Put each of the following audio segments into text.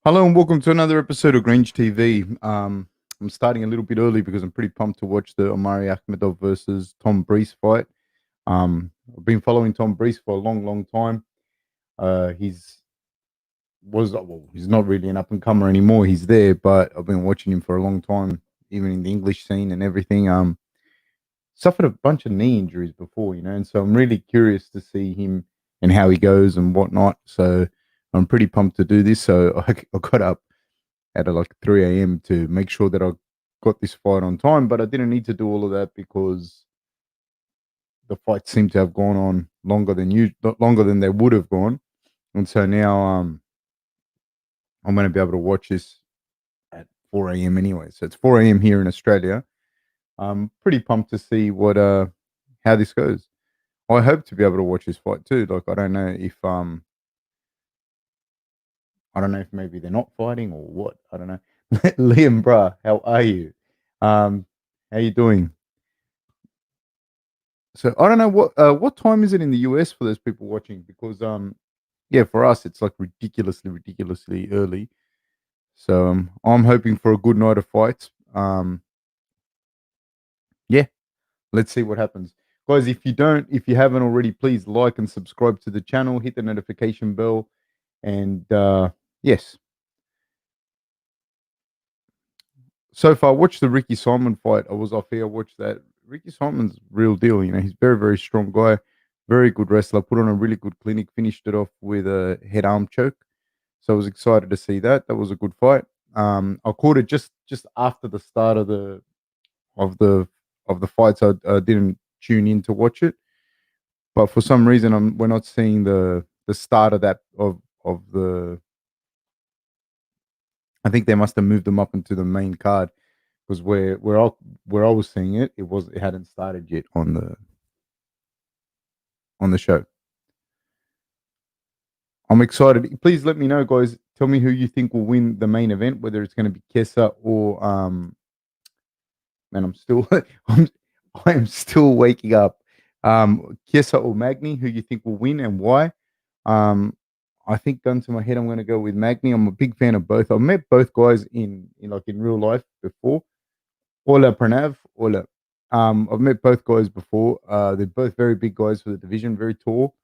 Hello and welcome to another episode of Grange TV. I'm starting a little bit early because I'm pretty pumped to watch the Omari Akhmedov versus Tom Breese fight. I've been following Tom Breese for a long, long time. He's not really an up and comer anymore. He's there, but I've been watching him for a long time, even in the English scene and everything. Suffered a bunch of knee injuries before, and so I'm really curious to see him and how he goes and whatnot. So I'm pretty pumped to do this. So I got up at like 3 a.m. to make sure that I got this fight on time, but I didn't need to do all of that because the fight seemed to have gone on longer than they would have gone, and so now I'm going to be able to watch this at 4 a.m. anyway. So it's 4 a.m. here in Australia. I'm pretty pumped to see what how this goes. I hope to be able to watch this fight too. Like I don't know if maybe they're not fighting or what. I don't know. Liam, bruh, how are you? Um, how you doing? So I don't know what time is it in the US for those people watching because yeah, for us it's like ridiculously early. So I'm hoping for a good night of fights. Yeah, let's see what happens. Guys, if you haven't already, please like and subscribe to the channel, hit the notification bell, and yes. So far, watched the Ricky Simon fight. I was off here. Watched that. Ricky Simon's real deal. He's very very strong guy, very good wrestler. Put on a really good clinic. Finished it off with a head arm choke. So I was excited to see that. That was a good fight. I caught it just after the start of the of the fights. I didn't tune in to watch it, but for some reason we're not seeing the start of that of the. I think they must have moved them up into the main card because where I was seeing it, it hadn't started yet on the show. I'm excited. Please let me know, guys. Tell me who you think will win the main event, whether it's going to be Kesa or man, I'm still I'm still waking up. Kesa or Magny, who you think will win and why? Um, I think gun to my head, I'm going to go with Magny. I'm a big fan of both. I've met both guys in real life before. Ola Pranav, Ola. I've met both guys before. They're both very big guys for the division, very tall.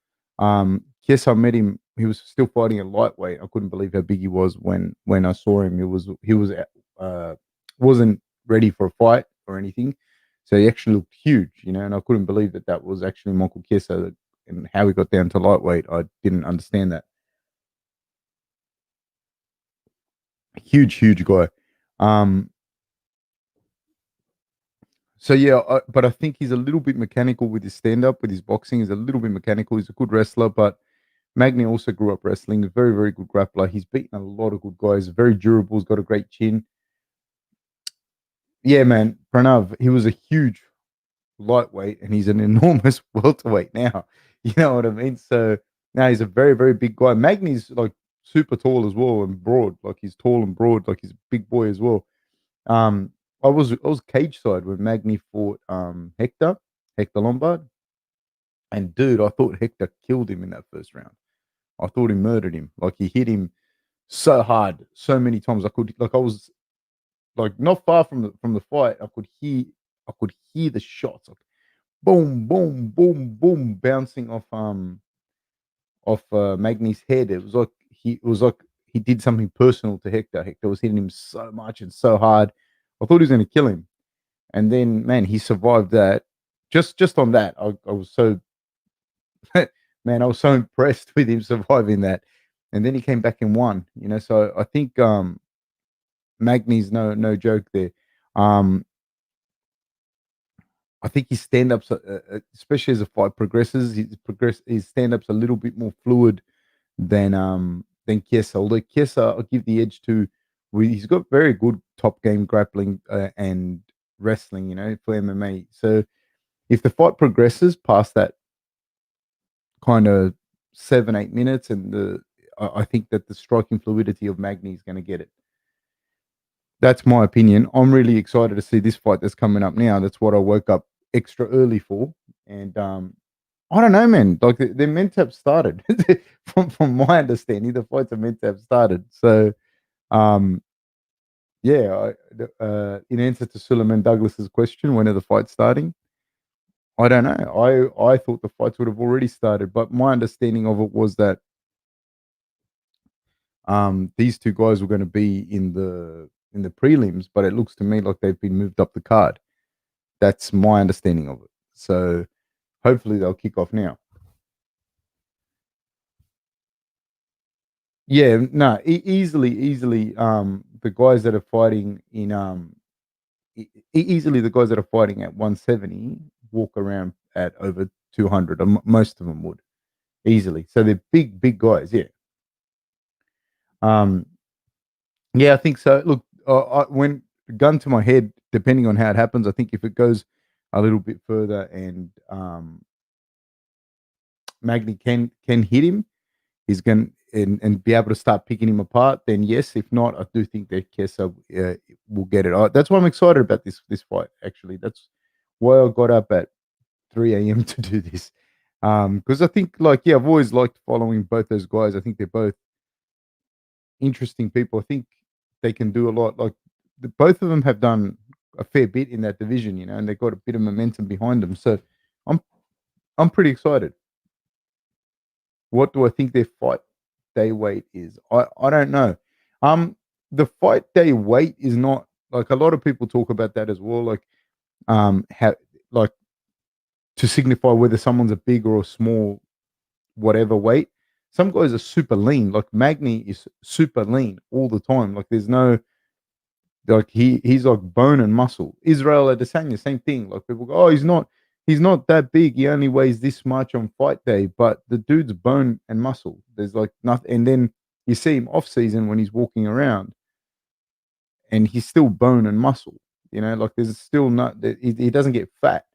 Yes, I met him. He was still fighting at lightweight. I couldn't believe how big he was when I saw him. He was uh, wasn't ready for a fight or anything, so he actually looked huge, and I couldn't believe that was actually Michael Chiesa and how he got down to lightweight. I didn't understand that. Huge guy. Um, So yeah, but I think he's a little bit mechanical with his stand up, with his boxing. He's a little bit mechanical. He's a good wrestler, but Magny also grew up wrestling. A very very good grappler. He's beaten a lot of good guys. Very durable. He's got a great chin. Yeah, man, Pranav. He was a huge lightweight, and he's an enormous welterweight now. You know what I mean? So now he's a very very big guy. Magny's like super tall as well and broad. Like he's tall and broad. Like he's a big boy as well. Um, I was cage side when Magny fought Hector Lombard, and dude, I thought Hector killed him in that first round. I thought he murdered him. Like he hit him so hard, so many times. I was like not far from the fight. I could hear the shots, like boom, boom, boom, boom, bouncing off Magny's head. It was like he did something personal to Hector. Hector was hitting him so much and so hard. I thought he was going to kill him. And then, man, he survived that. Just on that, I was so man, I was so impressed with him surviving that. And then he came back and won. So I think Magny's no joke there. Um, I think his stand ups, especially as the fight progresses, his stand ups a little bit more fluid than Chiesa. Although Chiesa, I'll give the edge to. He's got very good top game grappling and wrestling, for MMA. So if the fight progresses past that kind of 7-8 minutes, and I think that the striking fluidity of Magny is going to get it. That's my opinion. I'm really excited to see this fight that's coming up now. That's what I woke up extra early for, and I don't know, man. Like they're meant to have started. from my understanding, the fights are meant to have started. So Um, yeah, in answer to Suleiman Douglas's question, when are the fights starting? I don't know. I thought the fights would have already started, but my understanding of it was that these two guys were going to be in the prelims, but it looks to me like they've been moved up the card. That's my understanding of it. So hopefully they'll kick off now. Yeah, no, easily. The guys that are fighting in easily the guys that are fighting at 170 walk around at over 200. Most of them would easily. So they're big guys. Yeah. Um. Yeah, I think so. Look, when gun to my head, depending on how it happens, I think if it goes a little bit further and Magny can hit him, he's going and be able to start picking him apart, then yes. If not, I do think that Chiesa will get it. That's why I'm excited about this fight. Actually, that's why I got up at 3 a.m. to do this. Because I think, like, yeah, I've always liked following both those guys. I think they're both interesting people. I think they can do a lot. Like, both of them have done a fair bit in that division, and they've got a bit of momentum behind them. So I'm I'm pretty excited. What do I think their fight day weight is? I don't know. Um, the fight day weight is not like a lot of people talk about that as well. Like how like to signify whether someone's a big or a small whatever weight. Some guys are super lean. Like Magny is super lean all the time. Like there's no like he's like bone and muscle. Israel Adesanya, same thing. Like people go, oh, he's not that big. He only weighs this much on fight day, but the dude's bone and muscle. There's like nothing. And then you see him off season when he's walking around, and he's still bone and muscle. Like there's still not. He doesn't get fat.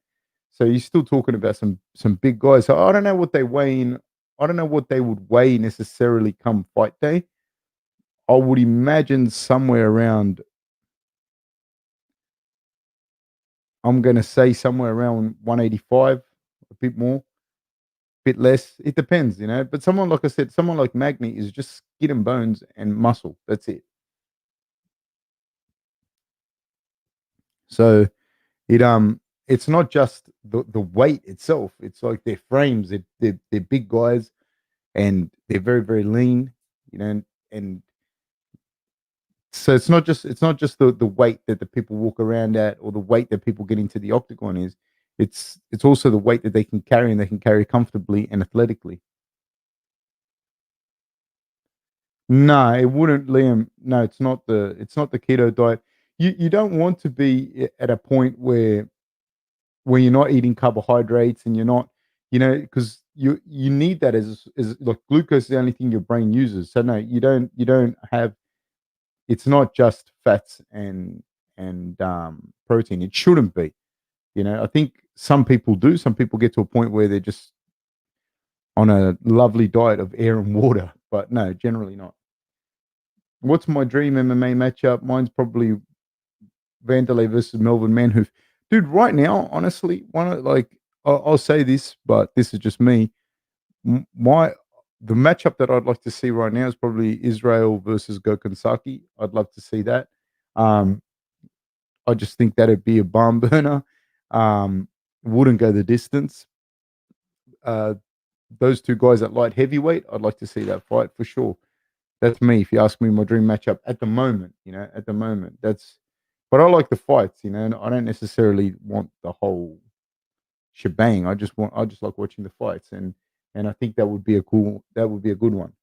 So you're still talking about some big guys. So I don't know what they weigh in. I don't know what they would weigh necessarily come fight day. I would imagine somewhere around. I'm gonna say somewhere around 185, a bit more, a bit less. It depends. But someone like I said, someone like Magny is just skin and bones and muscle. That's it. So it's not just the weight itself. It's like their frames. They're big guys and they're very lean. And so it's not just the weight that the people walk around at or the weight that people get into the octagon is. It's also the weight that they can carry and they can carry comfortably and athletically. No, it wouldn't, Liam. No, it's not the keto diet. You don't want to be at a point where you're not eating carbohydrates and you're not, because you need that as like glucose is the only thing your brain uses. So no, you don't have. It's not just fats and protein. It shouldn't be. I think some people do. Some people get to a point where they're just on a lovely diet of air and water. But no, generally not. What's my dream MMA matchup? Mine's probably Vanderlei versus Melvin Manhoef. Dude, right now, honestly, I'll say this, but this is just me. My the matchup that I'd like to see right now is probably Israel versus Gokhan Saki. I'd love to see that. Um, I just think that'd be a barn burner. Wouldn't go the distance. Uh, those two guys at light heavyweight, I'd like to see that fight for sure. That's me. If you ask me, my dream matchup at the moment, at the moment, but I like the fights. And I don't necessarily want the whole shebang. I just like watching the fights, and I think that would be a good one.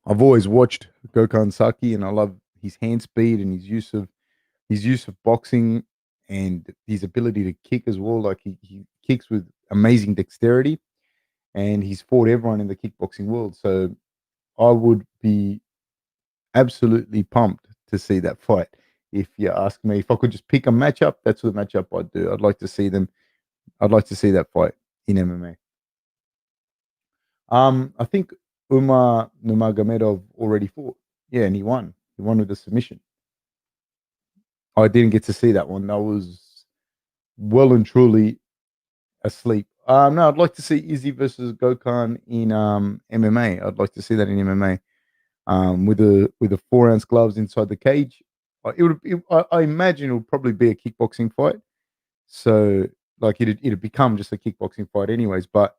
I've always watched Gokhan Saki, and I love his hand speed and his use of boxing and his ability to kick as well. Like he kicks with amazing dexterity, and he's fought everyone in the kickboxing world. So I would be absolutely pumped to see that fight. If you ask me, if I could just pick a matchup, that's the matchup I'd do. I'd like to see them. I'd like to see that fight in MMA. I think Umar Nurmagomedov already fought. Yeah, and he won. He won with a submission. I didn't get to see that one. I was well and truly asleep. No, I'd like to see Izzy versus Gokhan in MMA. I'd like to see that in MMA. With the 4 ounce gloves inside the cage. I imagine it would probably be a kickboxing fight. So like it'd become just a kickboxing fight anyways. But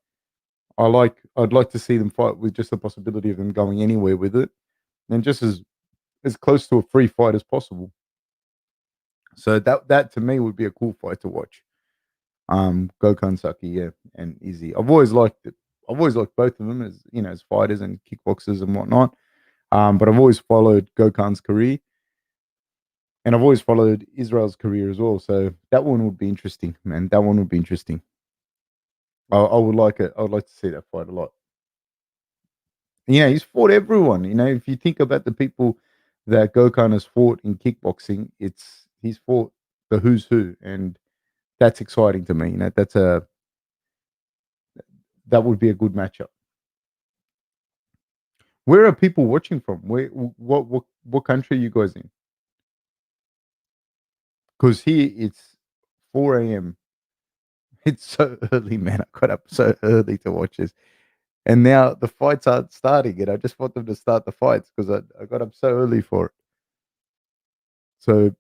I'd like to see them fight with just the possibility of them going anywhere with it, and just as close to a free fight as possible. So that to me would be a cool fight to watch. Gokhan Saki, yeah, and Izzy. I've always liked it. I've always liked both of them as as fighters and kickboxers and whatnot. But I've always followed Gokhan's career, and I've always followed Israel's career as well. So that one would be interesting, man. That one would be interesting. I would like it. I would like to see that fight a lot. He's fought everyone. If you think about the people that Gokhan has fought in kickboxing, he's fought the who's who, and that's exciting to me. That would be a good matchup. Where are people watching from? What country are you guys in? Because here it's 4 a.m. It's so early, man. I got up so early to watch this. And now the fights aren't starting, and I just want them to start the fights because I got up so early for it. So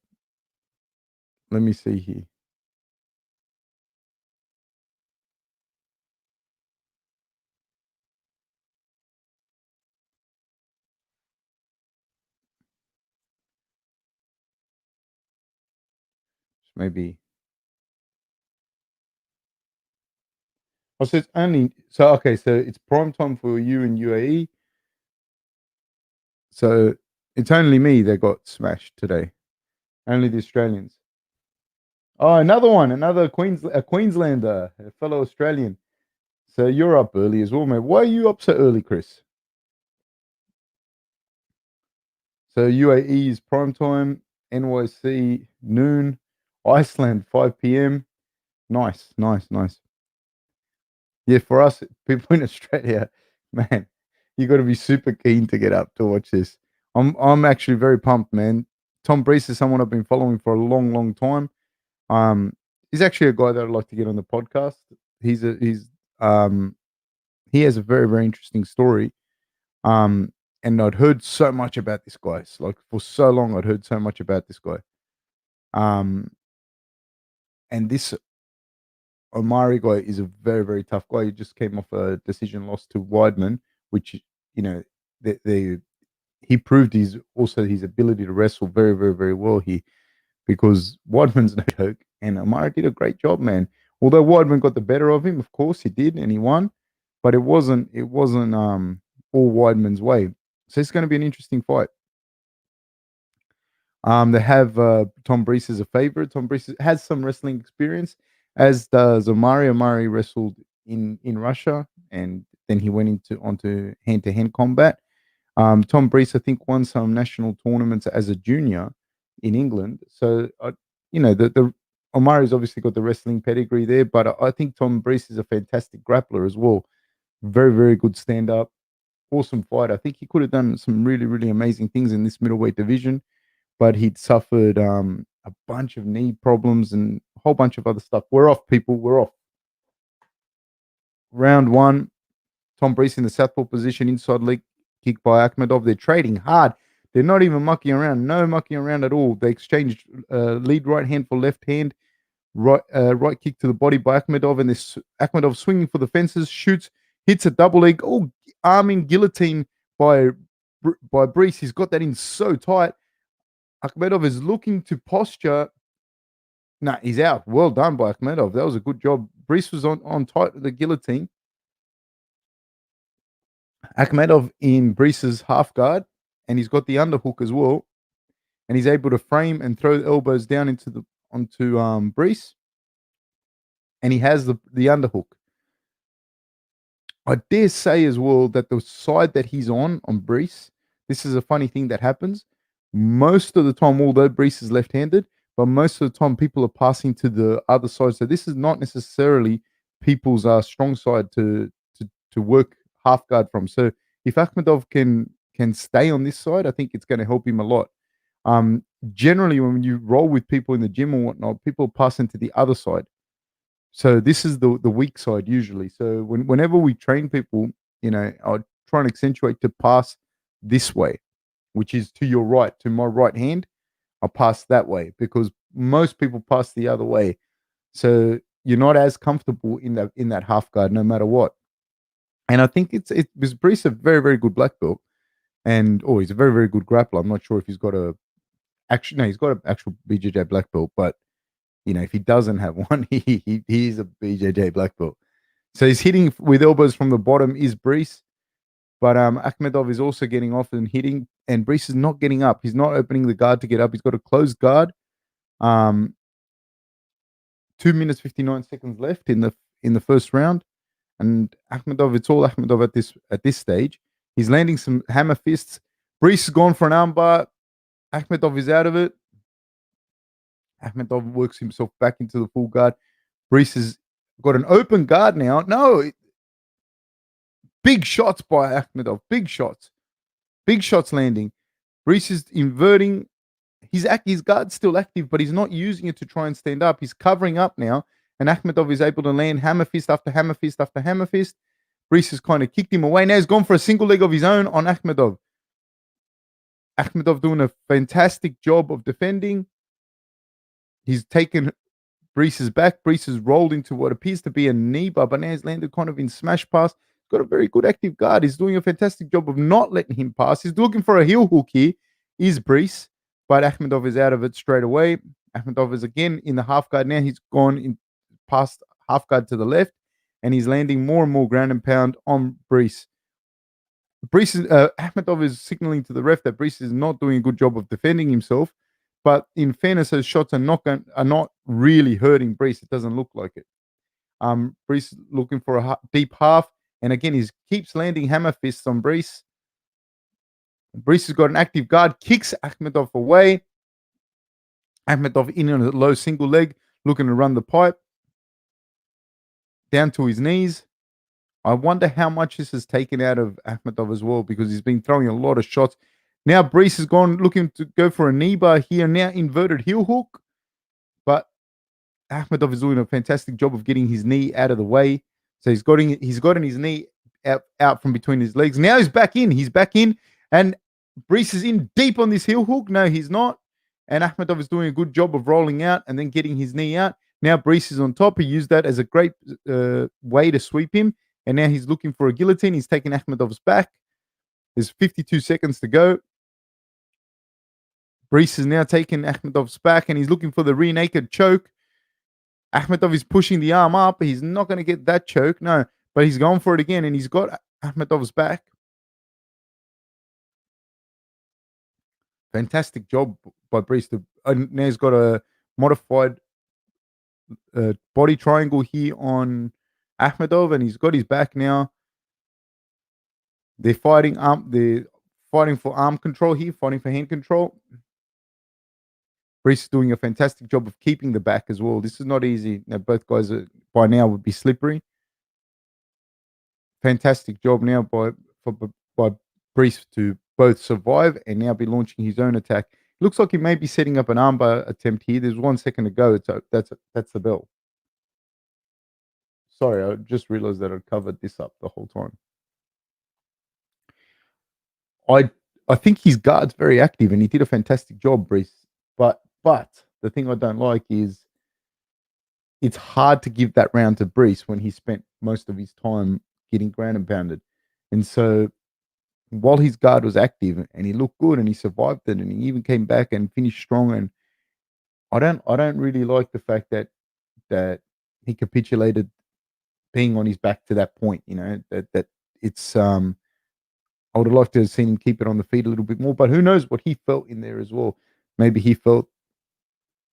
let me see here. Maybe. Oh, so it's only so okay. So it's prime time for you in UAE. So it's only me that got smashed today. Only the Australians. Oh, another one, another a Queenslander, a fellow Australian. So you're up early as well, mate. Why are you up so early, Chris? So UAE is prime time, NYC noon, Iceland 5 p.m. Nice, nice, nice. Yeah, for us people in Australia, man, you got to be super keen to get up to watch this. I'm actually very pumped, man. Tom Brees is someone I've been following for a long, long time. He's actually a guy that I'd like to get on the podcast. He's he has a very, very interesting story. And I'd heard so much about this guy. It's like for so long, I'd heard so much about this guy. Um, and this Omari guy is a very, very tough guy. He just came off a decision loss to Weidman, which the he proved his ability to wrestle very, very, very well here because Weidman's no joke, and Omari did a great job, man. Although Weidman got the better of him, of course he did, and he won, but it wasn't all Weidman's way. So it's going to be an interesting fight. They have Tom Brees as a favorite. Tom Brees has some wrestling experience, as does Omari. Omari wrestled in Russia, and then he went onto hand to hand combat. Tom Brees, I think, won some national tournaments as a junior in England. So, the Omari's obviously got the wrestling pedigree there, but I think Tom Brees is a fantastic grappler as well. Very, very good stand up, awesome fight. I think he could have done some really, really amazing things in this middleweight division, but he'd suffered a bunch of knee problems and a whole bunch of other stuff. We're off, people. We're off. Round one, Tom Brees in the southpaw position, inside leg kick by Akhmedov. They're trading hard. They're not even mucking around. No mucking around at all. They exchanged lead right hand for left hand. Right kick to the body by Akhmedov, and this Akhmedov swinging for the fences, shoots, hits a double leg. Oh, arm in guillotine by Brees. He's got that in so tight. Akhmedov is looking to posture. Nah, he's out. Well done by Akhmedov. That was a good job. Brees was on tight with the guillotine. Akhmedov in Brees's half guard, and he's got the underhook as well. And he's able to frame and throw the elbows down onto Brees, and he has the underhook. I dare say as well that the side that he's on Brees, this is a funny thing that happens. Most of the time, although Brees is left-handed, but most of the time people are passing to the other side. So this is not necessarily people's strong side to work half guard from. So if Akhmedov can stay on this side, I think it's going to help him a lot. Generally, when you roll with people in the gym or whatnot, people pass into the other side. So this is the weak side usually. So whenever we train people, I try and accentuate to pass this way, which is to your right, to my right hand. I'll pass that way because most people pass the other way. So you're not as comfortable in that half guard no matter what. And I think it was Brees a very, very good black belt, and he's a very, very good grappler. I'm not sure if he's got he's got an actual BJJ black belt, but if he doesn't have one, he's a BJJ black belt. So he's hitting with elbows from the bottom is Brees, but Akhmedov is also getting off and hitting, and Brees is not getting up. He's not opening the guard to get up. He's got a closed guard. 2 minutes 59 seconds left in the first round, and Akhmedov. It's all Akhmedov at this stage. He's landing some hammer fists. Brees has gone for an armbar. Akhmedov is out of it. Akhmedov works himself back into the full guard. Brees has got an open guard now. No, big shots by Akhmedov. Big shots. Big shots landing. Brees is inverting. His guard's still active, but he's not using it to try and stand up. He's covering up now, and Akhmedov is able to land hammer fist after hammer fist after hammer fist. Brees has kind of kicked him away. Now he's gone for a single leg of his own on Akhmedov. Akhmedov doing a fantastic job of defending. He's taken Brees's back. Brees has rolled into what appears to be a knee bar, but now he's landed kind of in smash pass. He's got a very good active guard. He's doing a fantastic job of not letting him pass. He's looking for a heel hook here, is Brees, but Akhmedov is out of it straight away. Akhmedov is again in the half guard now. He's gone in past half guard to the left, and he's landing more and more ground and pound on Brees. Akhmedov is signaling to the ref that Brees is not doing a good job of defending himself. But in fairness, those shots are not really hurting Brees. It doesn't look like it. Brees looking for a deep half, and again he keeps landing hammer fists on Brees. Brees has got an active guard, kicks Akhmedov away. Akhmedov in on a low single leg, looking to run the pipe down to his knees. I wonder how much this has taken out of Akhmedov as well, because he's been throwing a lot of shots. Now Brees has gone looking to go for a knee bar here. Now inverted heel hook. But Akhmedov is doing a fantastic job of getting his knee out of the way. So he's gotten his knee out from between his legs. Now he's back in. He's back in. And Brees is in deep on this heel hook. No, he's not. And Akhmedov is doing a good job of rolling out and then getting his knee out. Now Brees is on top. He used that as a great way to sweep him. And now he's looking for a guillotine. He's taking Akhmedov's back. There's 52 seconds to go. Brees is now taking Akhmedov's back, and he's looking for the rear naked choke. Akhmedov is pushing the arm up. He's not going to get that choke, no. But he's going for it again, and he's got Akhmedov's back. Fantastic job by Brees. Now he's got a modified body triangle here on Akhmedov, and he's got his back now. They're fighting for arm control here, fighting for hand control. Brees is doing a fantastic job of keeping the back as well. This is not easy. Now, both guys by now would be slippery. Fantastic job now by Brees to both survive and now be launching his own attack. Looks like he may be setting up an armbar attempt here. There's 1 second to go. That's the bell. Sorry, I just realized that I'd covered this up the whole time. I think his guard's very active, and he did a fantastic job, Brees. But the thing I don't like is it's hard to give that round to Brees when he spent most of his time getting ground and pounded. And so while his guard was active and he looked good and he survived it and he even came back and finished strong, and I don't really like the fact that he capitulated being on his back to that point, that it's I would have liked to have seen him keep it on the feet a little bit more, but who knows what he felt in there as well. Maybe he felt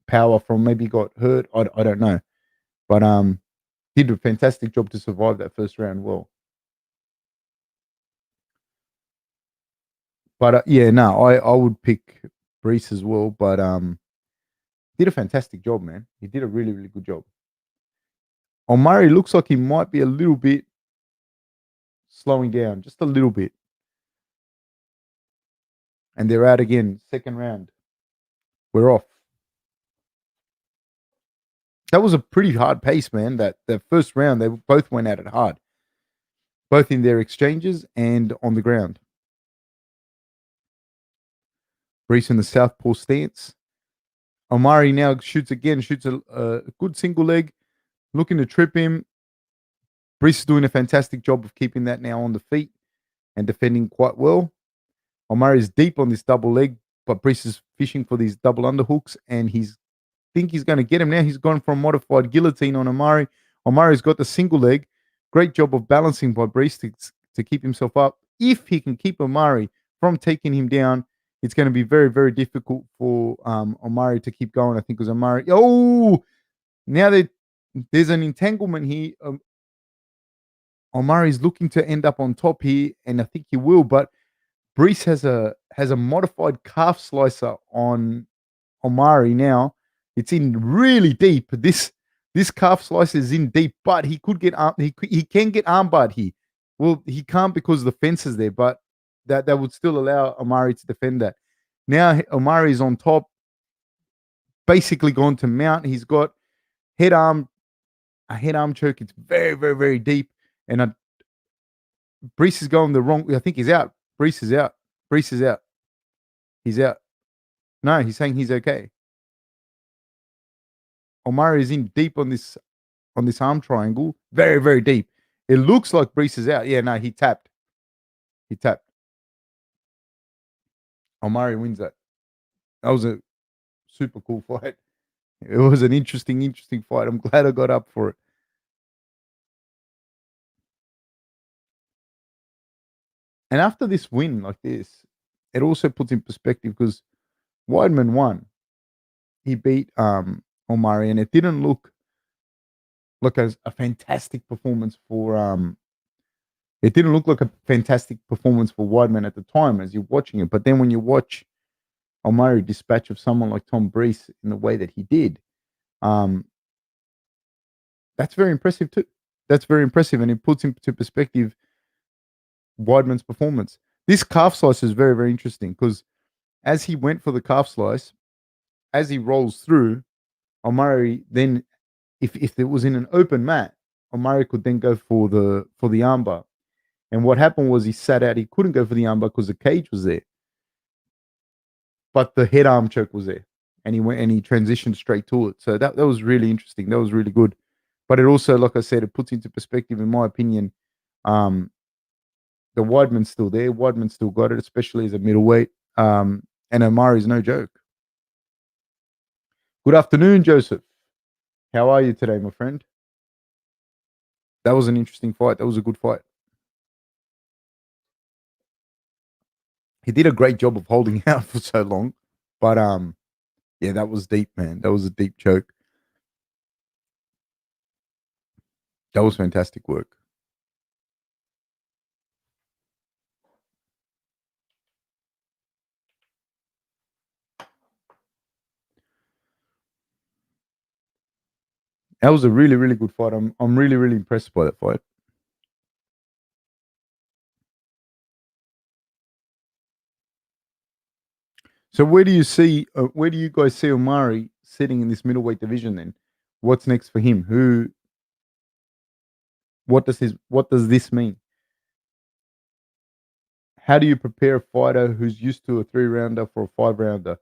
power from, maybe he got hurt. I don't know. But did a fantastic job to survive that first round well. But yeah, no, I would pick Brees as well, but did a fantastic job, man. He did a really, really good job. Murray looks like he might be a little bit slowing down, just a little bit. And they're out again, second round. We're off. That was a pretty hard pace, man. That the first round, they both went at it hard, both in their exchanges and on the ground. Brees in the southpaw stance. Omari now shoots again, shoots a good single leg, looking to trip him. Brees is doing a fantastic job of keeping that now on the feet and defending quite well. Omari is deep on this double leg, but Brees is fishing for these double underhooks, and he's going to get him now. He's gone from modified guillotine on Omari. Omari's got the single leg. Great job of balancing by Brees to keep himself up. If he can keep Omari from taking him down, it's going to be very, very difficult for Omari to keep going. I think it was Omari. Oh, now there's an entanglement here. Omari's looking to end up on top here, and I think he will. But Brees has a modified calf slicer on Omari now. It's in really deep. This calf slicer is in deep, but he could get he can get armbarred here. Well, he can't because the fence is there, but that would still allow Omari to defend that. Now Omari is on top, basically gone to mount. He's got a head arm choke. It's very, very, very deep, and Brees is going the wrong. I think he's out. Brees is out. Brees is out. He's out. No, he's saying he's okay. Omari is in deep on this arm triangle. Very, very deep. It looks like Brees is out. Yeah, no, he tapped. He tapped. Omari wins that. That was a super cool fight. It was an interesting fight. I'm glad I got up for it. And after this win like this, it also puts in perspective because Weidman won. He beat Omari, and it didn't look like a fantastic performance for it didn't look like a fantastic performance for Weidman at the time as you're watching it. But then when you watch Omari dispatch of someone like Tom Brees in the way that he did, that's very impressive too. That's very impressive, and it puts into perspective Weidman's performance. This calf slice is very, very interesting because as he went for the calf slice, as he rolls through, Omari then, if it was in an open mat, Omari could then go for the armbar. And what happened was he sat out. He couldn't go for the armbar because the cage was there, but the head arm choke was there, and he went and he transitioned straight to it. So that was really interesting. That was really good. But it also, like I said, it puts into perspective, in my opinion, the Weidman's still there. Weidman still got it, especially as a middleweight. And Omari's no joke. Good afternoon, Joseph. How are you today, my friend? That was an interesting fight. That was a good fight. He did a great job of holding out for so long. But yeah, that was deep, man. That was a deep choke. That was fantastic work. That was a really, really good fight. I'm really, really impressed by that fight. So where do you guys see Omari sitting in this middleweight division then? What's next for him? What does this mean? How do you prepare a fighter who's used to a 3-rounder for a 5-rounder?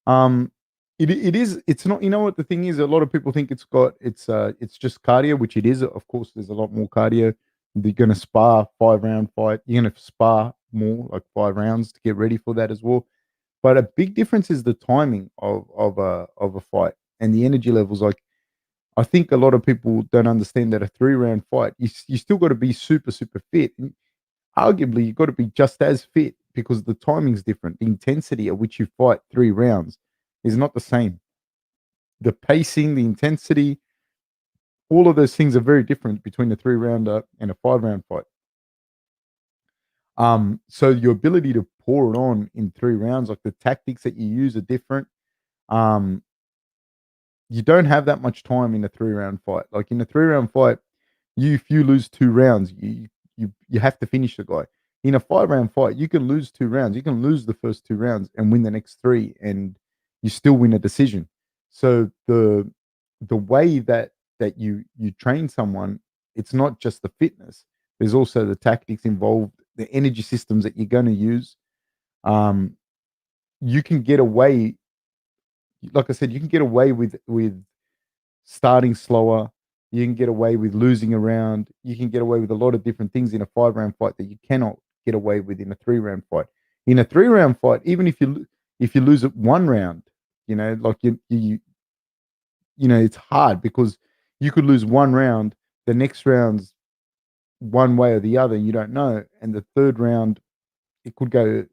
Um, it's not, you know what the thing is, a lot of people think it's just cardio, which it is. Of course, there's a lot more cardio. You're going to spar 5-round fight. You're going to spar more, like 5 rounds, to get ready for that as well. But a big difference is the timing of a fight and the energy levels. Like, I think a lot of people don't understand that a 3-round fight, you still got to be super, super fit. And arguably, you've got to be just as fit because the timing's different. The intensity at which you fight 3 rounds is not the same. The pacing, the intensity, all of those things are very different between a 3-rounder and a 5-round fight. So your ability to pour it on in 3 rounds, like the tactics that you use are different. You don't have that much time in a 3-round fight. Like in a 3-round fight, if you lose 2 rounds, you have to finish the guy. In a 5-round fight, you can lose 2 rounds. You can lose the first 2 rounds and win the next 3, and you still win a decision. So the way that you train someone, it's not just the fitness. There's also the tactics involved, the energy systems that you're going to use. Um, you can get away, like I said, you can get away with starting slower. You can get away with losing a round. You can get away with a lot of different things in a 5 round fight that you cannot get away with in a 3 round fight. In a 3 round fight, even if you lose it 1 round, like it's hard because you could lose 1 round, the next round's one way or the other, you don't know, and the third round it could go,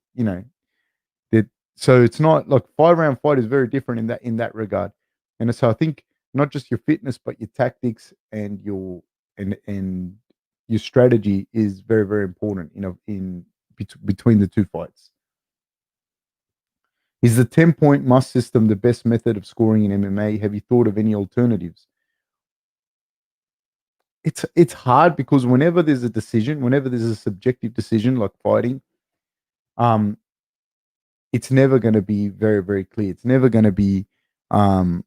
that. So it's not like 5 round fight is very different in that regard, and so I think not just your fitness but your tactics and and your strategy is very very important. Between the two fights. Is the 10-point must system the best method of scoring in MMA? Have you thought of any alternatives? It's hard because whenever there's a subjective decision like fighting, um, it's never going to be very very clear. It's never going to be 100%.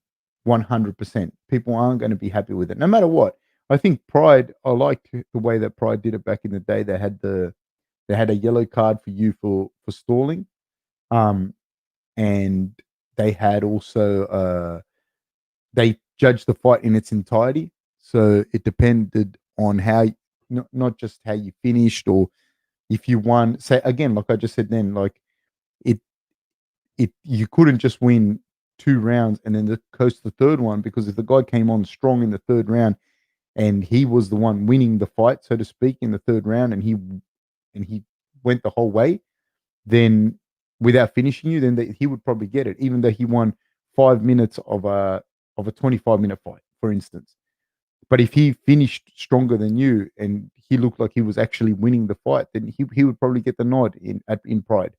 People aren't going to be happy with it, no matter what. I think Pride. I liked the way that Pride did it back in the day. They had a yellow card for you for stalling, um, and they had also they judged the fight in its entirety. So it depended on not just how you finished or if you won. Say again, like I just said then, like it, you couldn't just win 2 rounds and then coast the third one, because if the guy came on strong in the third round and he was the one winning the fight, so to speak, in the third round, and he went the whole way, then without finishing you, then he would probably get it, even though he won 5 minutes of a 25-minute fight, for instance. But if he finished stronger than you and he looked like he was actually winning the fight, then he would probably get the nod in Pride.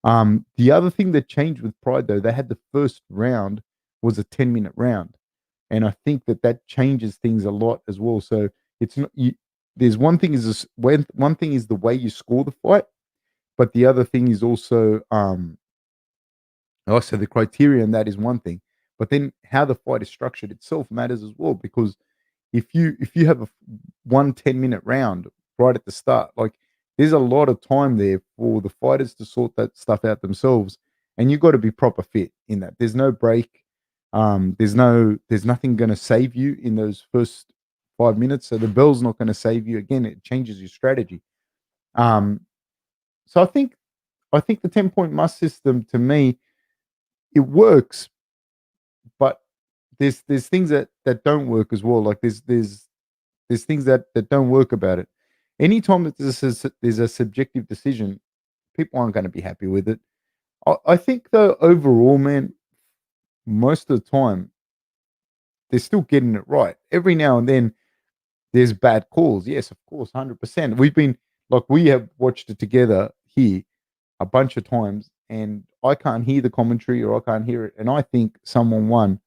The other thing that changed with Pride, though, they had the first round was a 10-minute round, and I think that changes things a lot as well. So it's not you. There's one thing is one thing is the way you score the fight, but the other thing is also so the criteria, and that is one thing, but then how the fight is structured itself matters as well, because if you have a 1 10-minute round right at the start, like there's a lot of time there for the fighters to sort that stuff out themselves, and you got to be proper fit in that. There's no break. There's nothing going to save you in those first 5 minutes. So the bell's not going to save you. Again, it changes your strategy. Um, so I think the 10-point must system, to me, it works, but there's things that don't work as well. Like there's things that don't work about it. Anytime that there's a subjective decision, people aren't going to be happy with it. I think though overall, man, most of the time they're still getting it right. Every now and then there's bad calls. Yes, of course, 100%. We have watched it together here a bunch of times, and I can't hear the commentary or I can't hear it, and I think someone won,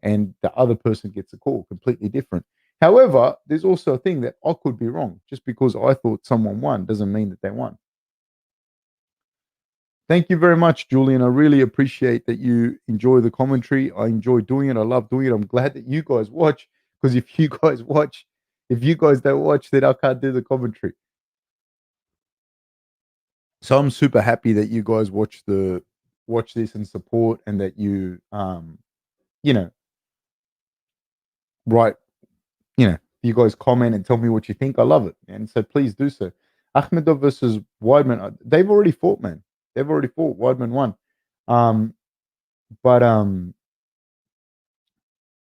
and the other person gets a call completely different. However, there's also a thing that I could be wrong. Just because I thought someone won doesn't mean that they won. Thank you very much, Julian. I really appreciate that you enjoy the commentary. I enjoy doing it. I love doing it. I'm glad that you guys watch, because if you guys don't watch, then I can't do the commentary. So I'm super happy that you guys watch this and support, and that you know, write, you guys comment and tell me what you think. I love it, and so please do so. Akhmedov versus Weidman. They've already fought, man. They've already fought. Weidman won. Um, but I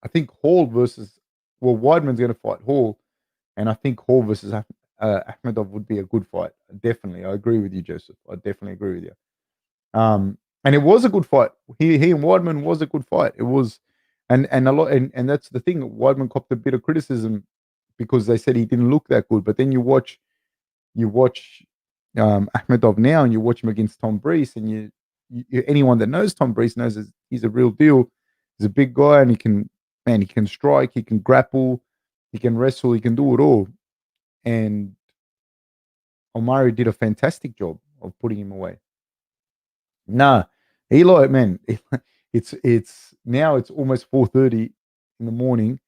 think Weidman's going to fight Hall, and I think Hall versus Akhmedov would be a good fight. Definitely, I agree with you, Joseph. I definitely agree with you. And it was a good fight. He and Weidman was a good fight. It was, and a lot, and that's the thing. Weidman copped a bit of criticism because they said he didn't look that good. But then you watch Akhmedov now, and you watch him against Tom Breese, and anyone that knows Tom Breese knows he's a real deal. He's a big guy, and he can strike, he can grapple, he can wrestle, he can do it all. And Omari did a fantastic job of putting him away. Nah, Eli, man, it's now it's almost 4:30. in the morning.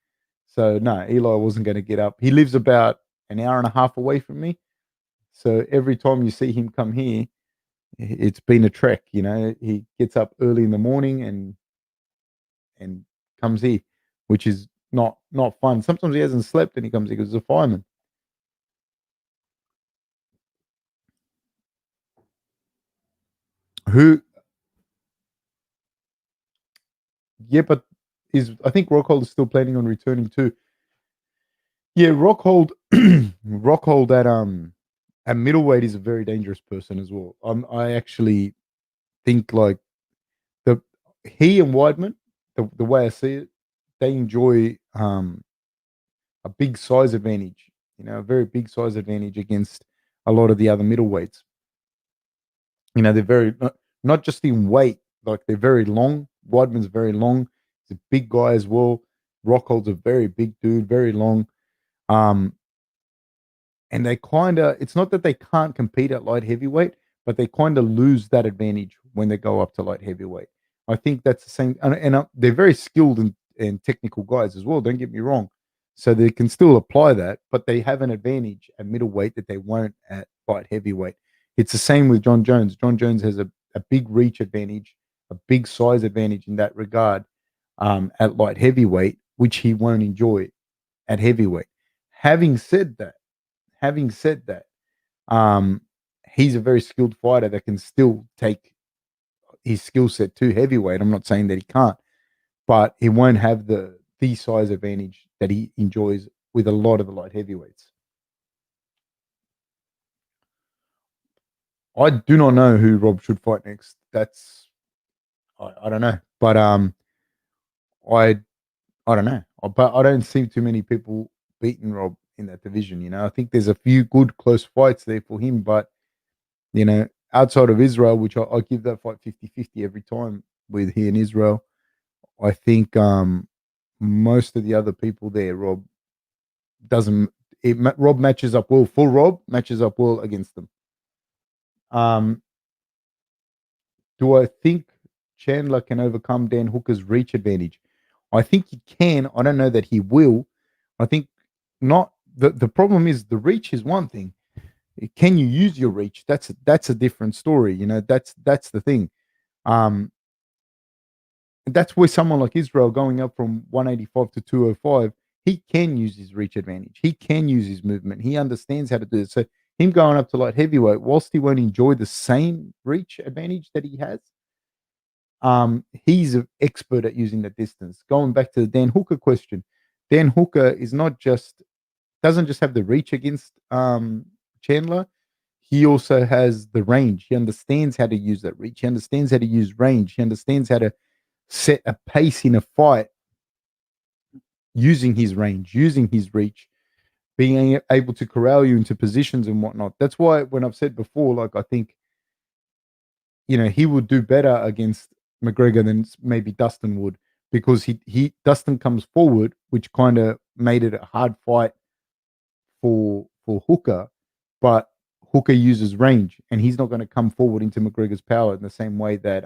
So no, Eli wasn't going to get up. He lives about an hour and a half away from me. So every time you see him come here, it's been a trek. He gets up early in the morning and comes here, which is not fun. Sometimes he hasn't slept and he comes here because he's a fireman. Who? Yeah, but is I think Rockhold is still planning on returning too. Yeah, Rockhold, Rockhold at middleweight is a very dangerous person as well. I actually think like the he and Weidman, the way I see it, they enjoy a big size advantage. A very big size advantage against a lot of the other middleweights. They're very not just in weight, like they're very long. Weidman's very long. He's a big guy as well. Rockhold's a very big dude, very long. Um, and they kind of it's not that they can't compete at light heavyweight, but they kind of lose that advantage when they go up to light heavyweight. I think that's the same, and they're very skilled and technical guys as well. Don't get me wrong, so they can still apply that, but they have an advantage at middleweight that they won't at light heavyweight. It's the same with Jon Jones. Jon Jones has a big reach advantage, a big size advantage in that regard at light heavyweight, which he won't enjoy at heavyweight. Having said that, having said that, um, he's a very skilled fighter that can still take his skill set to heavyweight. I'm not saying that he can't, but he won't have the size advantage that he enjoys with a lot of the light heavyweights. I do not know who Rob should fight next. That's I don't know, but I I don't know, but I don't see too many people beating Rob in that division. I think there's a few good close fights there for him, but outside of Israel, which I give that fight 50-50 every time with he and Israel, I think most of the other people there, doesn't Rob matches up well for Rob, matches up well against them. Um, do I think Chandler can overcome Dan Hooker's reach advantage? I think he can. I don't know that he will. I think not. The problem is the reach is one thing. Can you use your reach? That's a different story. That's the thing. Um, that's where someone like Israel going up from 185 to 205, he can use his reach advantage. He can use his movement. He understands how to do it. So him going up to light heavyweight, whilst he won't enjoy the same reach advantage that he has, he's an expert at using the distance. Going back to the Dan Hooker question, Dan Hooker is not just doesn't just have the reach against Chandler. He also has the range. He understands how to use that reach. He understands how to use range. He understands how to set a pace in a fight using his range, using his reach, being able to corral you into positions and whatnot. That's why when I've said before, like I think, he would do better against McGregor than maybe Dustin would because he Dustin comes forward, which kind of made it a hard fight for Hooker, but Hooker uses range and he's not going to come forward into McGregor's power in the same way that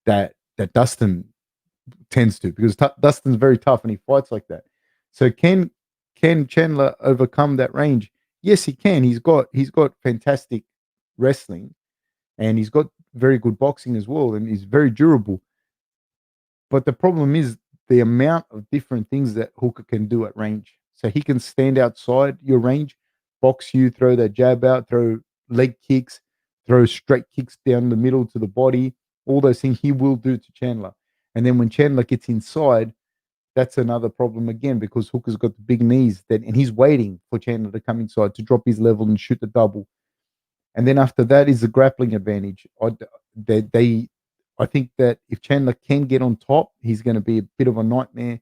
that Dustin tends to because Dustin's very tough and he fights like that. So can Chandler overcome that range? Yes, he can. He's got fantastic wrestling and he's got very good boxing as well, and he's very durable. But the problem is the amount of different things that Hooker can do at range. So he can stand outside your range, box you, throw that jab out, throw leg kicks, throw straight kicks down the middle to the body. All those things he will do to Chandler. And then when Chandler gets inside, that's another problem again because Hooker's got the big knees and he's waiting for Chandler to come inside to drop his level and shoot the double. And then after that is the grappling advantage. I think that if Chandler can get on top, he's going to be a bit of a nightmare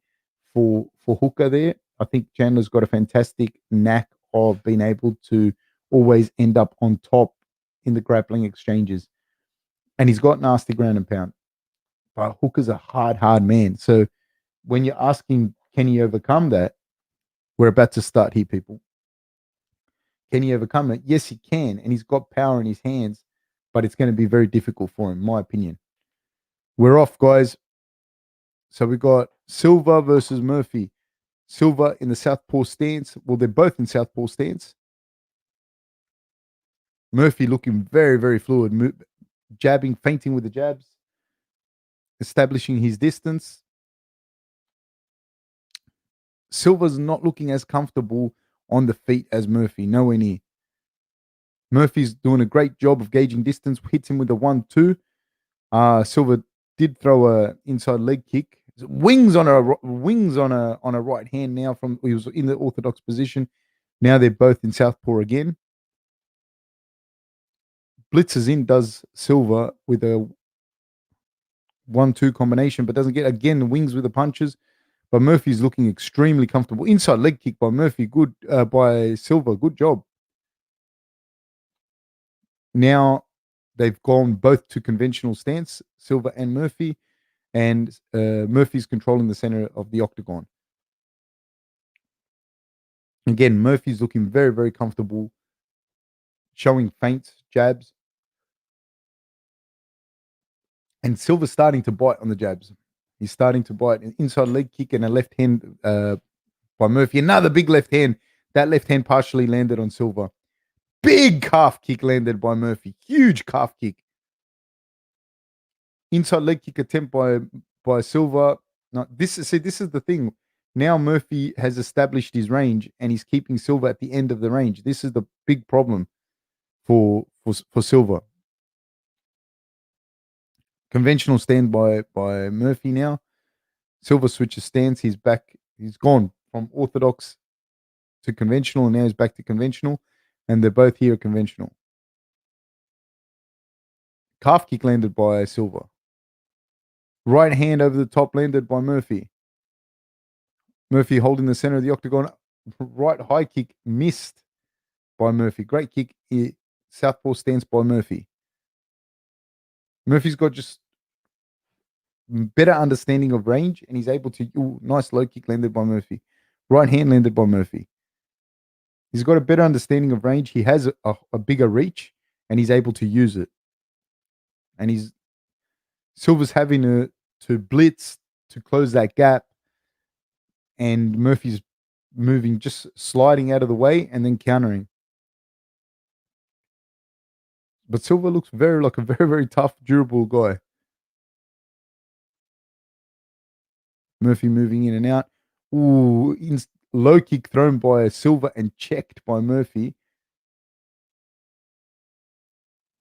for Hooker there. I think Chandler's got a fantastic knack of being able to always end up on top in the grappling exchanges. And he's got nasty ground and pound. But Hooker's a hard man. So when you're asking, can he overcome that? We're about to start here, people. Can he overcome it? Yes, he can. And he's got power in his hands, but it's going to be very difficult for him, in my opinion. We're off, guys. So we got Silva versus Murphy. Silva in the southpaw stance. Well, they're both in southpaw stance. Murphy looking very, very fluid, jabbing, feinting with the jabs, establishing his distance. Silva's not looking as comfortable on the feet as Murphy, nowhere near. Murphy's doing a great job of gauging distance, hits him with a 1-2. Silva did throw a inside leg kick. Wings on a right hand now from he was in the orthodox position. Now they're both in southpaw again. Blitzes in, does Silva with a 1-2 combination, but doesn't get again wings with the punches. But Murphy's looking extremely comfortable. Inside leg kick by Murphy, good by Silva, good job. Now they've gone both to conventional stance, Silva and Murphy, and Murphy's controlling the center of the octagon. Again, Murphy's looking very, very comfortable, showing feints, jabs, and Silva's starting to bite on the jabs. He's starting to bite an inside leg kick and a left hand by Murphy. Another big left hand. That left hand partially landed on Silva. Big calf kick landed by Murphy. Huge calf kick. Inside leg kick attempt by Silva. Now, this is the thing. Now Murphy has established his range and he's keeping Silva at the end of the range. This is the big problem for Silva. Conventional stand by Murphy now. Silva switches stance. He's back. He's gone from orthodox to conventional, and now he's back to conventional. And they're both here conventional. Calf kick landed by Silva. Right hand over the top landed by Murphy. Murphy holding the center of the octagon. Right high kick missed by Murphy. Great kick. Southpaw stance by Murphy. Murphy's got just better understanding of range, and he's able to. Nice low kick landed by Murphy. Right hand landed by Murphy. He's got a better understanding of range. He has a bigger reach, and he's able to use it. And Silva's having to blitz to close that gap, and Murphy's moving, just sliding out of the way and then countering. But Silva looks like a very, very tough, durable guy. Murphy moving in and out. Ooh, low kick thrown by Silva and checked by Murphy.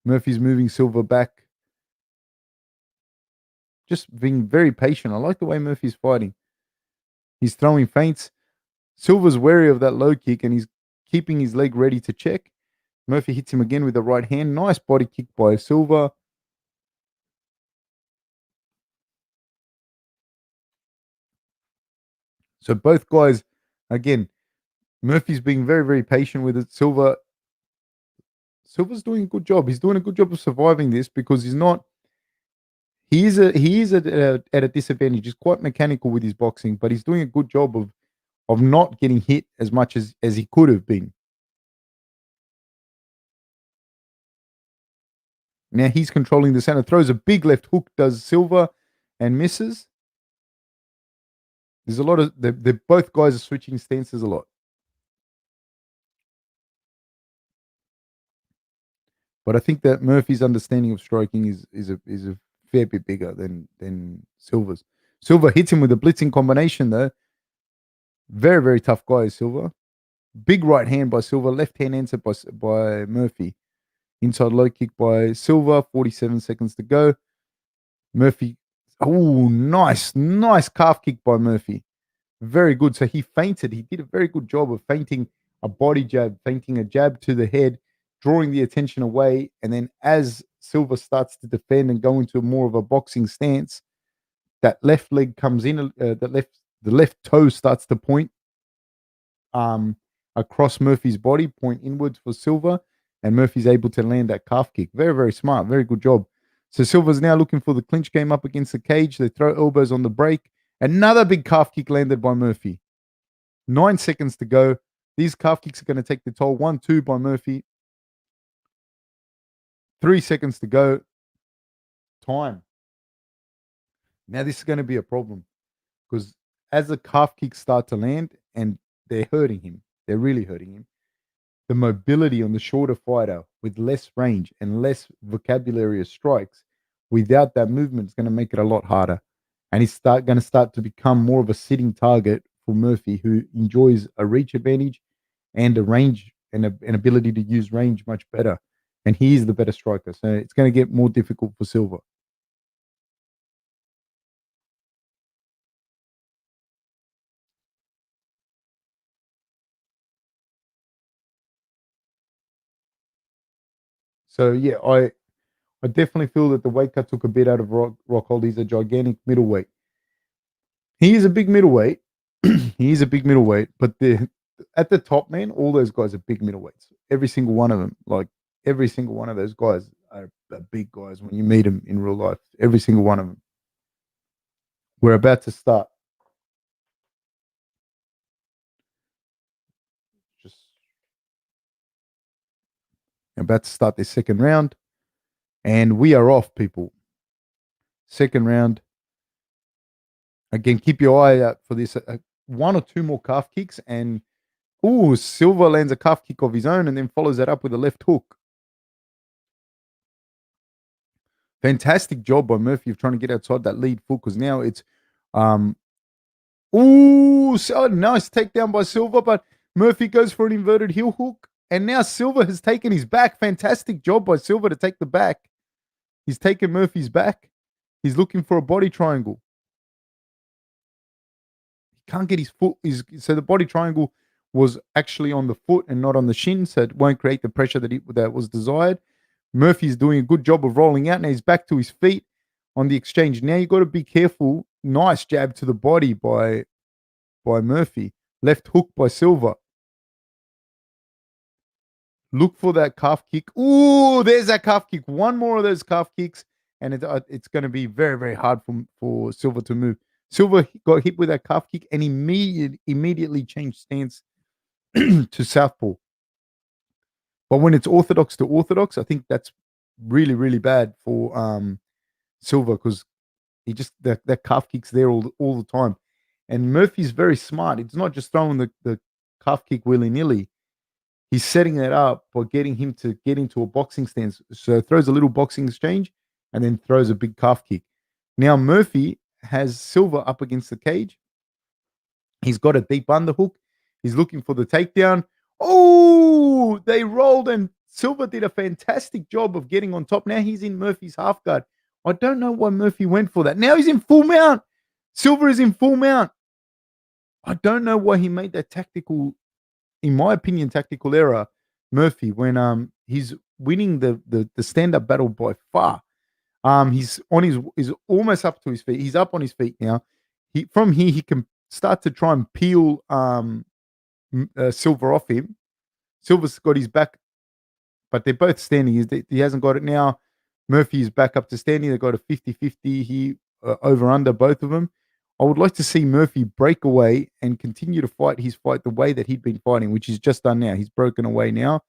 Murphy's moving Silva back. Just being very patient. I like the way Murphy's fighting. He's throwing feints. Silva's wary of that low kick and he's keeping his leg ready to check. Murphy hits him again with the right hand. Nice body kick by Silva. So both guys, again, Murphy's being very, very patient with it. Silva's doing a good job. He's doing a good job of surviving this because he is at a disadvantage. He's quite mechanical with his boxing, but he's doing a good job of not getting hit as much as he could have been. Now he's controlling the center, throws a big left hook, does Silva, and misses. There's a lot of they're both guys are switching stances a lot. But I think that Murphy's understanding of striking is a fair bit bigger than Silva's. Silva hits him with a blitzing combination though. Very, very tough guy, Silva. Big right hand by Silva, left hand answer by Murphy. Inside low kick by Silva, 47 seconds to go. Murphy, oh, nice calf kick by Murphy. Very good. So he feinted. He did a very good job of feinting a body jab, feinting a jab to the head, drawing the attention away. And then as Silva starts to defend and go into more of a boxing stance, that left leg comes in, the left toe starts to point across Murphy's body, point inwards for Silva, and Murphy's able to land that calf kick. Very, very smart. Very good job. So Silva's now looking for the clinch game up against the cage. They throw elbows on the break. Another big calf kick landed by Murphy. 9 seconds to go. These calf kicks are going to take the toll. 1-2 by Murphy. 3 seconds to go. Time. Now this is going to be a problem. because as the calf kicks start to land and they're hurting him, they're really hurting him. The mobility on the shorter fighter with less range and less vocabulary of strikes without that movement is going to make it a lot harder. And he's going to start to become more of a sitting target for Murphy, who enjoys a reach advantage and a range and an ability to use range much better. And he is the better striker. So it's going to get more difficult for Silva. So yeah, I definitely feel that the weight cut took a bit out of Rockhold. He's a gigantic middleweight. He is a big middleweight. He is a big middleweight, but at the top, man, all those guys are big middleweights. Every single one of them, like every single one of those guys are big guys when you meet them in real life. Every single one of them. We're about to start. Just about to start this second round, and we are off, people. Second round. Again, keep your eye out for this. One or two more calf kicks, and Silva lands a calf kick of his own and then follows that up with a left hook. Fantastic job by Murphy of trying to get outside that lead foot, because now it's so nice takedown by Silva, but Murphy goes for an inverted heel hook, and now Silva has taken his back. Fantastic job by Silva to take the back. He's taken Murphy's back. He's looking for a body triangle. He can't get his foot. So the body triangle was actually on the foot and not on the shin, so it won't create the pressure that was desired. Murphy's doing a good job of rolling out. Now he's back to his feet on the exchange. Now you got to be careful. Nice jab to the body by Murphy. Left hook by Silva. Look for that calf kick. There's that calf kick. One more of those calf kicks, and it's going to be very, very hard for Silva to move. Silva got hit with that calf kick and immediately changed stance to southpaw. But when it's orthodox to orthodox, I think that's really, really bad for Silva, because he just that calf kick's there all the time. And Murphy's very smart. It's not just throwing the calf kick willy-nilly. He's setting it up by getting him to get into a boxing stance. So throws a little boxing exchange and then throws a big calf kick. Now Murphy has Silva up against the cage. He's got a deep underhook. He's looking for the takedown. They rolled, and Silva did a fantastic job of getting on top. Now he's in Murphy's half guard. I don't know why Murphy went for that. Now he's in full mount. Silva is in full mount. I don't know why he made that tactical, in my opinion, tactical error, Murphy, when he's winning the stand-up battle by far. He's almost up to his feet. He's up on his feet now. From here he can start to try and peel Silva off him. Silva's got his back, but they're both standing. He hasn't got it now. Murphy is back up to standing. They've got a 50-50 here, over under both of them. I would like to see Murphy break away and continue to fight his fight the way that he'd been fighting, which he's just done now. He's broken away now,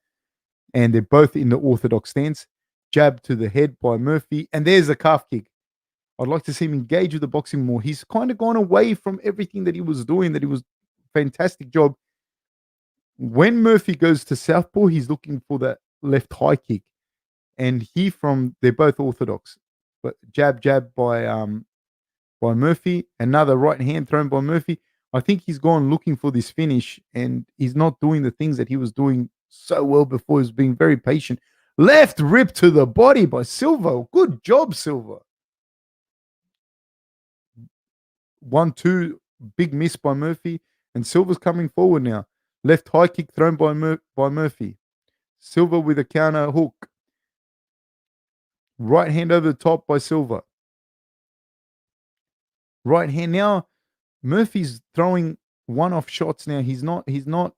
and they're both in the orthodox stance. Jab to the head by Murphy, and there's a calf kick. I'd like to see him engage with the boxing more. He's kind of gone away from everything that he was doing, that he was fantastic job. When Murphy goes to southpaw, he's looking for that left high kick, and they're both orthodox, but jab by Murphy, another right hand thrown by Murphy. I think he's gone looking for this finish, and he's not doing the things that he was doing so well before. He's being very patient. Left rip to the body by Silva. Good job, Silva. 1-2, big miss by Murphy, and Silva's coming forward now. Left high kick thrown by Murphy. Silva with a counter hook. Right hand over the top by Silva. Right hand now. Murphy's throwing one-off shots now. He's not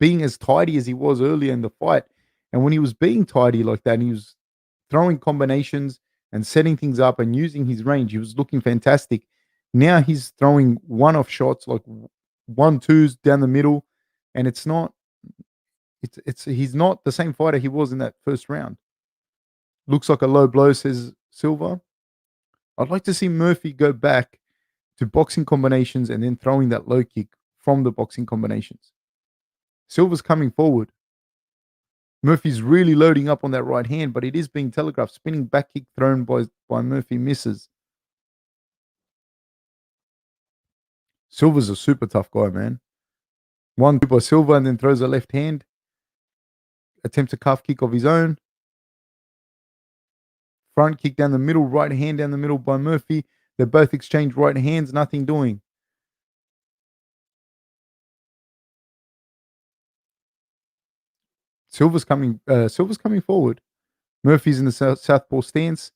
being as tidy as he was earlier in the fight. And when he was being tidy like that, and he was throwing combinations and setting things up and using his range, he was looking fantastic. Now he's throwing one-off shots, like 1-2s down the middle, and he's not the same fighter he was in that first round. Looks like a low blow, says Silva. I'd like to see Murphy go back to boxing combinations and then throwing that low kick from the boxing combinations. Silva's coming forward. Murphy's really loading up on that right hand, but it is being telegraphed. Spinning back kick thrown by Murphy misses. Silva's a super tough guy, man. 1-2 by Silva and then throws a left hand. Attempts a calf kick of his own. Front kick down the middle, right hand down the middle by Murphy. They both exchange right hands, nothing doing. Silva's coming forward. Murphy's in the southpaw stance.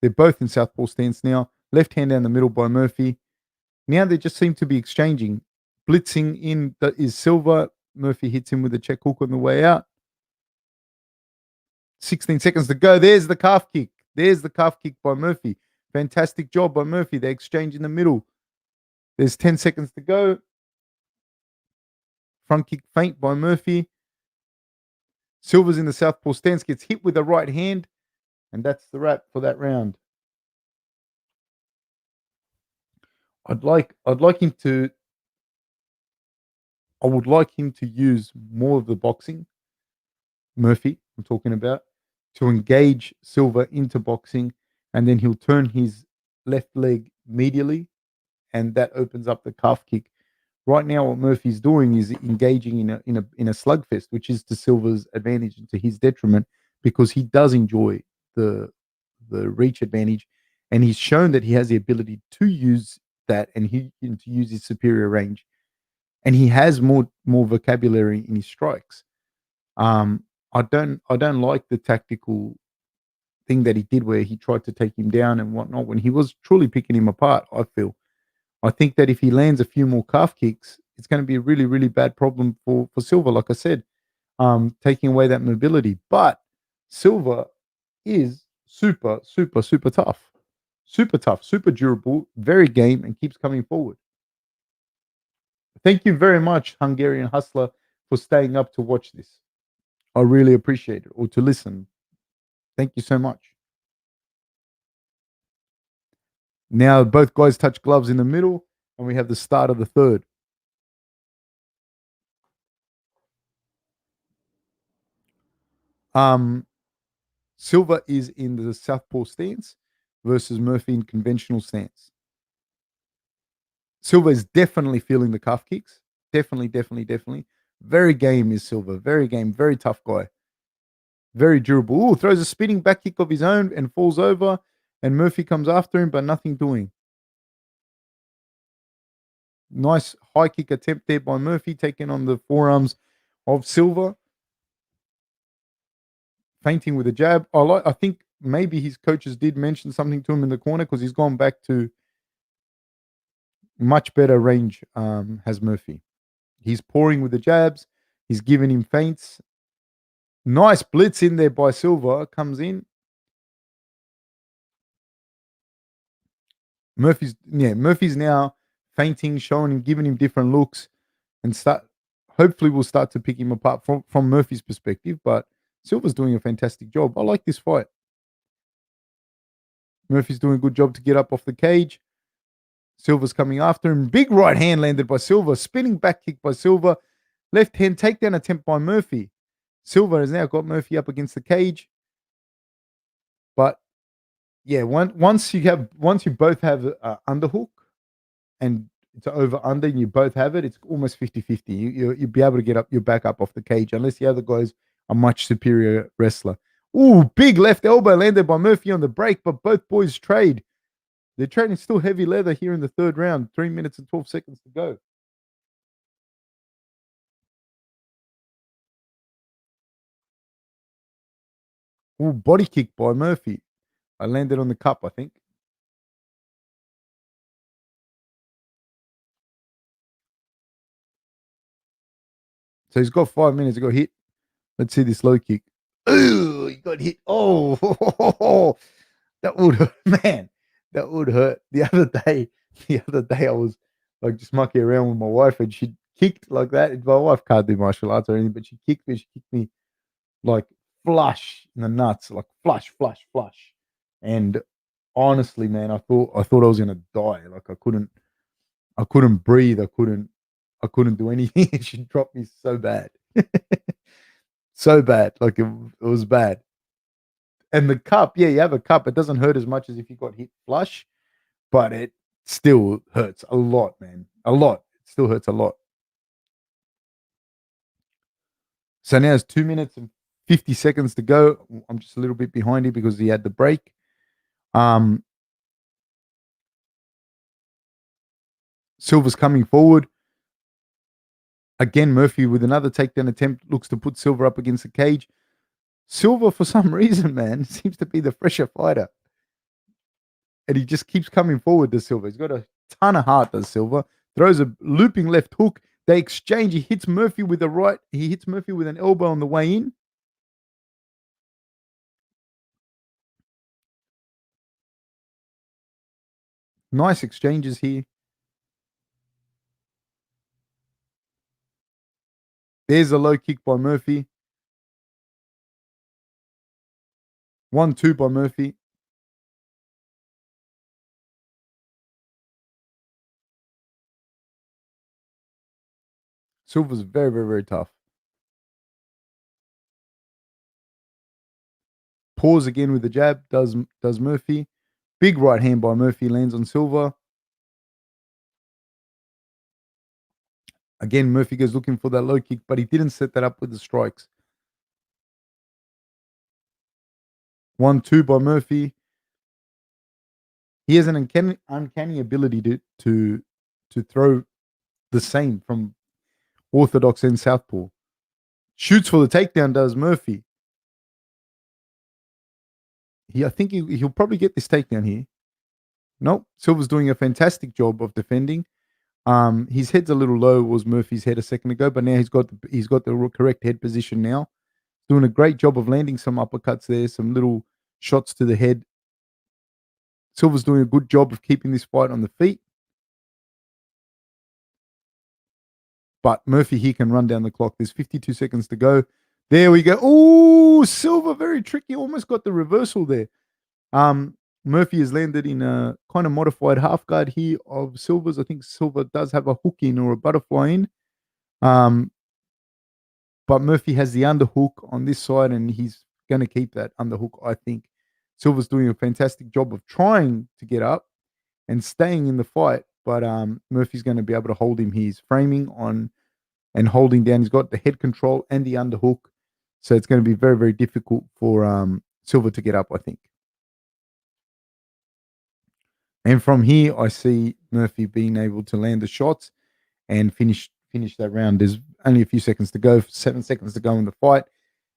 They're both in southpaw stance now. Left hand down the middle by Murphy. Now they just seem to be exchanging. Blitzing in is Silva. Murphy hits him with a check hook on the way out. 16 seconds to go. There's the calf kick. There's the calf kick by Murphy. Fantastic job by Murphy. They exchange in the middle. There's 10 seconds to go. Front kick feint by Murphy. Silva's in the southpaw stance, gets hit with the right hand, and that's the wrap for that round. I would like him to use more of the boxing. Murphy, I'm talking about, to engage Silva into boxing, and then he'll turn his left leg medially, and that opens up the calf kick. Right now, what Murphy's doing is engaging in a slugfest, which is to Silva's advantage and to his detriment, because he does enjoy the reach advantage, and he's shown that he has the ability to use that and to use his superior range, and he has more vocabulary in his strikes. I don't like the tactical thing that he did where he tried to take him down and whatnot when he was truly picking him apart. I think that if he lands a few more calf kicks, it's going to be a really, really bad problem for Silva. Like I said, taking away that mobility. But Silva is super, super, super tough. Super tough, super durable, very game, and keeps coming forward. Thank you very much, Hungarian Hustler, for staying up to watch this. I really appreciate it, or to listen. Thank you so much. Now both guys touch gloves in the middle, and we have the start of the third. Silva is in the southpaw stance versus Murphy in conventional stance. Silva is definitely feeling the calf kicks. Definitely. Very game is Silva. Very game. Very tough guy. Very durable. Ooh, throws a spinning back kick of his own and falls over. And Murphy comes after him, but nothing doing. Nice high kick attempt there by Murphy, taking on the forearms of Silva. Feinting with a jab. I think maybe his coaches did mention something to him in the corner, because he's gone back to much better range, has Murphy. He's pouring with the jabs. He's giving him feints. Nice blitz in there by Silva. Comes in. Murphy's now feinting, showing him, giving him different looks, and hopefully we'll start to pick him apart from Murphy's perspective. But Silva's doing a fantastic job. I like this fight. Murphy's doing a good job to get up off the cage. Silva's coming after him. Big right hand landed by Silva. Spinning back kick by Silva. Left hand takedown attempt by Murphy. Silva has now got Murphy up against the cage. But yeah, once you both have underhook and it's over under and you both have it, it's almost 50-50. You'll be able to get your back up off the cage unless the other guy's a much superior wrestler. Ooh, big left elbow landed by Murphy on the break, but both boys trade. They're trading still heavy leather here in the third round. 3 minutes and 12 seconds to go. Ooh, body kick by Murphy. I landed on the cup, I think. So he's got 5 minutes to go hit. Let's see this low kick. Ooh, he got hit. Oh, that would hurt, man. That would hurt. The other day I was like just mucking around with my wife and she kicked like that. My wife can't do martial arts or anything, but she kicked me like flush in the nuts, like flush. And honestly, man, I thought I was gonna die. Like I couldn't. I couldn't breathe. I couldn't do anything. She dropped me so bad. So bad. Like it was bad. And the cup, yeah, you have a cup. It doesn't hurt as much as if you got hit flush, but it still hurts a lot, man. A lot. It still hurts a lot. So now it's 2 minutes and 50 seconds to go. I'm just a little bit behind here because he had the break. Um, Silva's coming forward. Again, Murphy with another takedown attempt looks to put Silva up against the cage. Silva, for some reason, man, seems to be the fresher fighter. And he just keeps coming forward to Silva. He's got a ton of heart, does Silva. Throws a looping left hook. They exchange. He hits Murphy with a right. He hits Murphy with an elbow on the way in. Nice exchanges here. There's a low kick by Murphy. 1-2 by Murphy. Silva's very, very, very tough. Pause again with the jab. Does Murphy. Big right hand by Murphy lands on Silva. Again, Murphy goes looking for that low kick, but he didn't set that up with the strikes. 1-2 by Murphy. He has an uncanny ability to throw the same from orthodox and southpaw. Shoots for the takedown, does Murphy. I think he'll probably get this takedown here. Nope. Silva's doing a fantastic job of defending. His head's a little low. Was Murphy's head a second ago, but now he's got the correct head position now. Doing a great job of landing some uppercuts there, some little shots to the head. Silva's doing a good job of keeping this fight on the feet. But Murphy here can run down the clock. There's 52 seconds to go. There we go. Oh, Silva, very tricky. Almost got the reversal there. Murphy has landed in a kind of modified half guard here of Silva's. I think Silva does have a hook in or a butterfly in. But Murphy has the underhook on this side, and he's going to keep that underhook, I think. Silva's doing a fantastic job of trying to get up and staying in the fight, but Murphy's going to be able to hold him. He's framing on and holding down. He's got the head control and the underhook, so it's going to be very, very difficult for Silva to get up, I think. And from here, I see Murphy being able to land the shots and finish that round. There's only a few seconds to go, 7 seconds to go in the fight,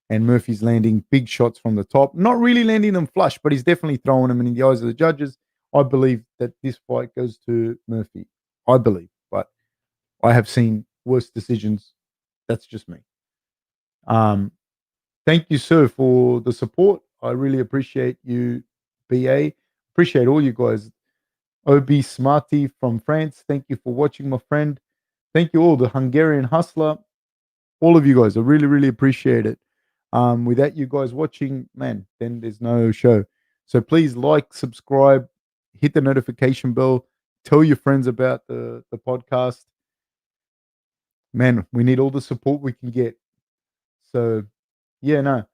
and Murphy's landing big shots from the top. Not really landing them flush, but he's definitely throwing them in the eyes of the judges. I believe that this fight goes to Murphy. I believe, but I have seen worse decisions. That's just me. Thank you, sir, for the support. I really appreciate you, BA. Appreciate all you guys. OB Smarty from France. Thank you for watching, my friend. Thank you all, the Hungarian Hustler. All of you guys. I really, really appreciate it. Without you guys watching, man, then there's no show. So please like, subscribe, hit the notification bell, tell your friends about the podcast. Man, we need all the support we can get. So, yeah, no.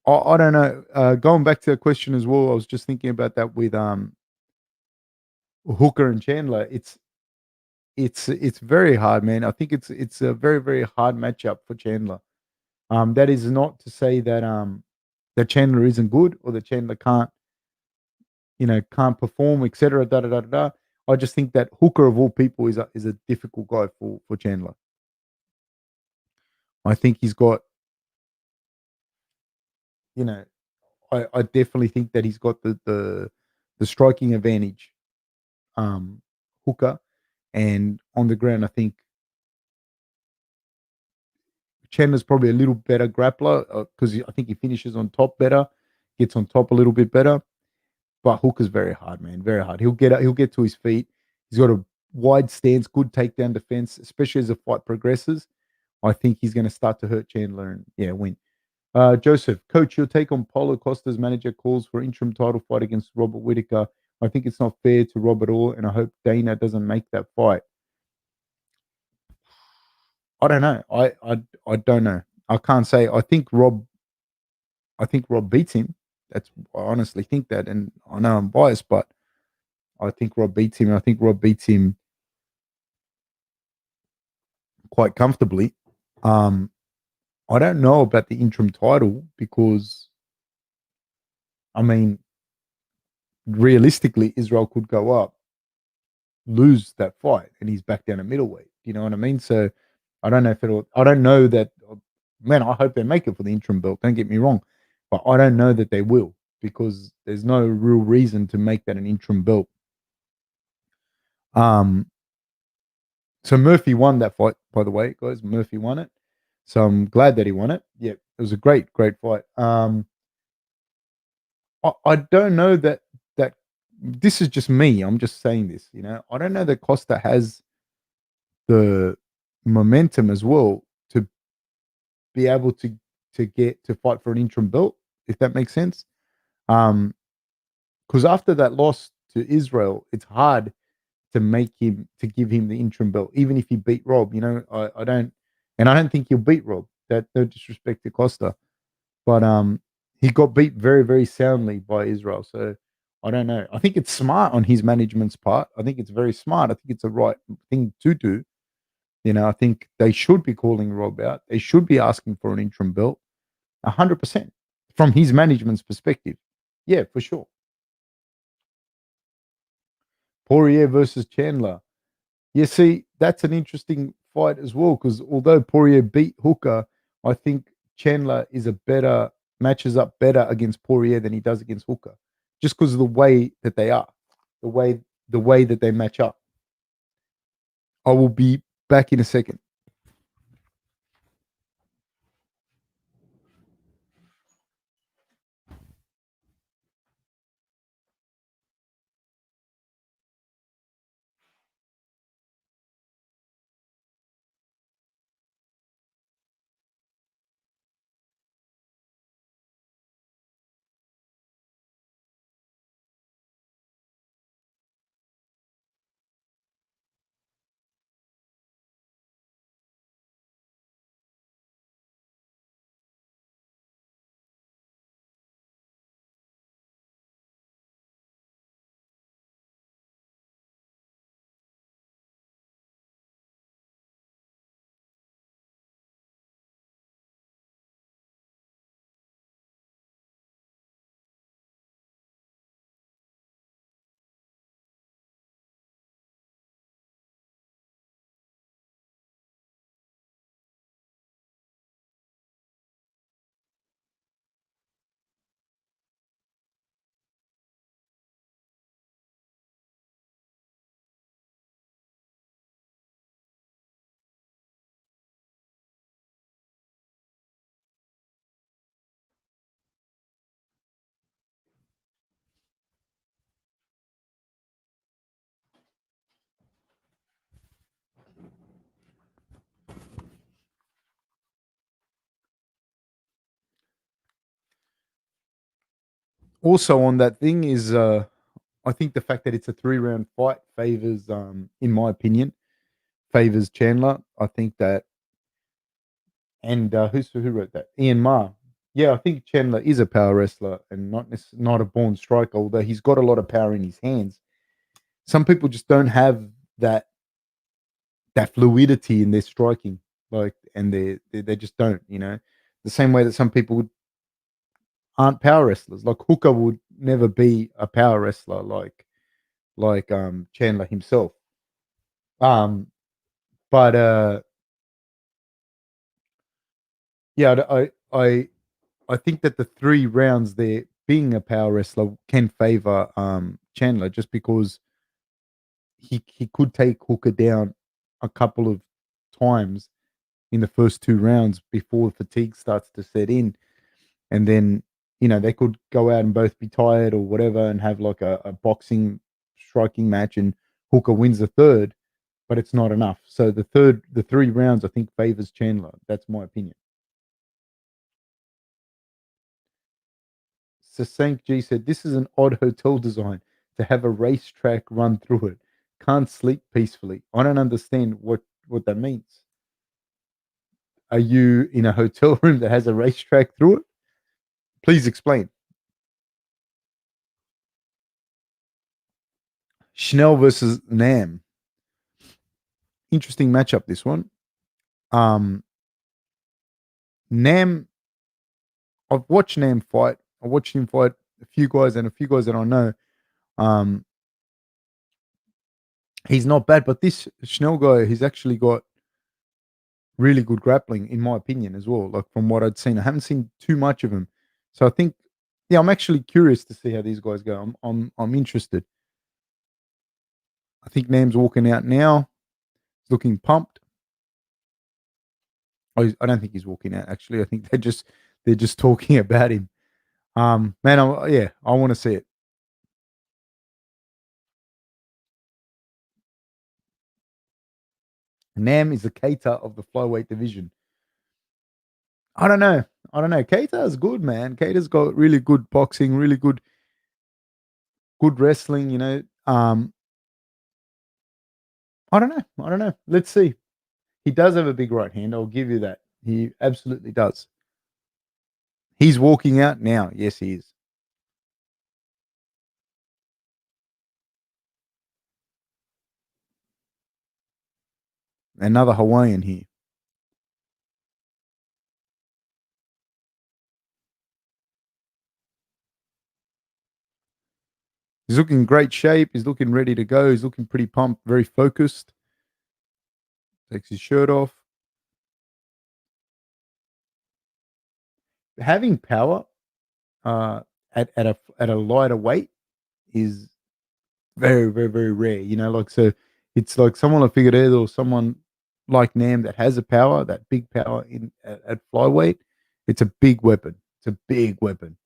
I don't know. Going back to the question as well, I was just thinking about that with Hooker and Chandler. It's very hard, man. I think it's a very, very hard matchup for Chandler. That is not to say that Chandler isn't good or that Chandler can't perform, etc. Da da da da. I just think that Hooker of all people is a difficult guy for Chandler. I think he's got, you know, I definitely think that he's got the striking advantage, Hooker, and on the ground, I think Chandler's probably a little better grappler because I think he finishes on top better, gets on top a little bit better. But Hooker's very hard, man, very hard. He'll get to his feet. He's got a wide stance, good takedown defense, especially as the fight progresses. I think he's going to start to hurt Chandler and win. Joseph, coach, your take on Paulo Costa's manager calls for interim title fight against Robert Whittaker. I think it's not fair to Rob at all, and I hope Dana doesn't make that fight. I don't know. I don't know. I can't say. I think Rob beats him. That's I honestly think that, and I know I'm biased, but I think Rob beats him. I think Rob beats him quite comfortably. Um, I don't know about the interim title because I mean, realistically, Israel could go up, lose that fight, and he's back down at middleweight. You know what I mean? So I don't know if it'll. I don't know that. Man, I hope they make it for the interim belt. Don't get me wrong, but I don't know that they will because there's no real reason to make that an interim belt. Um, so Murphy won that fight, by the way, guys. Murphy won it, so I'm glad that he won it. Yeah, it was a great fight. I don't know that this is just me. I'm just saying this. You know, I don't know that Costa has the momentum as well to be able to get to fight for an interim belt, if that makes sense. Because after that loss to Israel, it's hard to make him to give him the interim belt, even if he beat Rob. You know, I don't, and I don't think he'll beat Rob. That no disrespect to Costa, but he got beat very soundly by Israel. So I don't know. I think it's smart on his management's part. I think it's very smart. I think it's the right thing to do. You know, I think they should be calling Rob out. They should be asking for an interim belt, 100% from his management's perspective. Yeah, for sure. Poirier versus Chandler. You see, that's an interesting fight as well because although Poirier beat Hooker, I think Chandler is a better matches up better against Poirier than he does against Hooker, just because of the way that they are, the way that they match up. I will be back in a second. Also, on that thing is, I think the fact that it's a 3 round fight favors, in my opinion, favors Chandler. I think that, and who wrote that? Ian Ma. Yeah, I think Chandler is a power wrestler and not a born striker. Although he's got a lot of power in his hands, some people just don't have that fluidity in their striking, like, and they just don't. You know, the same way that some people aren't power wrestlers. Like Hooker would never be a power wrestler like Chandler himself. Um, but yeah, I think that the 3 rounds there being a power wrestler can favor Chandler just because he could take Hooker down a couple of times in the first 2 rounds before fatigue starts to set in, and then they could go out and both be tired or whatever and have like a boxing striking match, and Hooker wins the third, but it's not enough. So the 3 rounds I think favors Chandler. That's my opinion. Sasank G said, "This is an odd hotel design. to have a racetrack run through it. Can't sleep peacefully. I don't understand what that means. Are you in a hotel room that has a racetrack through it? Please explain. Schnell versus Nam. Interesting matchup, this one. Nam, I've watched Nam fight. I watched him fight a few guys that I know. He's not bad, but this Schnell guy, he's actually got really good grappling, in my opinion, as well. Like from what I'd seen, I haven't seen too much of him, so I think, yeah, I'm actually curious to see how these guys go. I'm interested. I think Nam's walking out now. He's looking pumped. I don't think he's walking out. Actually, I think they're just talking about him. Man, I want to see it. Nam is the Keita of the flyweight division. I don't know. Keita is good, man. Keita's got really good boxing, really good wrestling. I don't know. Let's see. He does have a big right hand. I'll give you that. He absolutely does. He's walking out now. Yes, he is. Another Hawaiian here. He's looking in great shape. He's looking ready to go. He's looking pretty pumped, very focused. Takes his shirt off. Having power at a lighter weight is very, very, very rare. So it's like someone like Figueiredo or someone like Nam that has a power, that big power at flyweight. It's a big weapon. It's a big weapon.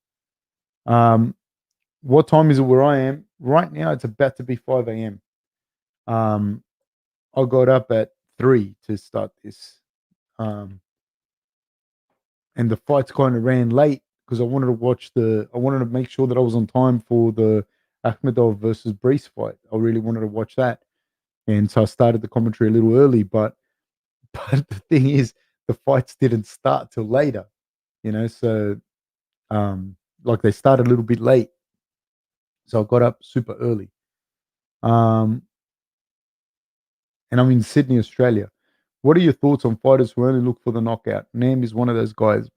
What time is it where I am? Right now, it's about to be 5 a.m. I got up at 3 to start this. And the fights kind of ran late because I wanted to make sure that I was on time for the Akhmedov versus Brees fight. I really wanted to watch that. And so I started the commentary a little early, but the thing is, the fights didn't start till later, so like they started a little bit late. So I got up super early. And I'm in Sydney, Australia. What are your thoughts on fighters who only look for the knockout? Nam is one of those guys.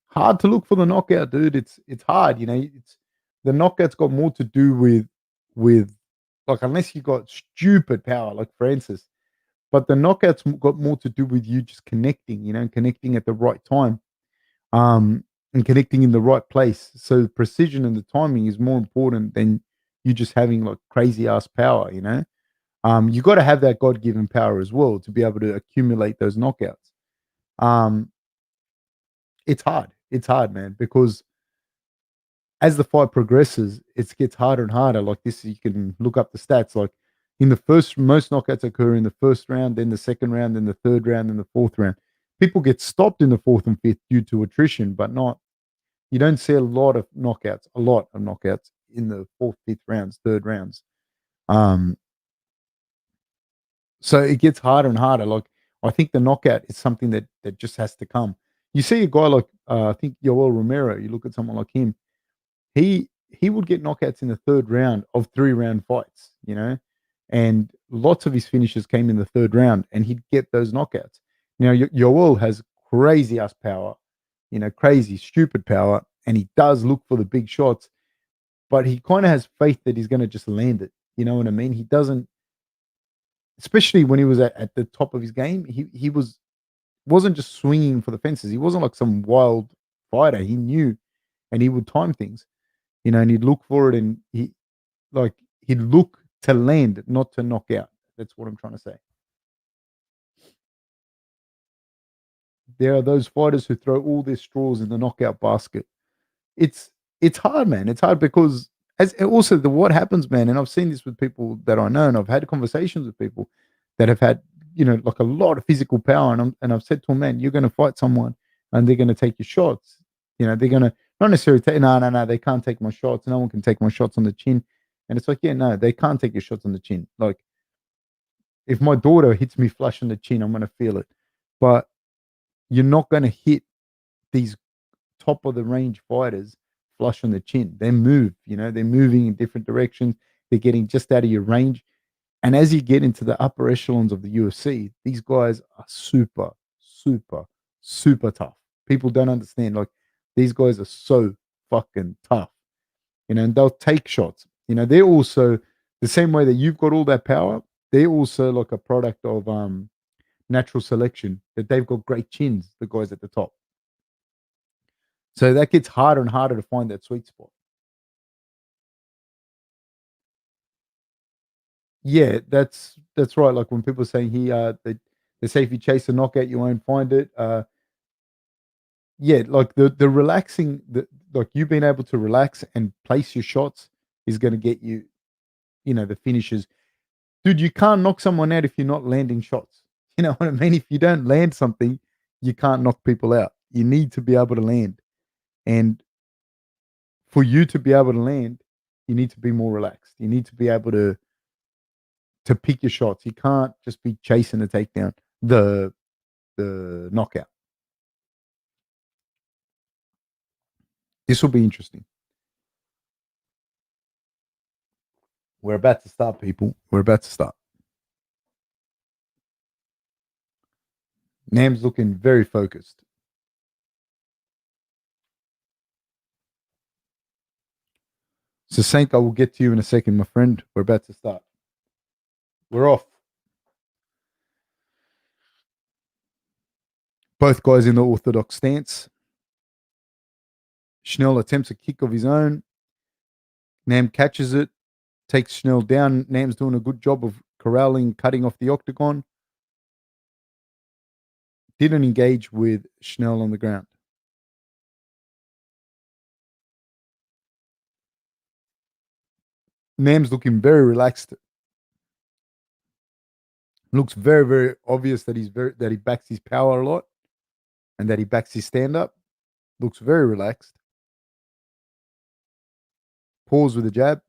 Hard to look for the knockout, dude. It's hard, It's the knockout's got more to do with like, unless you got stupid power like Francis, but the knockouts got more to do with you just connecting, connecting at the right time, and connecting in the right place. So the precision and the timing is more important than you just having like crazy ass power, You got to have that God given power as well to be able to accumulate those knockouts. It's hard. It's hard, man, because as the fight progresses, it gets harder and harder. Like this, you can look up the stats. Like in the first, most knockouts occur in the first round, then the second round, then the third round, then the fourth round. People get stopped in the fourth and fifth due to attrition, but not. You don't see a lot of knockouts in the fourth, fifth rounds, third rounds. So it gets harder and harder. Like I think the knockout is something that just has to come. You see a guy like I think Yoel Romero. You look at someone like him. He would get knockouts in the third round of 3-round fights, and lots of his finishes came in the third round, and he'd get those knockouts. Now Yoel has crazy ass power, crazy stupid power, and he does look for the big shots, but he kind of has faith that he's going to just land it. You know what I mean? He doesn't, especially when he was at the top of his game. He wasn't just swinging for the fences. He wasn't like some wild fighter. He knew, and he would time things, and he'd look for it, and he'd look to land, not to knock out. That's what I'm trying to say. There are those fighters who throw all their straws in the knockout basket. It's hard, man. It's hard because as also what happens, man, and I've seen this with people that I know, and I've had conversations with people that have had, like a lot of physical power, and I've said to them, man, you're going to fight someone, and they're going to take your shots. They're going to not necessarily take. No, they can't take my shots. No one can take my shots on the chin. And it's like, yeah, no, they can't take your shots on the chin. Like, if my daughter hits me flush on the chin, I'm gonna feel it. But you're not gonna hit these top of the range fighters flush on the chin. They move, they're moving in different directions. They're getting just out of your range. And as you get into the upper echelons of the UFC, these guys are super, super, super tough. People don't understand. Like, these guys are so fucking tough, and they'll take shots. They're also the same way that you've got all that power. They're also like a product of natural selection, that they've got great chins, the guys at the top. So that gets harder and harder to find that sweet spot. Yeah, that's right. Like when people are saying they say if you chase a knockout, you won't find it. Yeah, like the relaxing, like you being able to relax and place your shots is going to get you, the finishes. Dude, you can't knock someone out if you're not landing shots. You know what I mean? If you don't land something, you can't knock people out. You need to be able to land, and for you to be able to land, you need to be more relaxed. You need to be able to pick your shots. You can't just be chasing the takedown, the knockout. This will be interesting. We're about to start, people. We're about to start. Nam's looking very focused. So, Saint, I will get to you in a second, my friend. We're about to start. We're off. Both guys in the orthodox stance. Schnell attempts a kick of his own. Nam catches it, takes Schnell down. Nam's doing a good job of corralling, cutting off the octagon. Didn't engage with Schnell on the ground. Nam's looking very relaxed. Looks very, very obvious that that he backs his power a lot and that he backs his stand up. Looks very relaxed. Pause with a jab.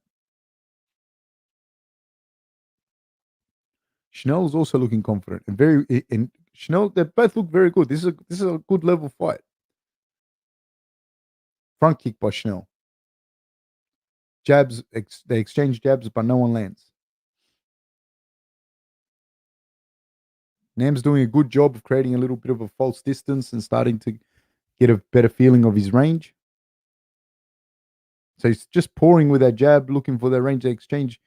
Schnell is also looking confident and Schnell. They both look very good. This is a good level fight. Front kick by Schnell. Jabs. They exchange jabs, but no one lands. Nam's doing a good job of creating a little bit of a false distance and starting to get a better feeling of his range. So he's just pouring with that jab, looking for that range. They exchange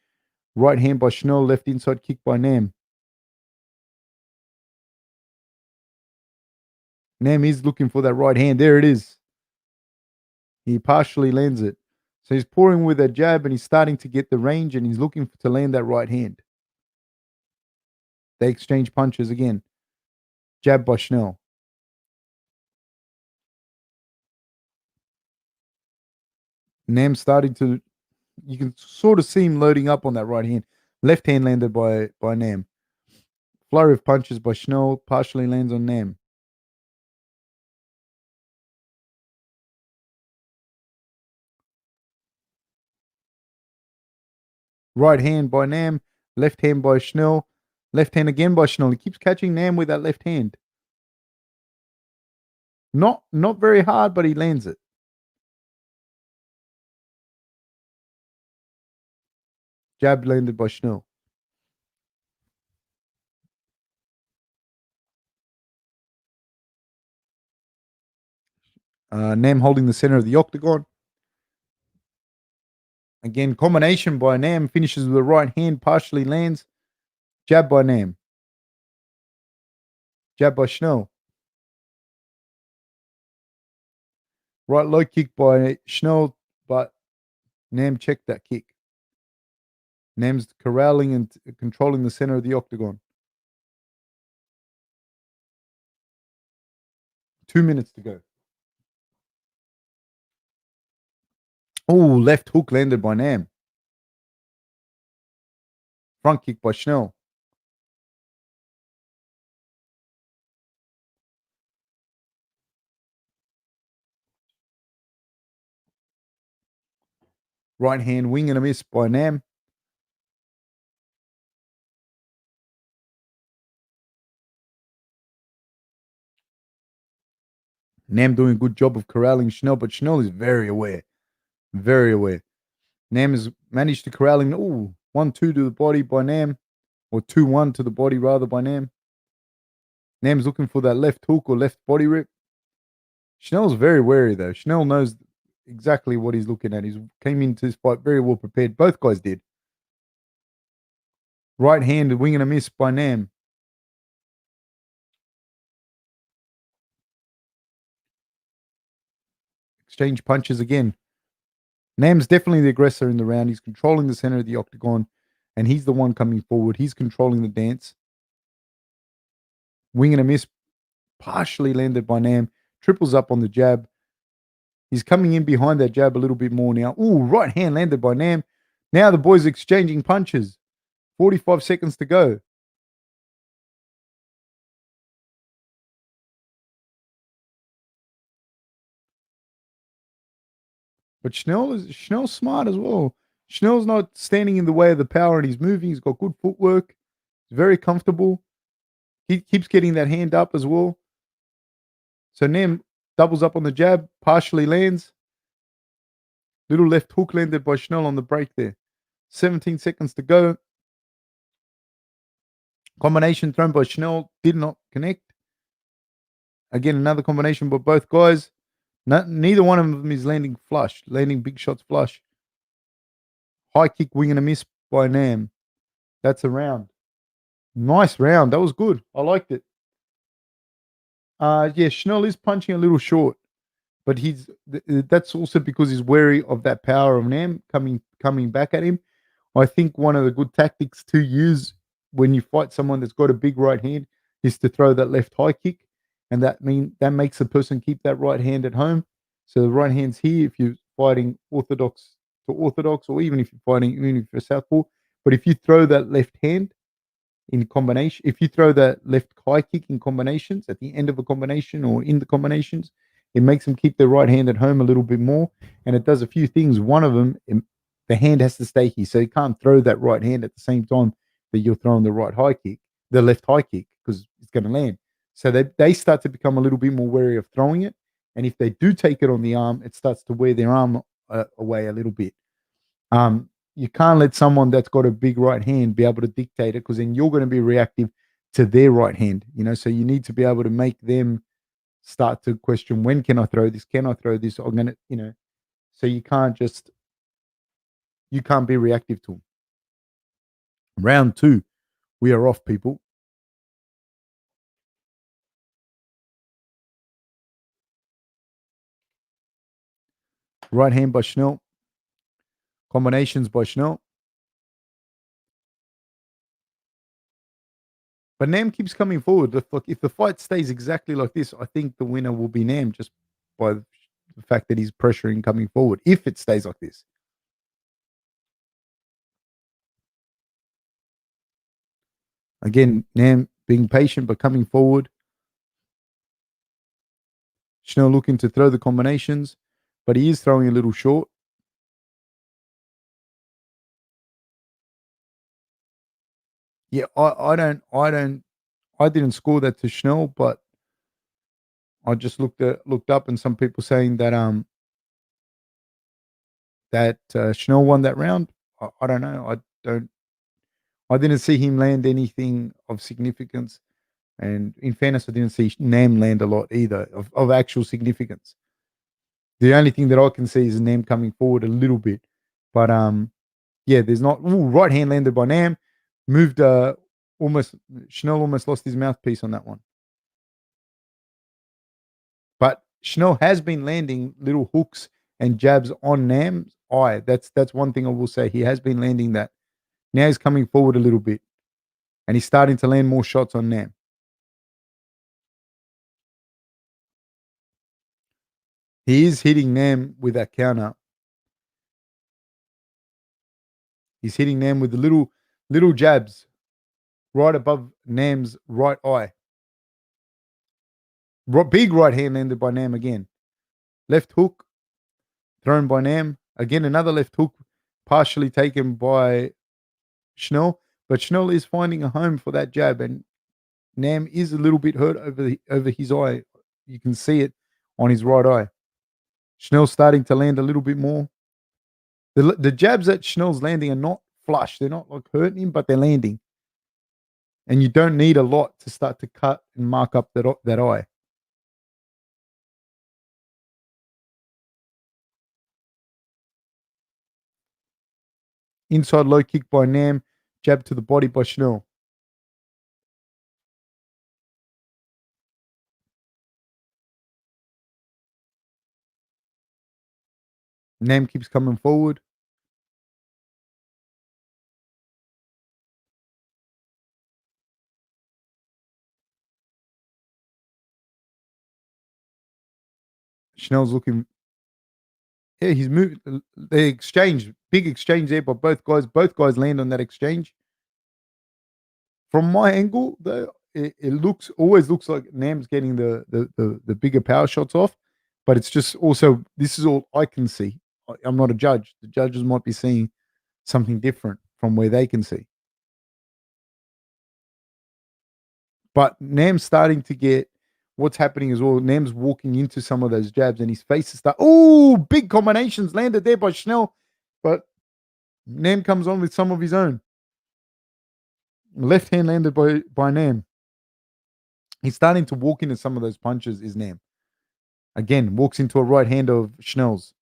right hand by Schnell, left inside kick by Nam. Nam is looking for that right hand. There it is. He partially lands it. So he's pouring with a jab and he's starting to get the range and he's looking to land that right hand. They exchange punches again. Jab by Schnell. Nam starting to, you can sort of see him loading up on that right hand. Left hand landed by Nam. Flurry of punches by Schnell partially lands on Nam. Right hand by Nam. Left hand by Schnell. Left hand again by Schnell. He keeps catching Nam with that left hand. Not very hard, but he lands it. Jab landed by Schnell. Nam holding the center of the octagon. Again, combination by Nam finishes with a right hand, partially lands. Jab by Nam. Jab by Schnell. Right low kick by Schnell, but Nam checked that kick. Nam's corralling and controlling the center of the octagon. 2 minutes to go. Oh, left hook landed by Nam. Front kick by Schnell. Right hand wing and a miss by Nam. Nam doing a good job of corralling Schnell, but Schnell is very aware. Very aware. Nam has managed to corral him. Ooh, 1-2 to the body by Nam. Or 2-1 to the body, rather, by Nam. Nam's looking for that left hook or left body rip. Schnell's very wary, though. Schnell knows exactly what he's looking at. He came into this fight very well prepared. Both guys did. Right hand, wing and a miss by Nam. Exchange punches again. Nam's definitely the aggressor in the round. He's controlling the center of the octagon, and he's the one coming forward. He's controlling the dance. Wing and a miss, partially landed by Nam. Triples up on the jab. He's coming in behind that jab a little bit more now. Ooh, right hand landed by Nam. Now the boys are exchanging punches. 45 seconds to go. But Schnell's smart as well. Schnell's not standing in the way of the power, and he's moving. He's got good footwork. He's very comfortable. He keeps getting that hand up as well. So Nam doubles up on the jab, partially lands. Little left hook landed by Schnell on the break there. 17 seconds to go. Combination thrown by Schnell did not connect. Again, another combination by both guys. Neither one of them is landing flush, landing big shots flush. High kick, wing and a miss by Nam. That's a round. Nice round. That was good. I liked it. Yeah, Schnell is punching a little short, but that's also because he's wary of that power of Nam coming back at him. I think one of the good tactics to use when you fight someone that's got a big right hand is to throw that left high kick, and that makes the person keep that right hand at home. So the right hand's here if you're fighting orthodox to orthodox, or even if you're southpaw. But if you throw that left hand in combination, if you throw that left high kick in combinations at the end of a combination or in the combinations, it makes them keep their right hand at home a little bit more, and it does a few things. One of them, the hand has to stay here, so you can't throw that right hand at the same time that you're throwing the left high kick, because it's going to land. So they start to become a little bit more wary of throwing it, and if they do take it on the arm, it starts to wear their arm away a little bit. You can't let someone that's got a big right hand be able to dictate it, because then you're going to be reactive to their right hand. So you need to be able to make them start to question, when can I throw this? Can I throw this? I'm gonna, so you can't be reactive to them. Round 2, we are off, people. Right hand by Schnell. Combinations by Schnell. But Nam keeps coming forward. If the fight stays exactly like this, I think the winner will be Nam, just by the fact that he's pressuring coming forward, if it stays like this. Again, Nam being patient but coming forward. Schnell looking to throw the combinations, but he is throwing a little short. Yeah, I didn't score that to Schnell, but I just looked up, and some people saying that Schnell won that round. I don't know. I didn't see him land anything of significance, and in fairness, I didn't see Nam land a lot either of actual significance. The only thing that I can see is Nam coming forward a little bit, but yeah, there's not. Ooh, right hand landed by Nam, moved Schnell almost lost his mouthpiece on that one. But Schnell has been landing little hooks and jabs on Nam's eye. That's one thing I will say. He has been landing that. Now he's coming forward a little bit, and he's starting to land more shots on Nam. He is hitting Nam with that counter. He's hitting Nam with the little jabs right above Nam's right eye. Big right hand landed by Nam again. Left hook thrown by Nam. Again, another left hook partially taken by Schnell, but Schnell is finding a home for that jab, and Nam is a little bit hurt over his eye. You can see it on his right eye. Schnell's starting to land a little bit more. The jabs that Schnell's landing are not flush. They're not like hurting him, but they're landing. And you don't need a lot to start to cut and mark up that eye. Inside low kick by Nam, jab to the body by Schnell. Nam keeps coming forward. Schnell's looking. Yeah, he's moved. They exchange, big exchange there by both guys. Both guys land on that exchange. From my angle, though, it always looks like Nam's getting the bigger power shots off, but it's just also this is all I can see. I'm not a judge. The judges might be seeing something different from where they can see. But Nam's starting to get what's happening as well. Nam's walking into some of those jabs, and his face is start. Oh, big combinations landed there by Schnell, but Nam comes on with some of his own. Left hand landed by Nam. He's starting to walk into some of those punches. Is Nam again walks into a right hand of Schnell's.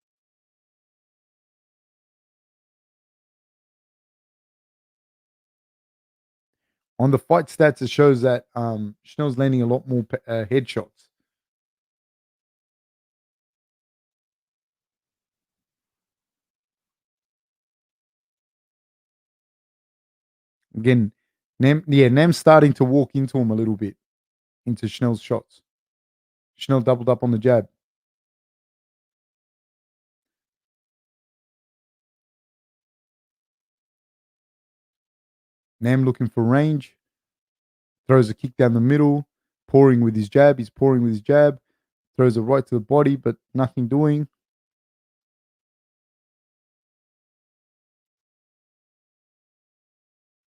On the fight stats, it shows that Schnell's landing a lot more headshots. Again, Nam's starting to walk into him a little bit, into Schnell's shots. Schnell doubled up on the jab. Nam looking for range. Throws a kick down the middle, pouring with his jab. He's pouring with his jab. Throws a right to the body, but nothing doing.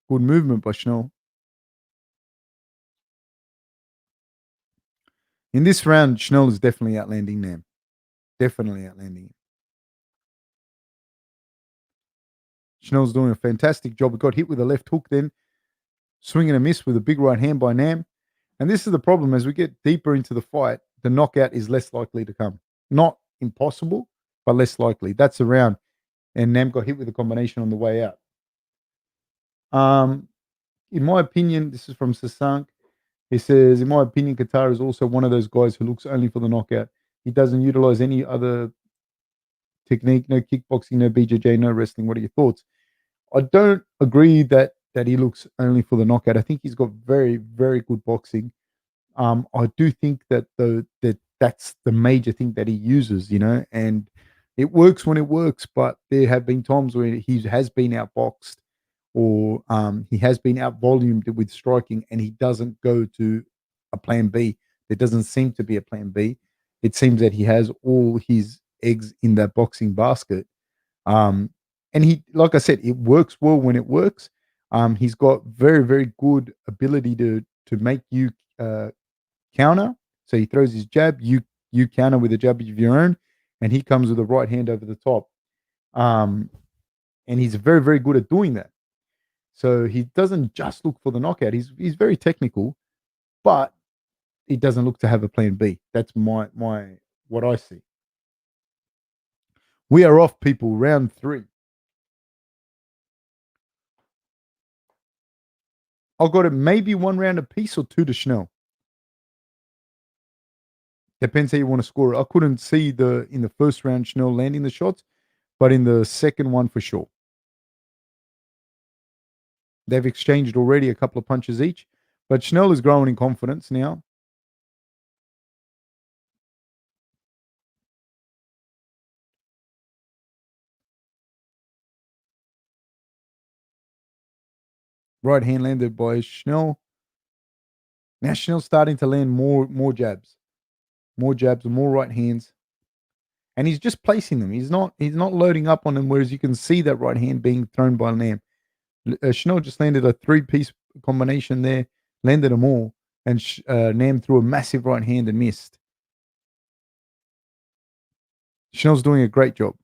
Good movement by Schnell. In this round, Schnell is definitely outlanding Nam. Definitely outlanding him. Schnell's doing a fantastic job. He got hit with a left hook then. Swing and a miss with a big right hand by Nam. And this is the problem. As we get deeper into the fight, the knockout is less likely to come. Not impossible, but less likely. That's the round. And Nam got hit with a combination on the way out. In my opinion, this is from Sasank. He says, in my opinion, Qatar is also one of those guys who looks only for the knockout. He doesn't utilize any other technique, no kickboxing, no BJJ, no wrestling. What are your thoughts? I don't agree that he looks only for the knockout. I think he's got very, very good boxing. I do think that that's the major thing that he uses, and it works when it works. But there have been times where he has been outboxed or he has been out volumed with striking, and he doesn't go to a plan B. There doesn't seem to be a plan B. It seems that he has all his eggs in that boxing basket. And he, like I said, it works well when it works. He's got very, very good ability to make you counter. So he throws his jab, you counter with a jab of your own, and he comes with a right hand over the top. And he's very, very good at doing that. So he doesn't just look for the knockout. He's very technical, but he doesn't look to have a plan B. That's my what I see. We are off, people. Round 3. I've got it maybe 1 round apiece or 2 to Schnell. Depends how you want to score it. I couldn't see in the first round Schnell landing the shots, but in the second one for sure. They've exchanged already a couple of punches each, but Schnell is growing in confidence now. Right hand landed by Schnell. Now Schnell's starting to land more jabs, more right hands. and he's just placing them. He's not loading up on them. Whereas you can see that right hand being thrown by Nam. Chanel just landed a 3-piece combination there, landed them all, and Nam threw a massive right hand and missed. Chanel's doing a great job.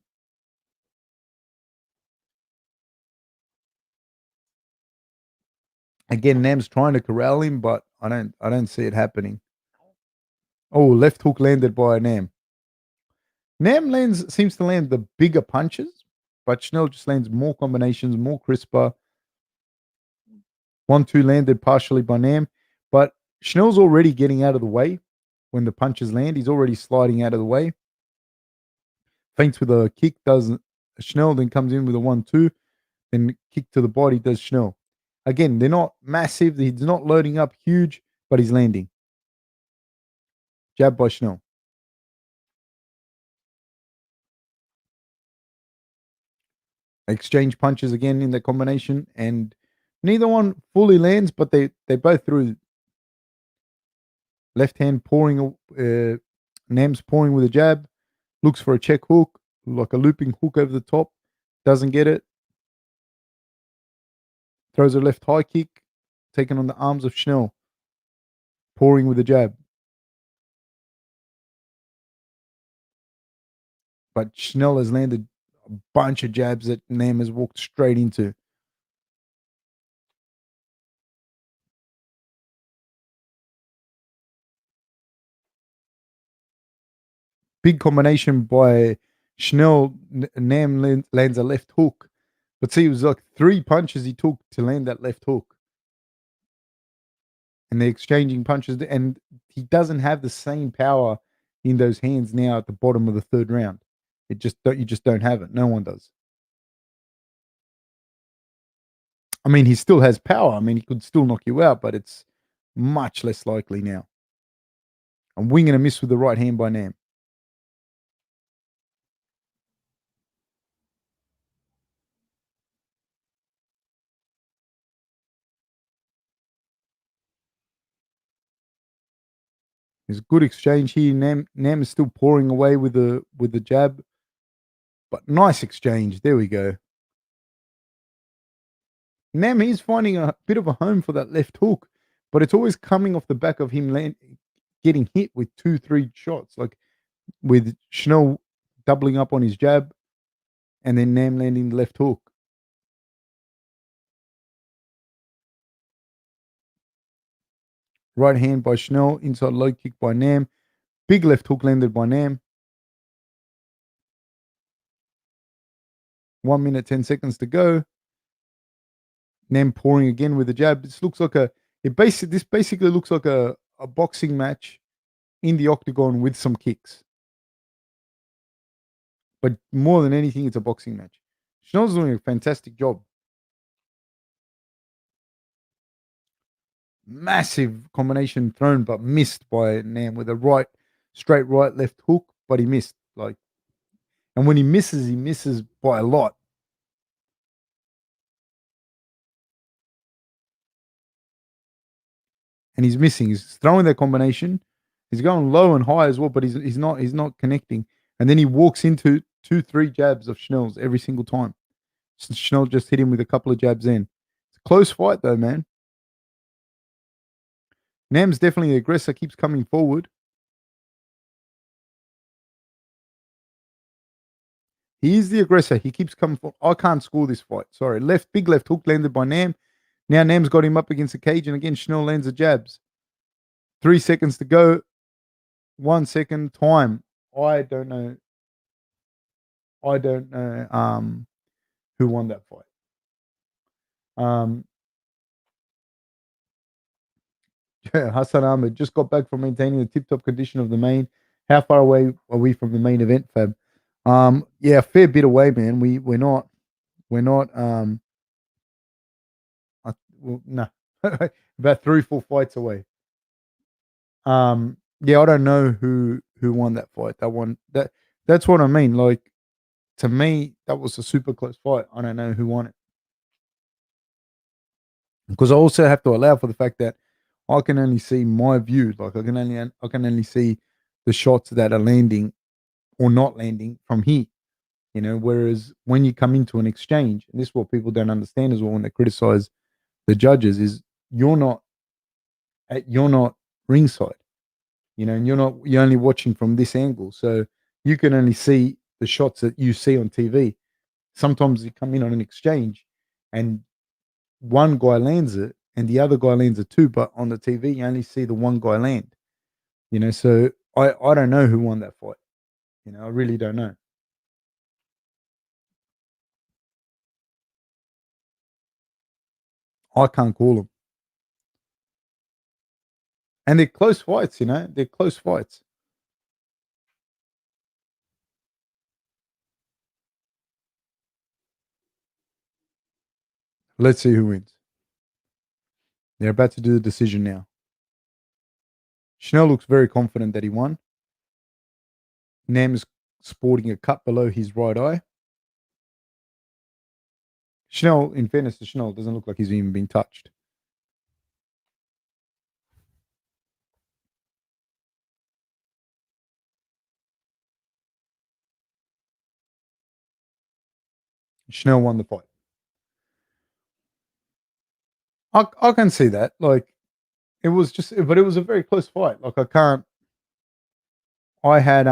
Again, Nam's trying to corral him, but I don't see it happening. Oh, left hook landed by Nam. Nam seems to land the bigger punches, but Chanel just lands more combinations, more crisper. 1-2 landed partially by Nam, but Chanel's already getting out of the way when the punches land. He's already sliding out of the way. Feints with a kick, does Chanel, then comes in with a 1-2, then kick to the body, does Chanel. Again, they're not massive. He's not loading up huge, but he's landing. Jab by Chanel. Exchange punches again in the combination, and neither one fully lands, but they both threw. Left hand pouring, Nam's pouring with a jab, looks for a check hook, like a looping hook over the top, doesn't get it. Throws a left high kick, taken on the arms of Chanel, pouring with a jab. But Chanel has landed a bunch of jabs that Nam has walked straight into. Big combination by Chanel. Nam lands a left hook. But see, it was like 3 punches he took to land that left hook. And they're exchanging punches. And he doesn't have the same power in those hands now at the bottom of the 3rd round. You just don't have it. No one does. I mean, he still has power. I mean, he could still knock you out, but it's much less likely now. A wing and a miss with the right hand by Nam. There's a good exchange here. Nam is still pouring away with the jab, but nice exchange. There we go. Nam is finding a bit of a home for that left hook, but it's always coming off the back of him getting hit with 2-3 shots, like with Chanel doubling up on his jab, and then Nam landing the left hook. Right hand by Chanel, inside low kick by Nam. Big left hook landed by Nam. 1 minute, 10 seconds to go. Nam pouring again with a jab. This basically looks like a boxing match in the octagon with some kicks. But more than anything, it's a boxing match. Chanel's doing a fantastic job. Massive combination thrown, but missed by Nam with a straight right left hook, but he missed. And when he misses by a lot. And he's missing. He's throwing that combination. He's going low and high as well, but he's not connecting. And then he walks into 2-3 jabs of Chanel's every single time. Chanel just hit him with a couple of jabs in. It's a close fight though, man. Nam's definitely the aggressor, keeps coming forward. He is the aggressor. He keeps coming forward. I can't score this fight. Sorry. Big left hook landed by Nam. Now Nam's got him up against the cage, and again Chanel lands the jabs. 3 seconds to go. 1 second time. I don't know who won that fight. Hassan Ahmed just got back from maintaining the tip-top condition of the main. How far away are we from the main event, Fab? Yeah, a fair bit away, man. We're not no. About 3-4 fights away. Yeah, I don't know who won that fight. That's what I mean. Like, to me, that was a super close fight. I don't know who won it. Because I also have to allow for the fact that I can only see my view. Like, I can only see the shots that are landing or not landing from here. Whereas when you come into an exchange, and this is what people don't understand as well when they criticize the judges, is you're not you're not ringside, and you're only watching from this angle, so you can only see the shots that you see on TV. Sometimes you come in on an exchange, and one guy lands it, and the other guy lands it too, but on the TV you only see the one guy land. So I don't know who won that fight. I really don't know. I can't call them. And they're close fights, they're close fights. Let's see who wins. They're about to do the decision now. Schnell looks very confident that he won. Nam's sporting a cut below his right eye. Schnell, in fairness to Schnell, doesn't look like he's even been touched. Schnell won the fight. I can see that. Like, it was just, but it was a very close fight. Like, I can't. I had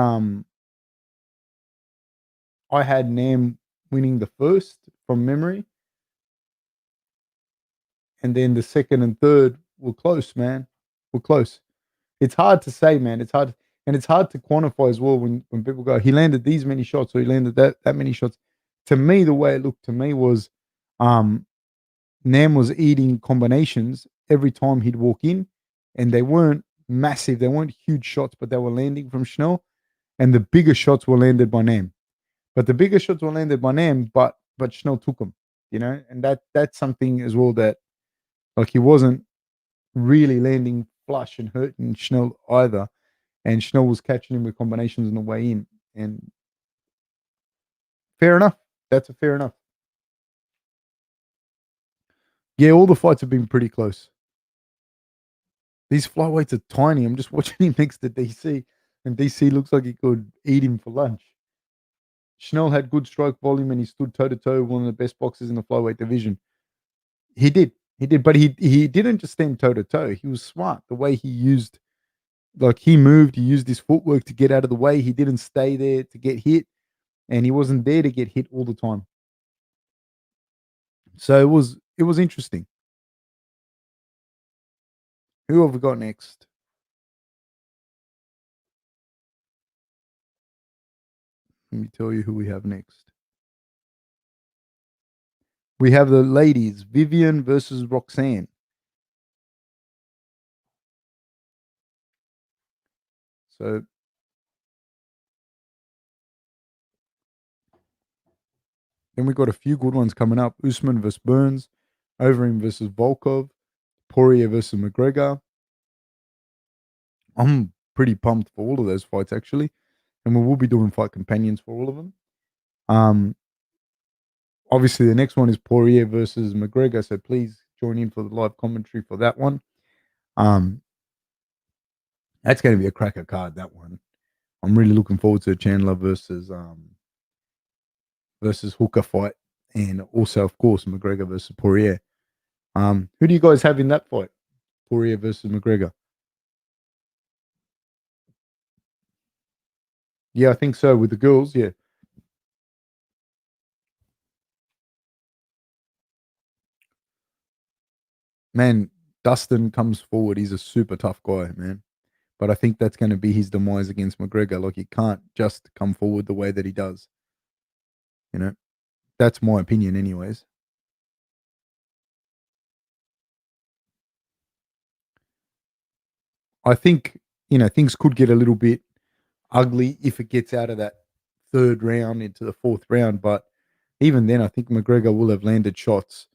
I had Nam winning the first from memory, and then the second and third were close, man. Were close. It's hard to say, man. It's hard, and it's hard to quantify as well when people go, he landed these many shots or he landed that many shots. To me, the way it looked to me was, um, Nam was eating combinations every time he'd walk in, and they weren't massive. They weren't huge shots, but they were landing from Schnell, and the bigger shots were landed by Nam. But the bigger shots were landed by Nam, but Schnell took them, and that's something as well that, like, he wasn't really landing flush and hurting Schnell either, and Schnell was catching him with combinations on the way in, and fair enough. That's a fair enough. Yeah, all the fights have been pretty close. These flyweights are tiny. I'm just watching him next to DC, and DC looks like he could eat him for lunch. Schnell had good stroke volume, and he stood toe to toe with one of the best boxers in the flyweight division. He did, but he didn't just stand toe to toe. He was smart. The way he used, like, he moved, he used his footwork to get out of the way. He didn't stay there to get hit, and he wasn't there to get hit all the time. So it was interesting. Who have we got next? Let me tell you who we have next. We have the ladies, Vivian versus Roxanne. So then we got a few good ones coming up. Usman versus Burns, Overeem versus Volkov, Poirier versus McGregor. I'm pretty pumped for all of those fights, actually. And we will be doing fight companions for all of them. Um, Obviously, the next one is Poirier versus McGregor. So please join in for the live commentary for that one. Um, that's going to be a cracker card, that one. I'm really looking forward to Chandler versus Hooker fight, and also, of course, McGregor versus Poirier. Who do you guys have in that fight? Poirier versus McGregor. Yeah, I think so. With the girls, yeah. Man, Dustin comes forward. He's a super tough guy, man. But I think that's going to be his demise against McGregor. Like, he can't just come forward the way that he does. You know, that's my opinion, anyways. I think, things could get a little bit ugly if it gets out of that third round into the fourth round. But even then, I think McGregor will have landed shots,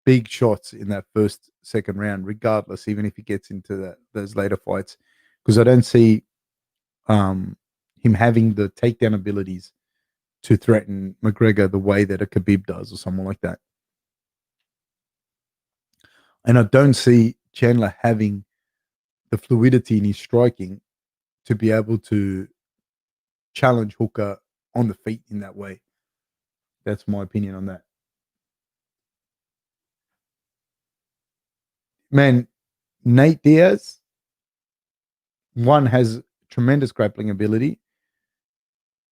big shots in that first, second round, regardless, even if he gets into those later fights. Because I don't see him having the takedown abilities to threaten McGregor the way that a Khabib does or someone like that. And I don't see Chandler having the fluidity in his striking to be able to challenge Hooker on the feet in that way. That's my opinion on that. Man, Nate Diaz, one has tremendous grappling ability,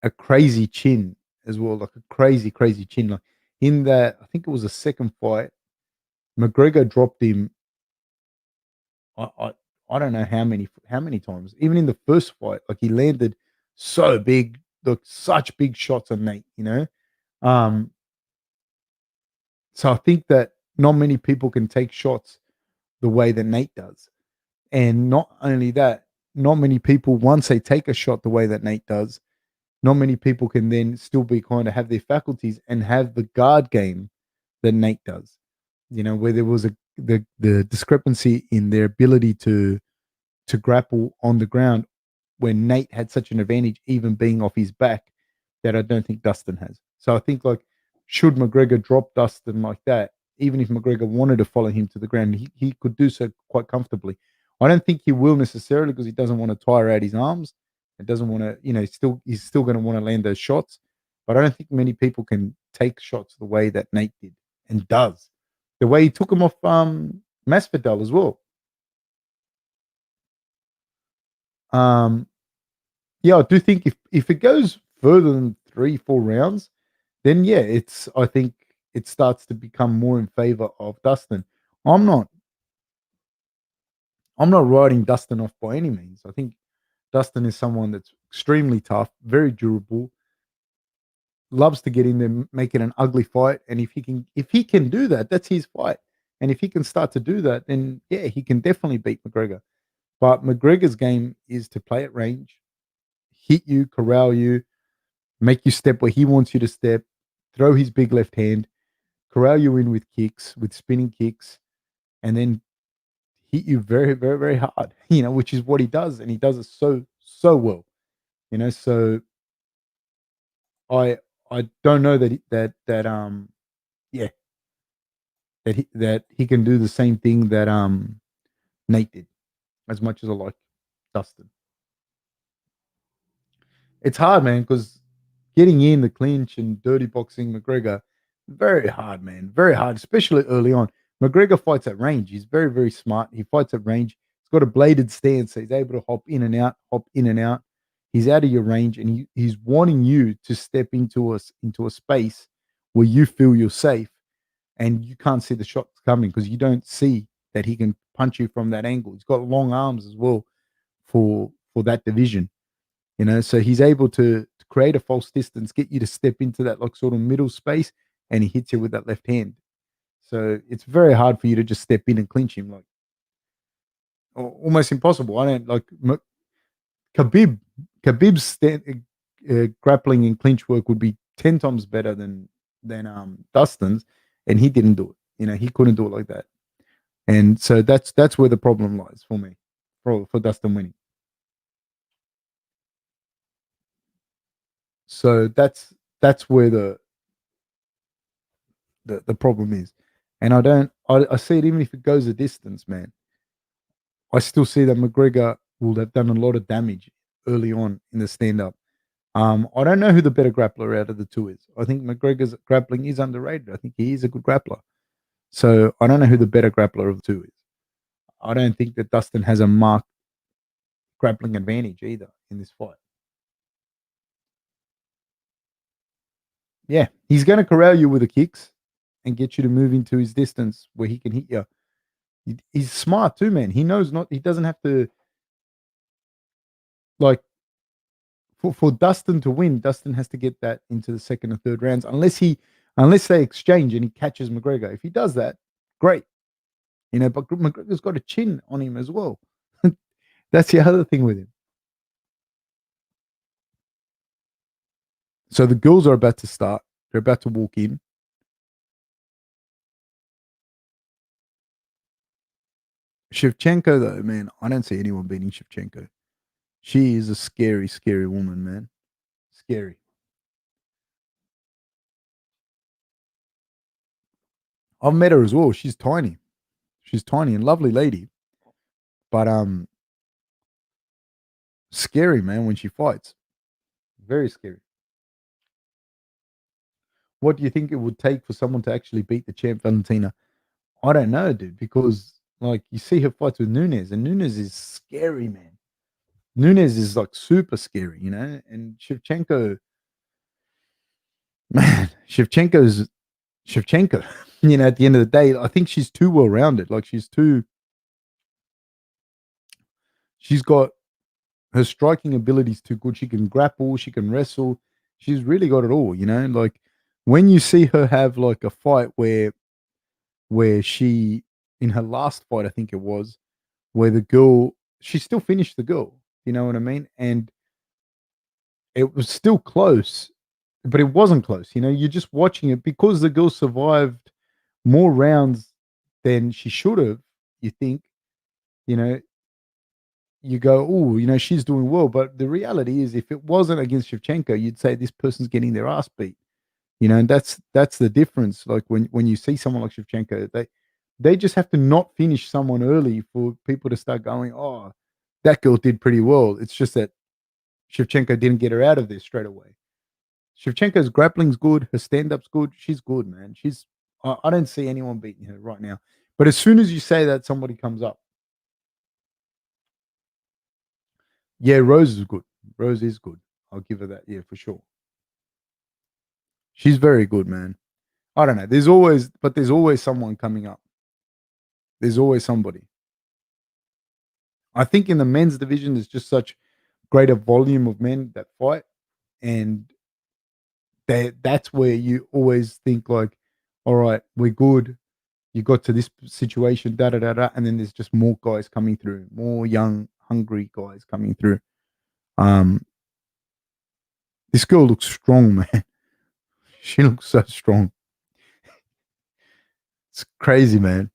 a crazy chin as well, like a crazy, crazy chin. Like in that, I think it was the second fight, McGregor dropped him. I, I, I don't know how many times. Even in the first fight, like he landed so big, like such big shots on Nate. Um, so I think that not many people can take shots the way that Nate does. And not only that, not many people, once they take a shot the way that Nate does, not many people can then still be kind of have their faculties and have the guard game that Nate does. Where there was the discrepancy in their ability to grapple on the ground when Nate had such an advantage, even being off his back, that I don't think Dustin has. So I think like should McGregor drop Dustin like that, even if McGregor wanted to follow him to the ground, he could do so quite comfortably. I don't think he will necessarily because he doesn't want to tire out his arms. It doesn't want to, he's still going to want to land those shots. But I don't think many people can take shots the way that Nate did and does. The way he took him off Masvidal as well. Um, yeah, I do think if it goes further than 3-4 rounds, then yeah, I think it starts to become more in favor of Dustin. I'm not I'm not writing Dustin off by any means. I think Dustin is someone that's extremely tough, very durable, loves to get in there, make it an ugly fight. And if he can do that, that's his fight. And if he can start to do that, then yeah, he can definitely beat McGregor. But McGregor's game is to play at range, hit you, corral you, make you step where he wants you to step, throw his big left hand, corral you in with kicks, with spinning kicks, and then hit you very, very, very hard, which is what he does. And he does it so, so well, So I I don't know yeah, that he can do the same thing that Nate did, as much as I like Dustin. It's hard, man, because getting in the clinch and dirty boxing McGregor, very hard, man. Very hard, especially early on. McGregor fights at range. He's very, very smart. He fights at range. He's got a bladed stance, so he's able to hop in and out, hop in and out. He's out of your range, and he's wanting you to step into a space where you feel you're safe, and you can't see the shots coming because you don't see that he can punch you from that angle. He's got long arms as well for that division. So he's able to create a false distance, get you to step into that like sort of middle space, and he hits you with that left hand. So it's very hard for you to just step in and clinch him, like almost impossible. I don't like Khabib. Khabib's grappling and clinch work would be 10 times better than Dustin's, and he didn't do it. He couldn't do it like that, and so that's where the problem lies for me, for Dustin winning. So that's where the problem is. And I see it even if it goes a distance, man. I still see that McGregor will have done a lot of damage early on in the stand up. I don't know who the better grappler out of the two is. I think McGregor's grappling is underrated. I think he is a good grappler. So I don't know who the better grappler of the two is. I don't think that Dustin has a marked grappling advantage either in this fight. Yeah, he's going to corral you with the kicks and get you to move into his distance where he can hit you. He's smart too, man. He knows not. He doesn't have to like for Dustin to win. Dustin has to get that into the second or third rounds, unless they exchange and he catches McGregor. If he does that, great. But McGregor's got a chin on him as well. That's the other thing with him. So the girls are about to start. They're about to walk in. Shevchenko, though, man, I don't see anyone beating Shevchenko. She is a scary, scary woman, man. Scary. I've met her as well. She's tiny. She's tiny and lovely lady. But scary, man, when she fights. Very scary. What do you think it would take for someone to actually beat the champ Valentina? I don't know, dude, because like you see her fights with Nunes, and Nunes is scary, man. Nunes is like super scary, and Shevchenko, man, Shevchenko. At the end of the day, I think she's too well rounded. Like she's got her striking ability is too good. She can grapple, she can wrestle. She's really got it all. Like when you see her have like a fight where she in her last fight, I think it was, where the girl she still finished the girl. You know what I mean? And it was still close, but it wasn't close. You're just watching it because the girl survived more rounds than she should have. You think, you know, you go, oh, she's doing well. But the reality is, if it wasn't against Shevchenko, you'd say this person's getting their ass beat. And that's the difference. Like when you see someone like Shevchenko, they just have to not finish someone early for people to start going, oh, that girl did pretty well. It's just that Shevchenko didn't get her out of there straight away. Shevchenko's grappling's good. Her stand-up's good. She's good, man. I don't see anyone beating her right now. But as soon as you say that, somebody comes up. Yeah, Rose is good. Rose is good. I'll give her that. Yeah, for sure. She's very good, man. I don't know. There's always someone coming up. There's always somebody. I think in the men's division, there's just such greater volume of men that fight, and that's where you always think like, all right, we're good. You got to this situation, da da da da, and then there's just more guys coming through, more young, hungry guys coming through. Um, this girl looks strong, man. She looks so strong. It's crazy, man.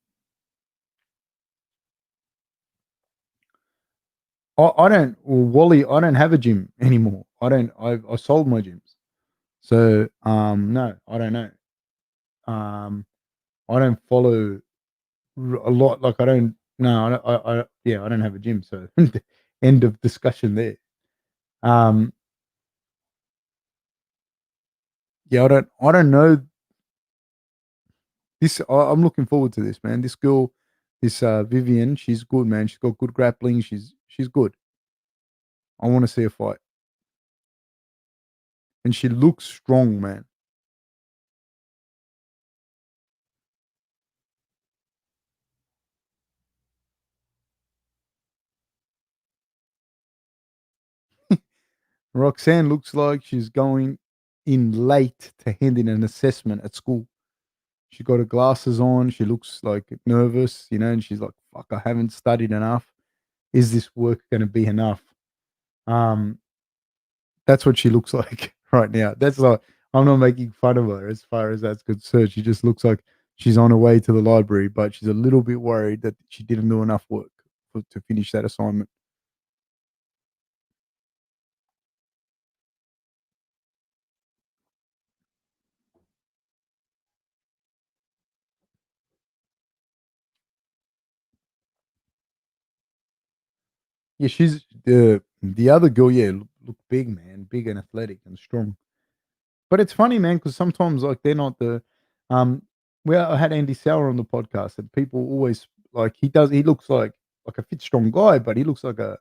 I don't, well, Wally. I don't have a gym anymore. I don't. I sold my gyms. So no, I don't know. Um, I don't follow a lot. Like I don't. No, yeah, I don't have a gym. So end of discussion there. Um, yeah, I don't know this. I'm looking forward to this, man. This girl, this Vivian, she's good, man. She's got good grappling. She's good. I want to see her fight, and she looks strong, man. Roxanne looks like she's going in late to hand in an assessment at school. She got her glasses on. She looks like nervous, and she's like, "Fuck, I haven't studied enough. Is this work going to be enough?" Um, that's what she looks like right now. That's like I'm not making fun of her as far as that's concerned. She just looks like she's on her way to the library, but she's a little bit worried that she didn't do enough work to finish that assignment. Yeah, she's the other girl. Yeah, look big, man, big and athletic and strong. But it's funny, man, because sometimes like they're not the um well, I had Andy Sauer on the podcast and people always like he looks like a fit strong guy, but he looks like a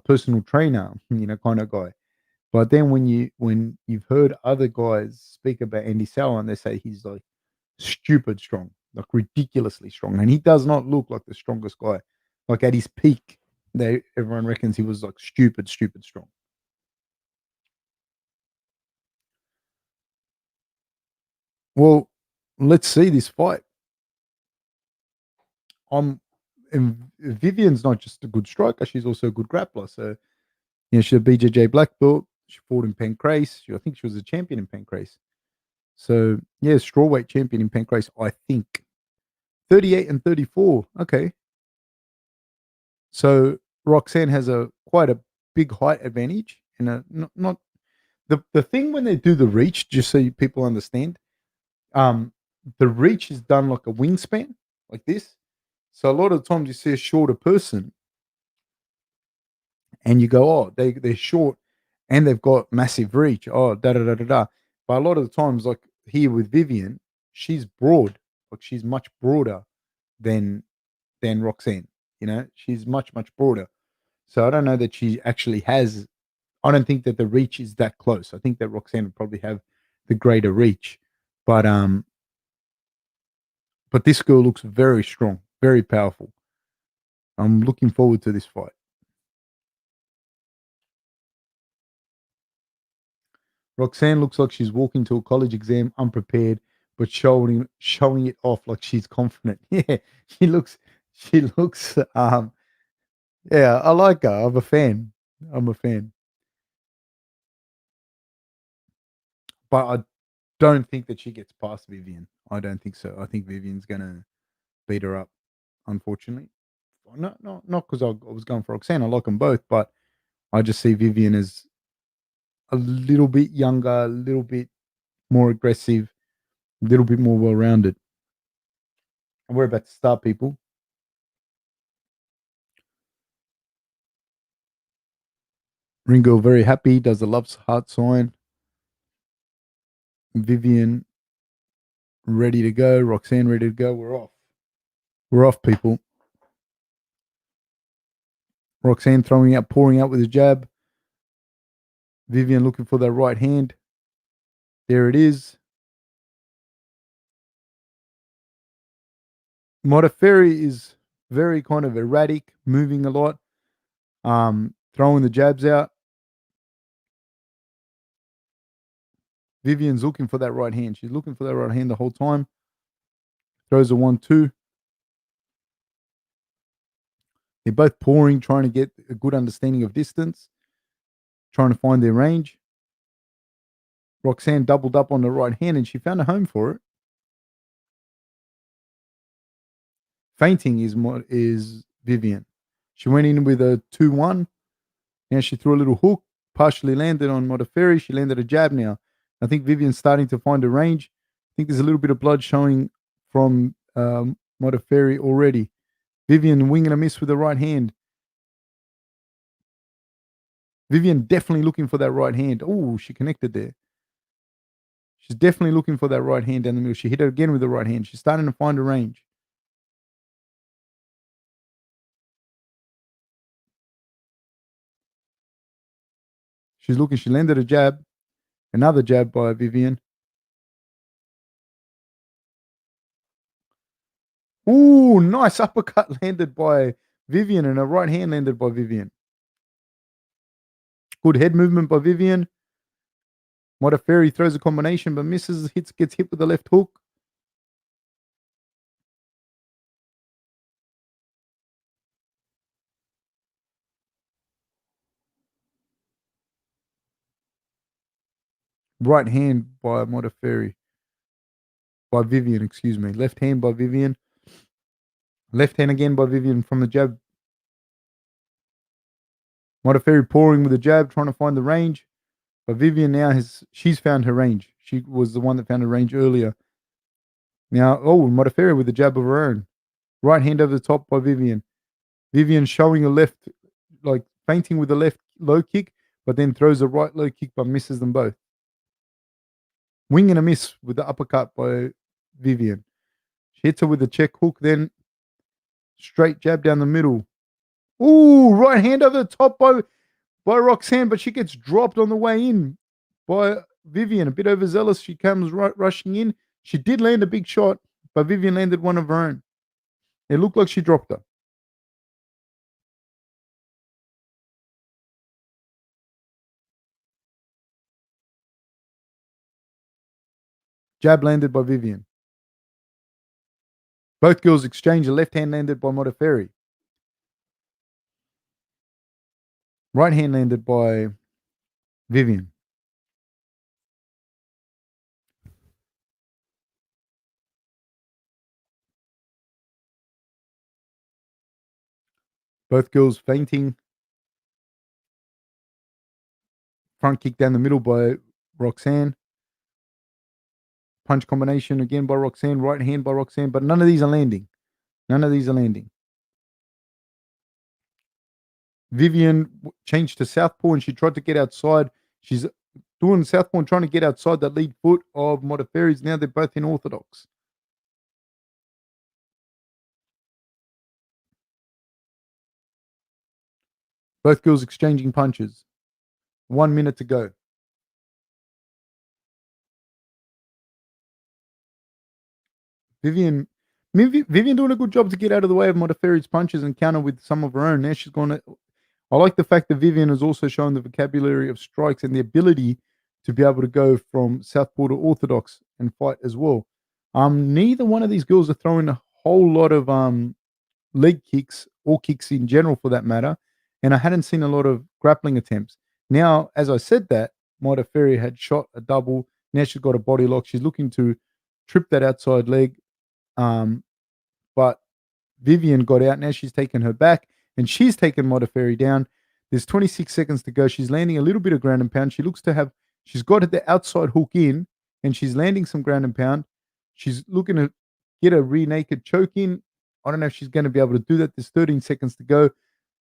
personal trainer, kind of guy. But then when you've heard other guys speak about Andy Sauer and they say he's like stupid strong, like ridiculously strong, and he does not look like the strongest guy. Like at his peak, everyone reckons he was like stupid strong. Well, let's see this fight. And Vivian's not just a good striker; she's also a good grappler. So she's a BJJ black belt. She fought in Pancrase. I think she was a champion in Pancrase. So yeah, strawweight champion in Pancrase. I think 38 and 34. Okay, so Roxanne has a quite a big height advantage, and not the thing when they do the reach. Just so people understand, um, the reach is done like a wingspan, like this. So a lot of times you see a shorter person and you go, oh, they're short, and they've got massive reach. Oh, da da da da da. But a lot of the times, like here with Vivian, she's broad. Like she's much broader than Roxanne. You know, she's much broader. So I don't know that she actually has. I don't think that the reach is that close. I think that Roxanne would probably have the greater reach. But this girl looks very strong, very powerful. I'm looking forward to this fight. Roxanne looks like she's walking to a college exam unprepared, but showing it off like she's confident. Yeah, she looks yeah, I like her. I'm a fan. I'm a fan. But I don't think that she gets past Vivian. I don't think so. I think Vivian's gonna beat her up, unfortunately. Not because I was going for Roxanne. I like them both, but I just see Vivian as a little bit younger, a little bit more aggressive, a little bit more well rounded. And we're about to start, people. Ringo very happy, does the love's heart sign. Vivian ready to go. Roxanne ready to go. We're off. We're off, people. Roxanne pouring out with a jab. Vivian looking for that right hand. There it is. Modafferi is very kind of erratic, moving a lot, throwing the jabs out. Vivian's looking for that right hand. She's looking for that right hand the whole time. Throws a 1-2. They're both pouring, trying to get a good understanding of distance, trying to find their range. Roxanne doubled up on the right hand and she found a home for it. Fainting is Vivian. She went in with a 2-1. Now she threw a little hook, partially landed on Modafferi. She landed a jab now. I think Vivian's starting to find a range. I think there's a little bit of blood showing from Modafferi already. Vivian wing and a miss with the right hand. Vivian definitely looking for that right hand. Oh, she connected there. She's definitely looking for that right hand down the middle. She hit it again with the right hand. She's starting to find a range. She's looking. She landed a jab. Another jab by Vivian. Ooh, nice uppercut landed by Vivian and a right hand landed by Vivian. Good head movement by Vivian. Modafferi throws a combination but misses, gets hit with the left hook. Right hand by Modafferi. By Vivian, excuse me. Left hand by Vivian. Left hand again by Vivian from the jab. Modafferi pouring with the jab, trying to find the range. But Vivian now she's found her range. She was the one that found her range earlier. Now, Modafferi with the jab of her own. Right hand over the top by Vivian. Vivian showing a left, like feinting with the left low kick, but then throws a right low kick but misses them both. Wing and a miss with the uppercut by Vivian. She hits her with a check hook, then straight jab down the middle. Ooh, right hand over the top by Roxanne, but she gets dropped on the way in by Vivian. A bit overzealous. She comes rushing in. She did land a big shot, but Vivian landed one of her own. It looked like she dropped her. Jab landed by Vivian. Both girls exchange. A left hand landed by Modafferi. Right hand landed by Vivian. Both girls feinting. Front kick down the middle by Roxanne. Punch combination again by Roxanne. Right hand by Roxanne. But none of these are landing. None of these are landing. Vivian changed to southpaw and she tried to get outside. She's doing southpaw and trying to get outside that lead foot of Modafferi's. Now they're both in orthodox. Both girls exchanging punches. 1 minute to go. Vivian, Vivian doing a good job to get out of the way of Modafferi's punches and counter with some of her own. Now she's going to. I like the fact that Vivian has also shown the vocabulary of strikes and the ability to be able to go from southpaw to orthodox and fight as well. Neither one of these girls are throwing a whole lot of leg kicks or kicks in general for that matter, and I hadn't seen a lot of grappling attempts. Now, as I said that, Modafferi had shot a double. Now she's got a body lock. She's looking to trip that outside leg, um, but Vivian got out. Now she's taken her back and she's taken Modafferi down. There's 26 seconds to go. She's landing a little bit of ground and pound. She looks to have, she's got the outside hook in and she's landing some ground and pound. She's looking to get a rear naked choke in. I don't know if she's going to be able to do that. There's 13 seconds to go.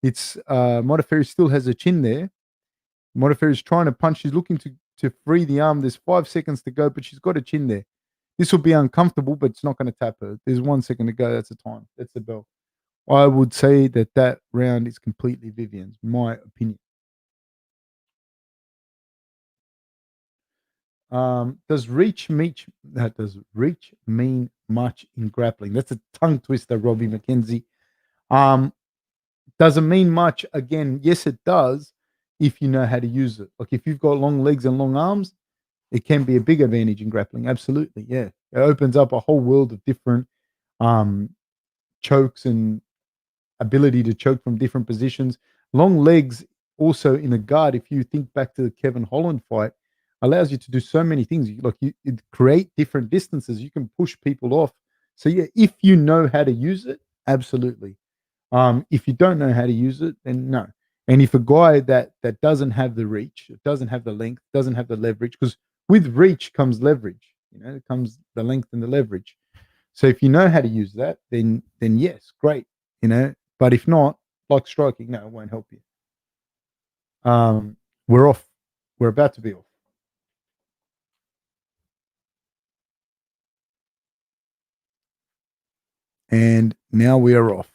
It's Modafferi still has a chin there. Modafferi's trying to punch. She's looking to free the arm. There's 5 seconds to go, but she's got a chin there. This will be uncomfortable, but it's not going to tap her. There's 1 second to go. That's the time. That's the bell. I would say that round is completely Vivian's, my opinion. Does reach mean much in grappling? That's a tongue twister, Robbie McKenzie. Um, does it mean much? Again, yes, it does if you know how to use it. Like if you've got long legs and long arms, it can be a big advantage in grappling. Absolutely, yeah. It opens up a whole world of different um, chokes and ability to choke from different positions. Long legs also in a guard, if you think back to the Kevin Holland fight, allows you to do so many things. You create different distances. You can push people off. So yeah, if you know how to use it, absolutely. If you don't know how to use it, then no. And if a guy that doesn't have the reach, doesn't have the length, doesn't have the leverage, because with reach comes leverage. It comes the length and the leverage. So if you know how to use that, then yes, great. But if not, like striking, no, it won't help you. We're off. We're about to be off. And now we are off.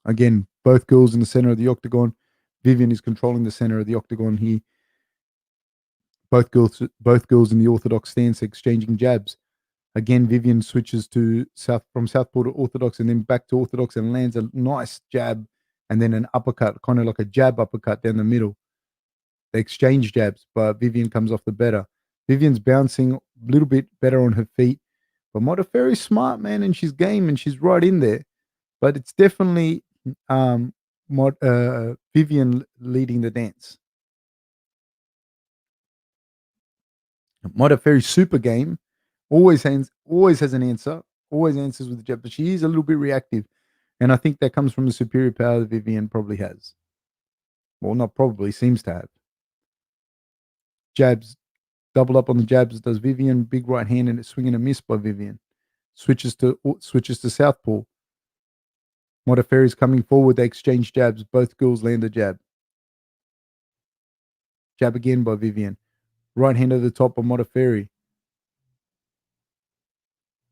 Again, both girls in the center of the octagon. Vivian is controlling the center of the octagon here. Both girls in the orthodox stance exchanging jabs. Again, Vivian switches to from southpaw to orthodox and then back to orthodox and lands a nice jab and then an uppercut, kind of like a jab uppercut down the middle. They exchange jabs, but Vivian comes off the better. Vivian's bouncing a little bit better on her feet, but Modafferi's smart, man, and she's game and she's right in there. But it's definitely Vivian leading the dance. Modafferi's super game, always has an answer, always answers with the jab, but she is a little bit reactive. And I think that comes from the superior power that Vivian probably has. Well, not probably, seems to have. Jabs, double up on the jabs does Vivian, big right hand and it's swing and a miss by Vivian. Switches to southpaw. Modafferi's coming forward, they exchange jabs, both girls land a jab. Jab again by Vivian. Right hand over the top of Modafferi.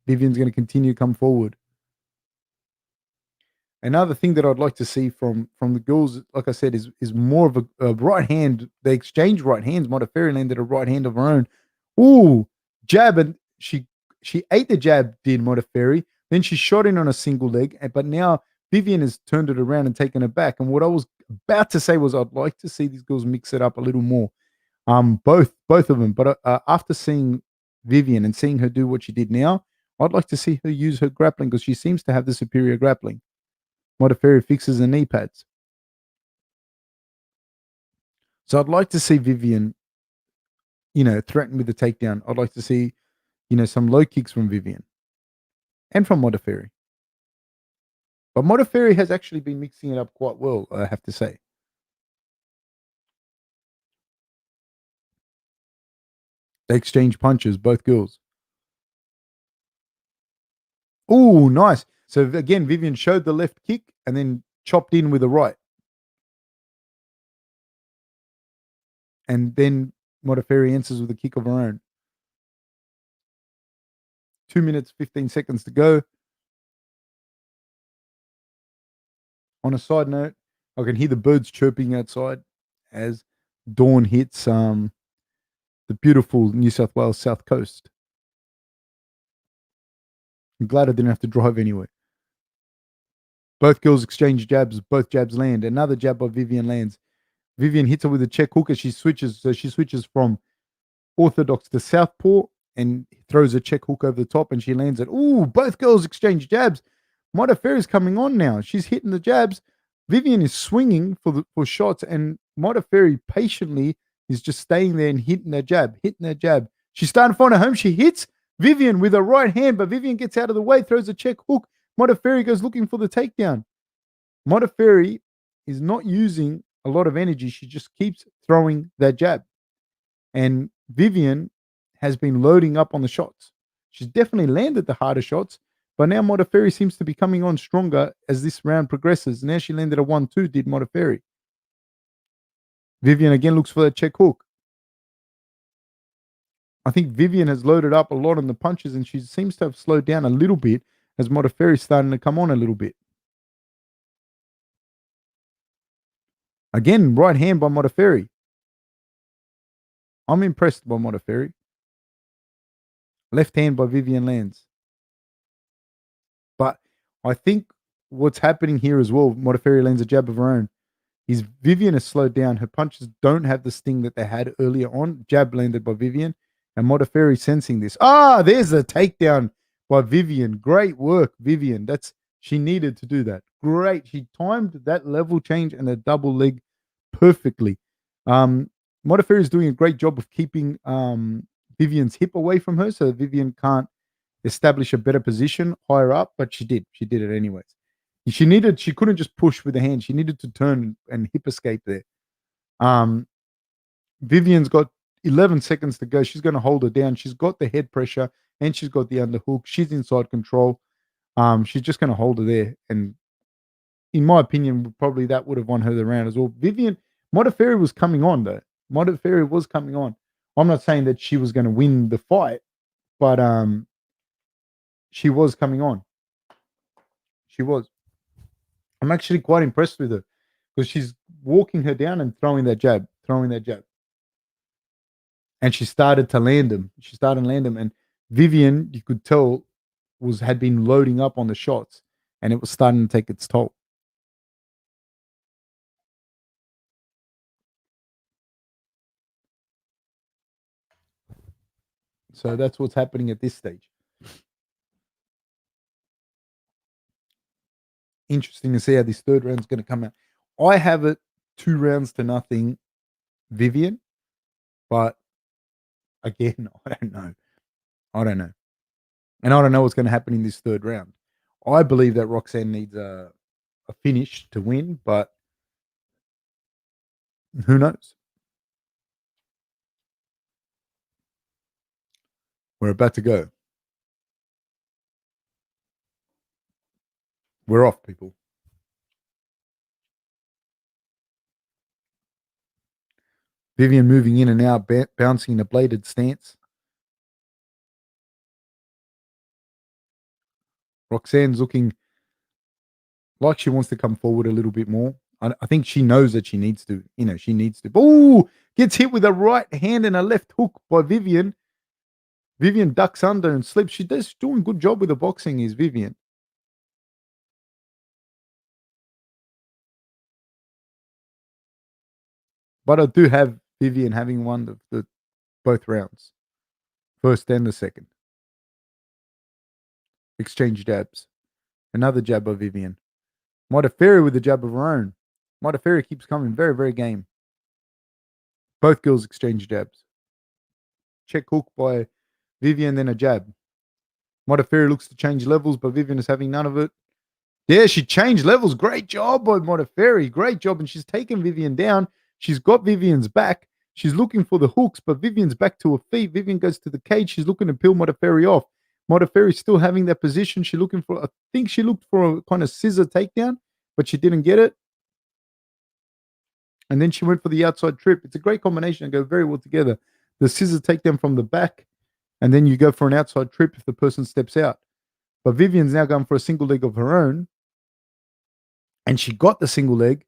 Vivian's going to continue to come forward. Another thing that I'd like to see from the girls, like I said, is more of a right hand. They exchange right hands. Modafferi landed a right hand of her own. Ooh, jab, and she ate the jab, did Modafferi. Then she shot in on a single leg, but now Vivian has turned it around and taken it back. And what I was about to say was I'd like to see these girls mix it up a little more. Both of them. But after seeing Vivian and seeing her do what she did now, I'd like to see her use her grappling because she seems to have the superior grappling. Modafferi fixes the knee pads. So I'd like to see Vivian, threaten with the takedown. I'd like to see, some low kicks from Vivian and from Modafferi. But Modafferi has actually been mixing it up quite well, I have to say. They exchange punches, both girls. Oh, nice. So again, Vivian showed the left kick and then chopped in with a right. And then Modafferi answers with a kick of her own. 2 minutes, 15 seconds to go. On a side note, I can hear the birds chirping outside as dawn hits the beautiful New South Wales south coast. I'm glad I didn't have to drive anywhere. Both girls exchange jabs. Both jabs land. Another jab by Vivian lands. Vivian hits her with a check hook as she switches. So she switches from orthodox to southpaw and throws a check hook over the top and she lands it. Ooh, both girls exchange jabs. Modafferi's coming on now. She's hitting the jabs. Vivian is swinging for shots and Modafferi patiently is just staying there and hitting that jab. She's starting to find her home. She hits Vivian with her right hand, but Vivian gets out of the way, throws a check hook. Modafferi goes looking for the takedown. Modafferi is not using a lot of energy. She just keeps throwing that jab. And Vivian has been loading up on the shots. She's definitely landed the harder shots, but now Modafferi seems to be coming on stronger as this round progresses. Now she landed a 1-2, did Modafferi. Vivian again looks for that check hook. I think Vivian has loaded up a lot on the punches and she seems to have slowed down a little bit as Modafferi's starting to come on a little bit. Again, right hand by Modafferi. I'm impressed by Modafferi. Left hand by Vivian lands. But I think what's happening here as well, Modafferi lands a jab of her own, is Vivian has slowed down. Her punches don't have the sting that they had earlier on. Jab landed by Vivian. And Modafferi sensing this. There's a takedown by Vivian. Great work, Vivian. She needed to do that. Great. She timed that level change and a double leg perfectly. Modafferi is doing a great job of keeping Vivian's hip away from her so Vivian can't establish a better position higher up, but she did. She did it anyways. She couldn't just push with the hand. She needed to turn and hip escape there. Vivian's got 11 seconds to go. She's going to hold her down. She's got the head pressure and she's got the underhook. She's inside control. She's just going to hold her there. And in my opinion, probably that would have won her the round as well. Modafferi was coming on though. Modafferi was coming on. I'm not saying that she was going to win the fight, but she was coming on. She was. I'm actually quite impressed with her because she's walking her down and throwing that jab. And she started to land them. And Vivian, you could tell, had been loading up on the shots and it was starting to take its toll. So that's what's happening at this stage. Interesting to see how this third round is going to come out. I have it 2-0 Vivian, but again, I don't know. And I don't know what's going to happen in this third round. I believe that Roxanne needs a finish to win, but who knows? We're about to go. We're off, people. Vivian moving in and out, bouncing in a bladed stance. Roxanne's looking like she wants to come forward a little bit more. I think she knows that she needs to. She needs to. Oh, gets hit with a right hand and a left hook by Vivian. Vivian ducks under and slips. She's doing a good job with the boxing, is Vivian. But I do have Vivian having won the both rounds, first and the second. Exchange jabs. Another jab by Vivian. Modafferi with a jab of her own. Modafferi keeps coming. Very, very game. Both girls exchange jabs. Check hook by Vivian, then a jab. Modafferi looks to change levels, but Vivian is having none of it. Yeah, she changed levels. Great job by Modafferi. Great job. And she's taken Vivian down. She's got Vivian's back. She's looking for the hooks, but Vivian's back to her feet. Vivian goes to the cage. She's looking to peel Modafferi off. Modafferi's still having that position. She looking for, I think she looked for a kind of scissor takedown, but she didn't get it. And then she went for the outside trip. It's a great combination and go very well together. The scissor takedown from the back, and then you go for an outside trip if the person steps out. But Vivian's now going for a single leg of her own, and she got the single leg,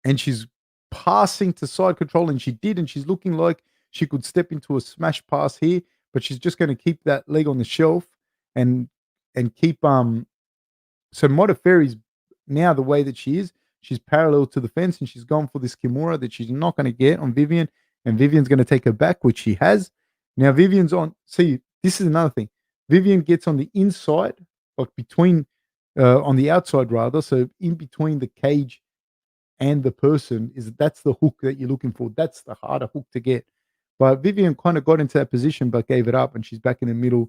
and she's passing to side control, and she did, and she's looking like she could step into a smash pass here, but she's just going to keep that leg on the shelf and keep so Modafferi's now the way that she is, she's parallel to the fence and she's gone for this Kimura that she's not going to get on Vivian, and Vivian's going to take her back, which she has. Now Vivian's on. See, this is another thing. Vivian gets on the inside, like between, on the outside rather, so in between the cage and the person is that's the hook that you're looking for. That's the harder hook to get. But Vivian kind of got into that position but gave it up, and she's back in the middle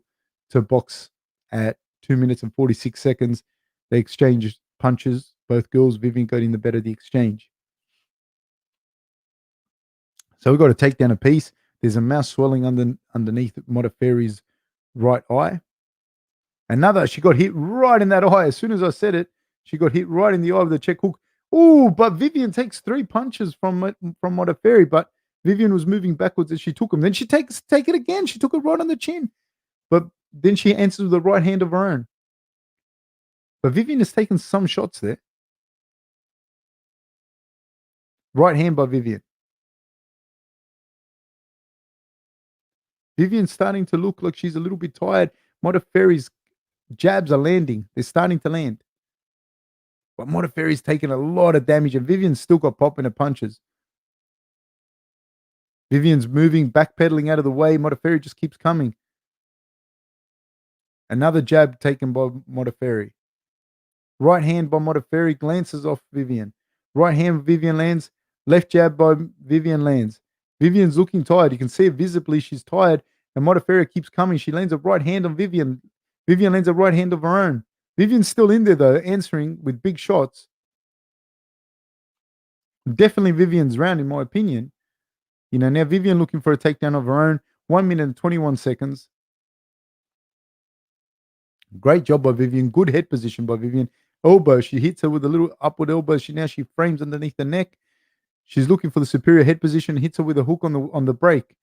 to box at 2 minutes and 46 seconds. They exchanged punches, both girls. Vivian got in the better of the exchange. So we got a takedown apiece. There's a mouse swelling underneath Modafferi's right eye. Another, she got hit right in that eye. As soon as I said it, she got hit right in the eye with a check hook. Oh, but Vivian takes 3 punches from Modafferi, but Vivian was moving backwards as she took them. Then she take it again. She took it right on the chin. But then she answers with a right hand of her own. But Vivian has taken some shots there. Right hand by Vivian. Vivian's starting to look like she's a little bit tired. Modafferi's jabs are landing. They're starting to land. But Modafferi's taken a lot of damage, and Vivian's still got pop in her punches. Vivian's moving, backpedaling out of the way. Modafferi just keeps coming. Another jab taken by Modafferi. Right hand by Modafferi glances off Vivian. Right hand Vivian lands. Left jab by Vivian lands. Vivian's looking tired. You can see it visibly. She's tired. And Modafferi keeps coming. She lands a right hand on Vivian. Vivian lands a right hand of her own. Vivian's still in there, though, answering with big shots. Definitely Vivian's round, in my opinion. Now Vivian looking for a takedown of her own. 1 minute and 21 seconds. Great job by Vivian. Good head position by Vivian. Elbow. She hits her with a little upward elbow. She frames underneath the neck. She's looking for the superior head position. Hits her with a hook on the break.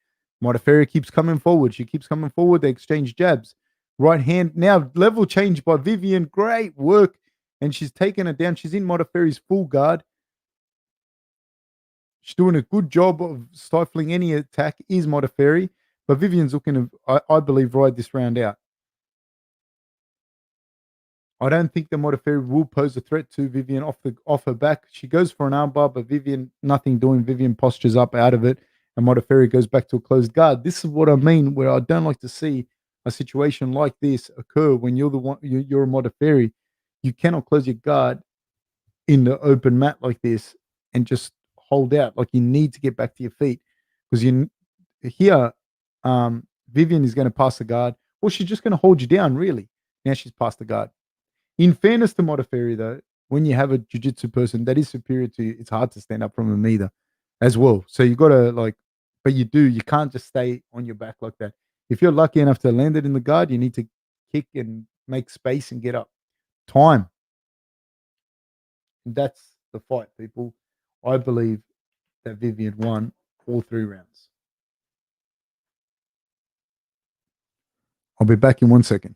Modafferi keeps coming forward. She keeps coming forward. They exchange jabs. Right hand. Now level change by Vivian. Great work. And she's taken it down. She's in Modafferi's full guard. She's doing a good job of stifling any attack, is Modafferi. But Vivian's looking to, I believe, ride this round out. I don't think the Modafferi will pose a threat to Vivian off her back. She goes for an armbar, but Vivian, nothing doing. Vivian postures up out of it, and Modafferi goes back to a closed guard. This is what I mean, where I don't like to see a situation like this occur when you're the one, you're a Modafferi. You cannot close your guard in the open mat like this and just hold out. Like, you need to get back to your feet, because here, Vivian is going to pass the guard, or she's just going to hold you down. Really, now she's passed the guard. In fairness to Modafferi, though, when you have a jiu-jitsu person that is superior to you, it's hard to stand up from them either as well. So you got to, but you can't just stay on your back like that. If you're lucky enough to land it in the guard, you need to kick and make space and get up. Time. And that's the fight, people. I believe that Vivian won all 3 rounds. I'll be back in 1 second.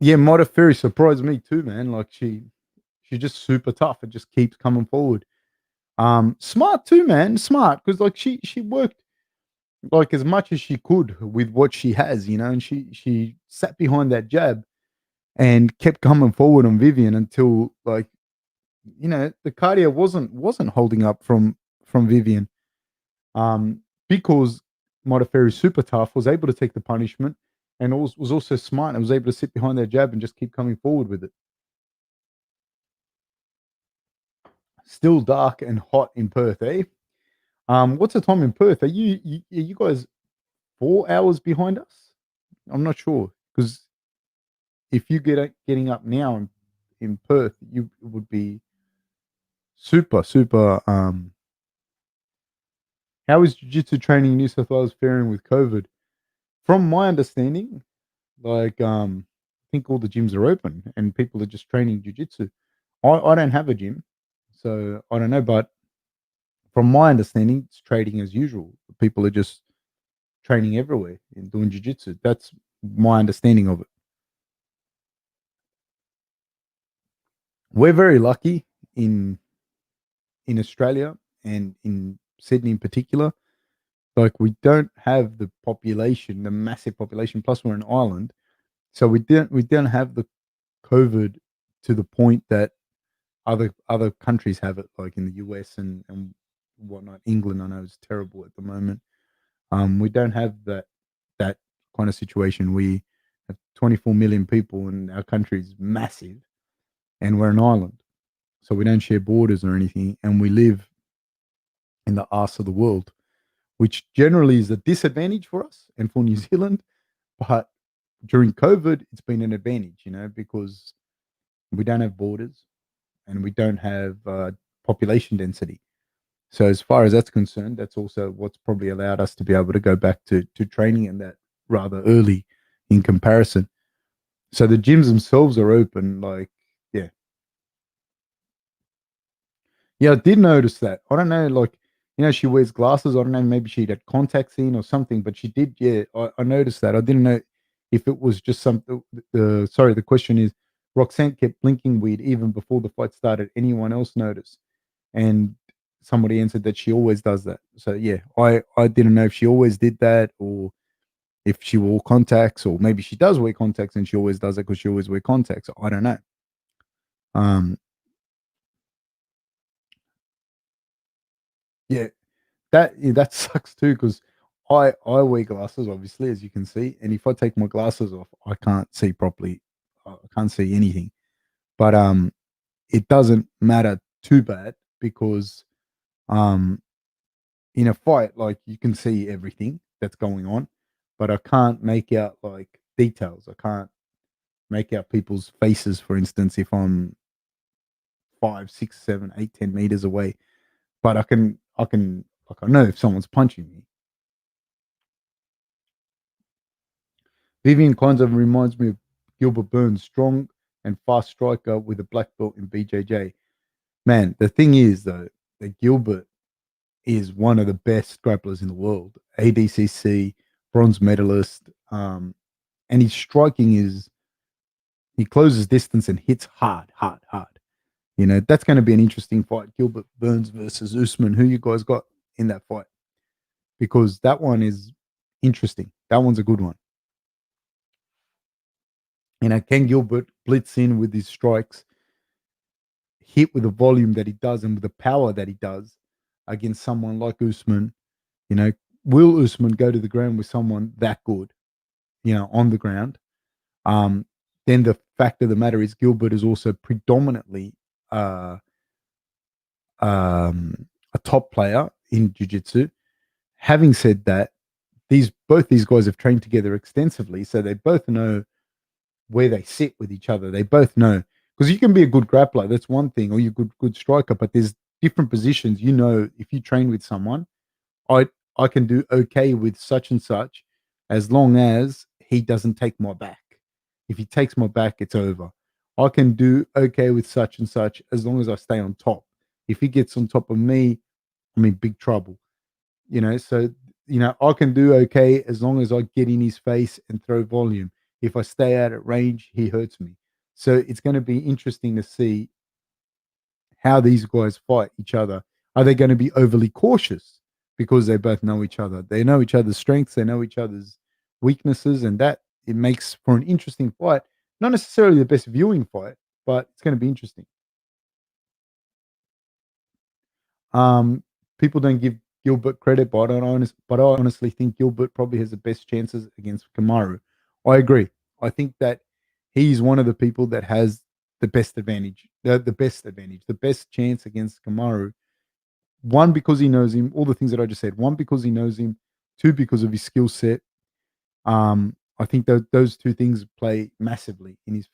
Yeah, Modafferi surprised me too, man. Like she's just super tough and just keeps coming forward. Smart too, man. Smart because like she worked like as much as she could with what she has, and she sat behind that jab and kept coming forward on Vivian until like the cardio wasn't holding up from Vivian. Because Modafferi super tough, was able to take the punishment and was also smart and was able to sit behind that jab and just keep coming forward with it. Still dark and hot in Perth, eh? What's the time in Perth? Are you guys 4 hours behind us? I'm not sure because if you getting up now in Perth, you it would be super super. How is jiu-jitsu training in New South Wales faring with COVID? From my understanding, like I think all the gyms are open and people are just training jiu-jitsu. I don't have a gym, so I don't know. But from my understanding, it's trading as usual. People are just training everywhere and doing jiu-jitsu. That's my understanding of it. We're very lucky in Australia and in Sydney in particular. Like we don't have the population, the massive population. Plus, we're an island, so we don't have the COVID to the point that other countries have it, like in the US and whatnot. England, I know, is terrible at the moment. We don't have that kind of situation. We have 24 million people, and our country is massive, and we're an island, so we don't share borders or anything, and we live in the arse of the world, which generally is a disadvantage for us and for New Zealand. But during COVID, it's been an advantage, because we don't have borders and we don't have population density. So as far as that's concerned, that's also what's probably allowed us to be able to go back to training in that rather early in comparison. So the gyms themselves are open, like yeah, yeah. I did notice that. I don't know, like she wears glasses. I don't know, maybe she had contacts in or something, but she did. Yeah, I noticed that. I didn't know if it was just something. Sorry, the question is, Roxanne kept blinking weird even before the fight started. Anyone else notice? And somebody answered that she always does that. So yeah, I didn't know if she always did that or if she wore contacts, or maybe she does wear contacts and she always does it because she always wear contacts. I don't know. Um, yeah, that sucks too because I wear glasses obviously, as you can see, and if I take my glasses off, I can't see properly. I can't see anything. But it doesn't matter too bad because um in a fight, like you can see everything that's going on, but I can't make out like details. I can't make out people's faces, for instance, if I'm 5, 6, 7, 8, 10 meters away. But I can like I know if someone's punching me. Vivian kind of reminds me of Gilbert Burns, strong and fast striker with a black belt in BJJ. Man, the thing is though that Gilbert is one of the best grapplers in the world. ADCC bronze medalist. And his striking is he closes distance and hits hard, hard, hard. That's going to be an interesting fight. Gilbert Burns versus Usman. Who you guys got in that fight? Because that one is interesting. That one's a good one. Can Gilbert blitz in with his strikes, hit with the volume that he does and with the power that he does against someone like Usman? You know, will Usman go to the ground with someone that good? On the ground. Um, then the fact of the matter is Gilbert is also predominantly uh, a top player in jiu-jitsu. Having said that, both these guys have trained together extensively, so they both know where they sit with each other. They both know because you can be a good grappler, that's one thing, or you're good striker, but there's different positions. If you train with someone, I I can do okay with such and such as long as he doesn't take my back. If he takes my back, it's over. I can do okay with such and such as long as I stay on top. If he gets on top of me, I'm in big trouble. So I can do okay as long as I get in his face and throw volume. If I stay out at range, he hurts me. So it's going to be interesting to see how these guys fight each other. Are they going to be overly cautious because they both know each other? They know each other's strengths, they know each other's weaknesses, and that it makes for an interesting fight. Not necessarily the best viewing fight, but it's going to be interesting. Um, People don't give Gilbert credit, but I honestly think Gilbert probably has the best chances against Kamaru. I agree. I think that he's one of the people that has the best advantage, the best chance against Kamaru. One, because he knows him, all the things that I just said. One, because he knows him. Two, because of his skill set. I think those two things play massively in his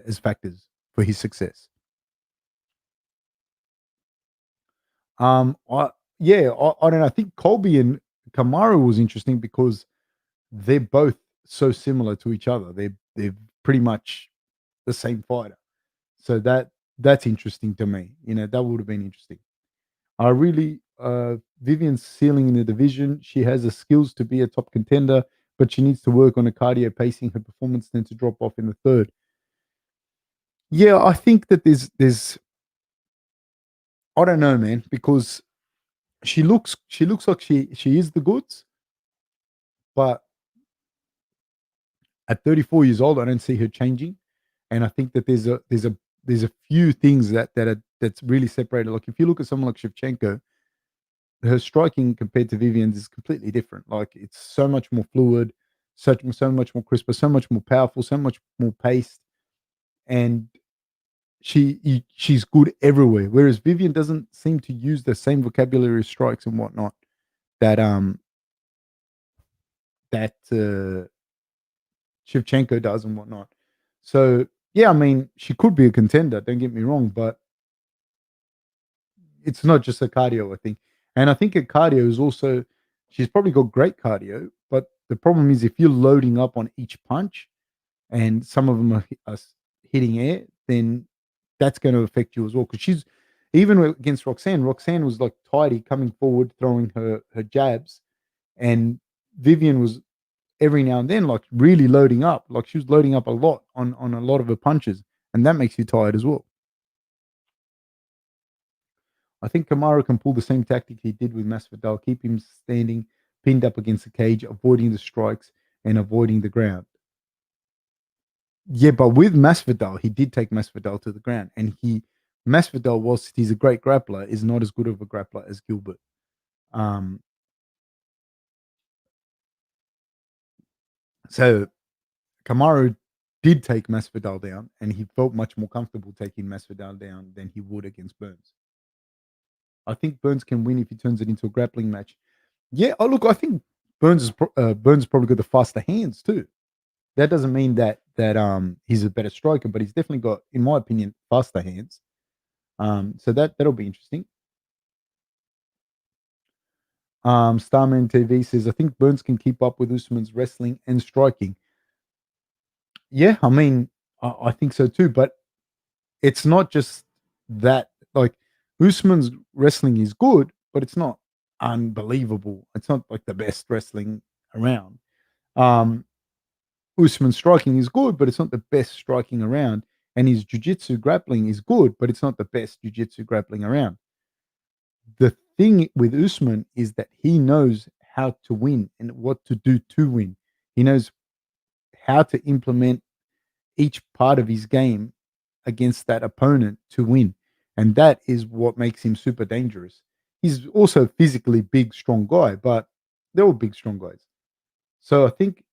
as factors for his success. I Yeah, I don't know. I think Colby and Kamaru was interesting because they're both so similar to each other. They're pretty much the same fighter. So that's interesting to me. That would have been interesting. I really Vivian's ceiling in the division. She has the skills to be a top contender, but she needs to work on the cardio pacing. Her performance tends to drop off in the third. Yeah, I think that there's I don't know, man, because she looks like she is the goods, but at 34 years old, I don't see her changing. And I think that there's a few things that's really separated. Like if you look at someone like Shevchenko, her striking compared to Vivian's is completely different. Like it's so much more fluid, so much more crisper, so much more powerful, so much more paced, and she's good everywhere. Whereas Vivian doesn't seem to use the same vocabulary of strikes and whatnot that Shevchenko does and whatnot. So yeah, I mean, she could be a contender. Don't get me wrong, but it's not just her cardio. I think, and I think her cardio is also she's probably got great cardio. But the problem is if you're loading up on each punch, and some of them are hitting air, then that's going to affect you as well. Because she's even against Roxanne. Roxanne was like tidy coming forward, throwing her jabs, and Vivian was every now and then, like really loading up. Like she was loading up a lot on a lot of her punches, and that makes you tired as well. I think Kamara can pull the same tactic he did with Masvidal, keep him standing, pinned up against the cage, avoiding the strikes and avoiding the ground. Yeah, but with Masvidal, he did take Masvidal to the ground, and Masvidal, whilst he's a great grappler, is not as good of a grappler as Gilbert. Um, so Kamaru did take Masvidal down, and he felt much more comfortable taking Masvidal down than he would against Burns. I think Burns can win if he turns it into a grappling match. Yeah, oh look, I think Burns probably got the faster hands too. That doesn't mean that he's a better striker, but he's definitely got, in my opinion, faster hands. So that'll be interesting. Starman TV says I think Burns can keep up with Usman's wrestling and striking. Yeah, I mean, I think so too. But it's not just that. Like Usman's wrestling is good, but it's not unbelievable. It's not like the best wrestling around. Um, Usman's striking is good, but it's not the best striking around. And his jiu-jitsu grappling is good, but it's not the best jiu-jitsu grappling around. The thing with Usman is that he knows how to win and what to do to win. He knows how to implement each part of his game against that opponent to win. And that is what makes him super dangerous. He's also a physically big, strong guy, but they're all big, strong guys. So I think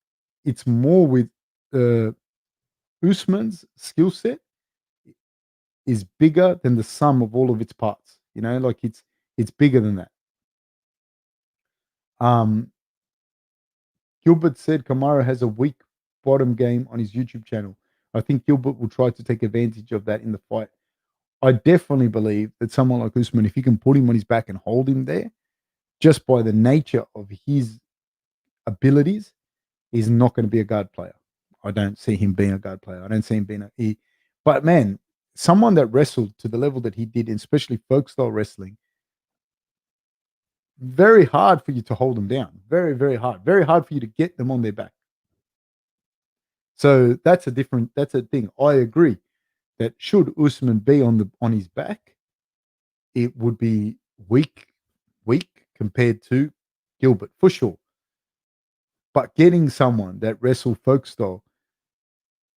it's more with uh, Usman's skill set is bigger than the sum of all of its parts. Like it's bigger than that. Um, Gilbert said Kamara has a weak bottom game on his YouTube channel. I think Gilbert will try to take advantage of that in the fight. I definitely believe that someone like Usman, if you can put him on his back and hold him there, just by the nature of his abilities, he's not going to be a guard player. I don't see him being a guard player. I don't see him being but man, someone that wrestled to the level that he did, especially folk style wrestling, very hard for you to hold them down. Very, very hard. Very hard for you to get them on their back. So that's a thing. I agree that should Usman be on his back, it would be weak, weak compared to Gilbert for sure. But getting someone that wrestled folk style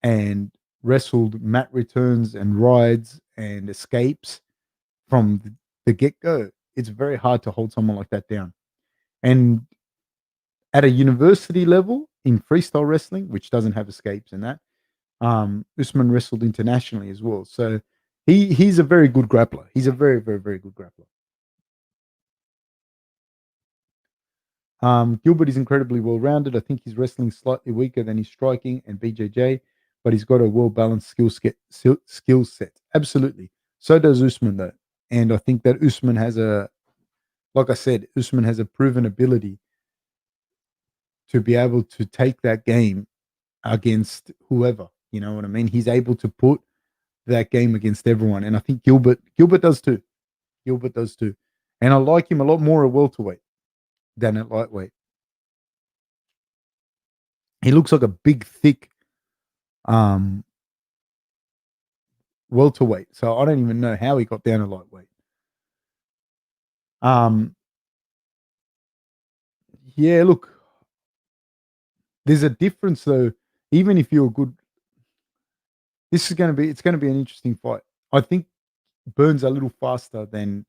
and wrestled mat returns and rides and escapes from the get go, it's very hard to hold someone like that down. And at a university level in freestyle wrestling, which doesn't have escapes and that, Usman wrestled internationally as well. So he's a very good grappler. He's a very, very, very good grappler. Gilbert is incredibly well rounded. I think his wrestling slightly weaker than his striking and BJJ, but he's got a well balanced skill set. Absolutely. So does Usman though, and I think that Usman has like I said, Usman has a proven ability to be able to take that game against whoever. You know what I mean? He's able to put that game against everyone, and I think Gilbert does too. Gilbert does too, and I like him a lot more at welterweight than at lightweight. He looks like a big, thick um, welterweight. So I don't even know how he got down to lightweight. Um, yeah, look, there's a difference though. Even if you're good, it's going to be an interesting fight. I think Burns a little faster than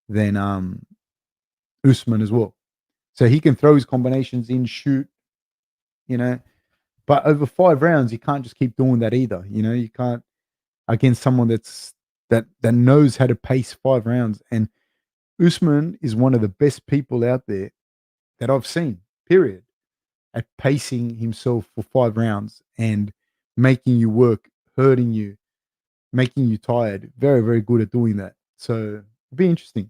Usman as well. So he can throw his combinations in, shoot, you know. But over 5 rounds, you can't just keep doing that either. You know, you can't against someone that knows how to pace 5 rounds. And Usman is one of the best people out there that I've seen. Period. At pacing himself for 5 rounds and making you work, hurting you, making you tired. Very, very good at doing that. So it'll be interesting.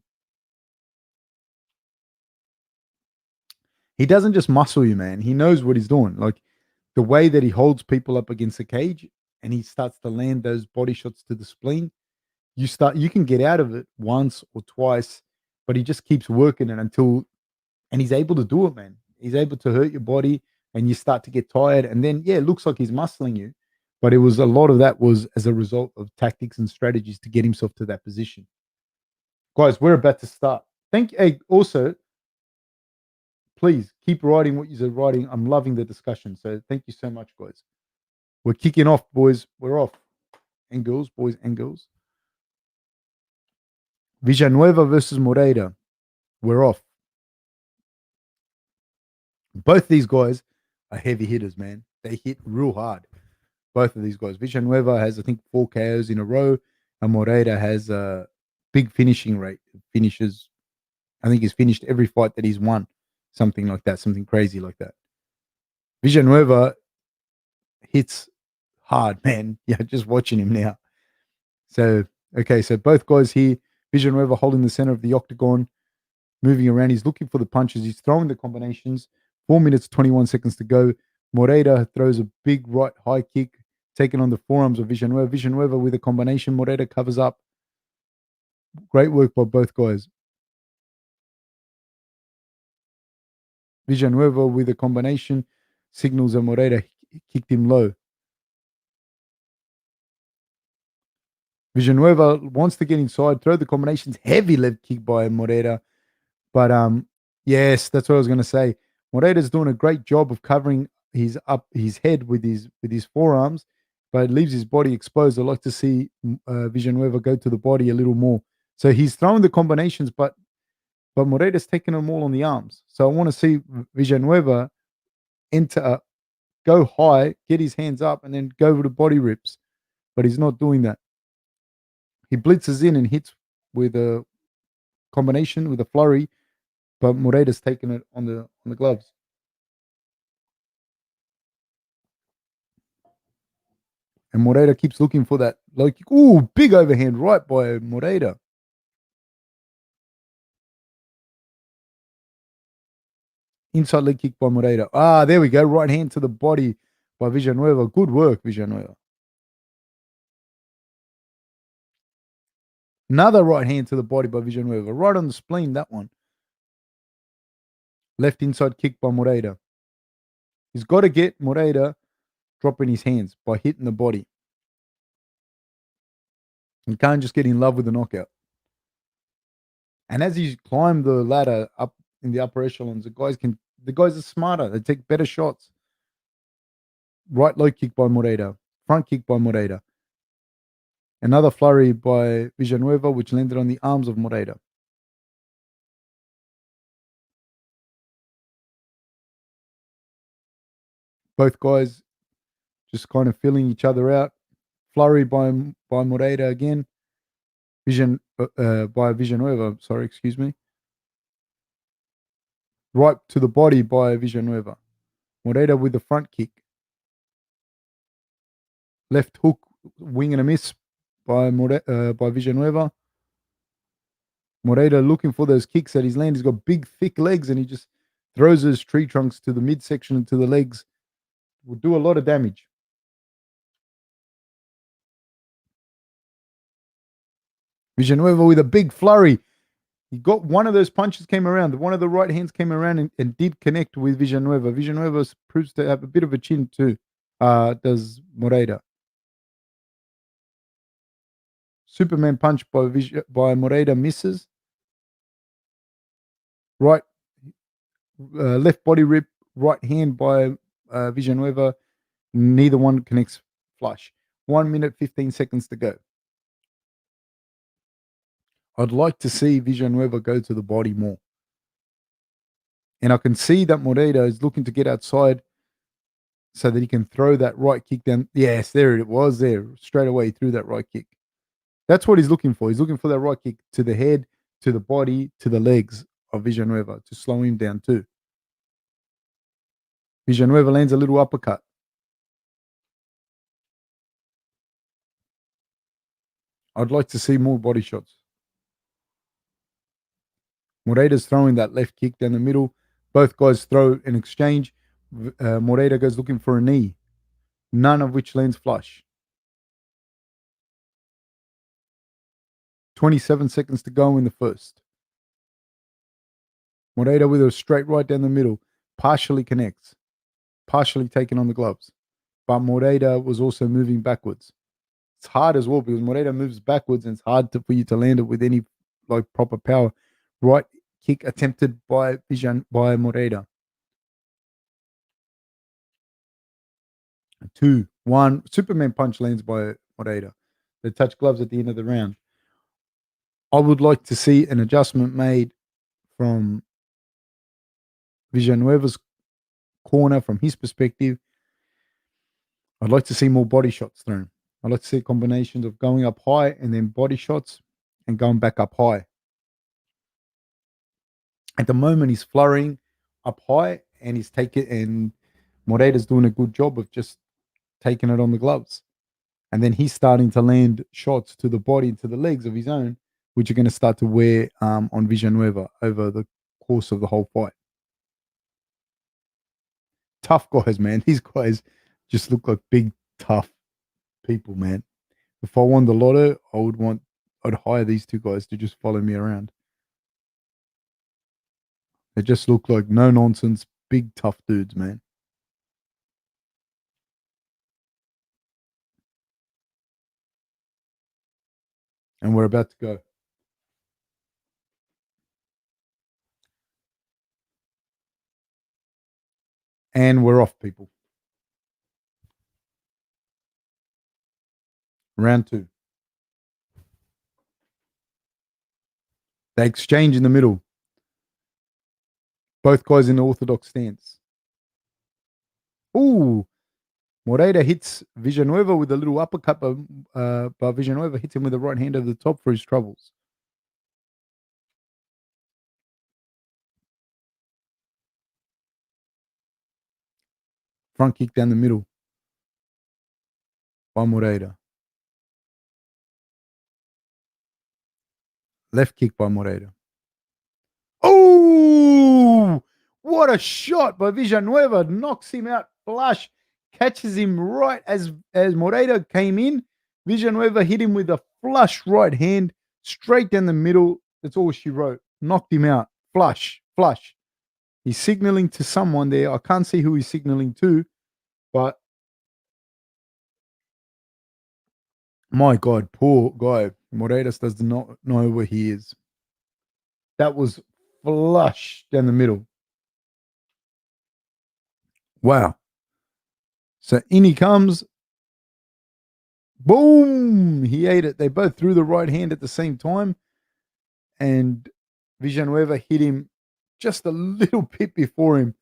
He doesn't just muscle you, man. He knows what he's doing. Like the way that he holds people up against the cage and he starts to land those body shots to the spleen, you can get out of it once or twice, but he just keeps working it until and he's able to do it, man. He's able to hurt your body and you start to get tired. And then yeah, it looks like he's muscling you. But it was a lot of that was as a result of tactics and strategies to get himself to that position. Guys, we're about to start. Thank you. Hey, also, please keep writing what you're writing. I'm loving the discussion. So thank you so much, guys. We're kicking off, boys. We're off. And girls, boys and girls. Villanueva versus Moreira. We're off. Both these guys are heavy hitters, man. They hit real hard. Both of these guys. Villanueva has, I think, 4 KOs in a row, and Moreira has a big finishing rate. Finishes, I think he's finished every fight that he's won. Something like that, something crazy like that. Villanueva hits hard, man. Yeah, just watching him now. So, okay, so both guys here. Villanueva holding the center of the octagon, moving around. He's looking for the punches. He's throwing the combinations. 4 minutes, 21 seconds to go. Moreira throws a big right high kick, taking on the forearms of Villanueva. Villanueva with a combination. Moreira covers up. Great work by both guys. Villanueva with a combination. Signals that Moreira kicked him low. Villanueva wants to get inside, throw the combinations. Heavy left kick by Moreira. But yes, that's what I was going to say. Moreira's doing a great job of covering his head with his forearms, but it leaves his body exposed. I like to see Villanueva go to the body a little more. So he's throwing the combinations, but Moreira's taking them all on the arms. So I want to see Villanueva enter, go high, get his hands up, and then go over the body rips. But he's not doing that. He blitzes in and hits with a combination with a flurry, but Moreira's taking it on the gloves. And Moreira keeps looking for that low kick. Ooh, big overhand right by Moreira. Inside leg kick by Moreira. Ah, there we go. Right hand to the body by Villanueva. Good work, Villanueva. Another right hand to the body by Villanueva. Right on the spleen, that one. Left inside kick by Moreira. He's got to get Moreira dropping his hands, by hitting the body. You can't just get in love with the knockout. And as he's climbed the ladder up in the upper echelons, the guys are smarter. They take better shots. Right low kick by Moreira. Front kick by Moreira. Another flurry by Villanueva, which landed on the arms of Moreira. Both guys just kind of filling each other out. Flurry by Moreira again. By Villanueva, sorry, excuse me. Right to the body by Villanueva. Moreira with the front kick. Left hook, wing and a miss by Villanueva. Moreira looking for those kicks at his land. He's got big, thick legs, and he just throws his tree trunks to the midsection and to the legs. Will do a lot of damage. Villanueva with a big flurry. He got one of those punches came around. One of the right hands came around and did connect with Villanueva. Villanueva proves to have a bit of a chin too. Does Moreira. Superman punch by Moreira misses. Right, left body rip, right hand by Villanueva. Neither one connects flush. 1 minute, 15 seconds to go. I'd like to see Villanueva go to the body more. And I can see that Moreira is looking to get outside so that he can throw that right kick down. Yes, there it was there. Straight away, he threw that right kick. That's what he's looking for. He's looking for that right kick to the head, to the body, to the legs of Villanueva to slow him down too. Villanueva lands a little uppercut. I'd like to see more body shots. Moreira's throwing that left kick down the middle. Both guys throw an exchange. Moreira goes looking for a knee, none of which lands flush. 27 seconds to go in the first. Moreira with a straight right down the middle, partially connects, partially taking on the gloves. But Moreira was also moving backwards. It's hard as well because Moreira moves backwards and it's hard for you to land it with any proper power. Right kick attempted by Moreira. 2-1. Superman punch lands by Moreira. They touch gloves at the end of the round. I would like to see an adjustment made from Villanueva's corner, from his perspective. I'd like to see more body shots thrown. I'd like to see combinations of going up high and then body shots and going back up high. At the moment, he's flurrying up high and and Moreira's doing a good job of just taking it on the gloves. And then he's starting to land shots to the body and to the legs of his own, which are going to start to wear on Villanueva over the course of the whole fight. Tough guys, man. These guys just look like big, tough people, man. If I won the lotto, I'd hire these two guys to just follow me around. They just look like no nonsense, big, tough dudes, man. And we're about to go. And we're off, people. Round 2. They exchange in the middle. Both guys in the orthodox stance. Ooh. Moreira hits Villanueva with a little uppercut, but Villanueva hits him with the right hand over the top for his troubles. Front kick down the middle by Moreira. Left kick by Moreira. Oh, what a shot by Villanueva. Knocks him out flush. Catches him right as Moreira came in. Villanueva hit him with a flush right hand straight down the middle. That's all she wrote. Knocked him out. Flush. He's signaling to someone there. I can't see who he's signaling to, but My God, poor guy. Moreiras does not know where he is. That was flush down the middle. Wow. So in he comes. Boom! He ate it. They both threw the right hand at the same time. And Villanueva hit him just a little bit before him.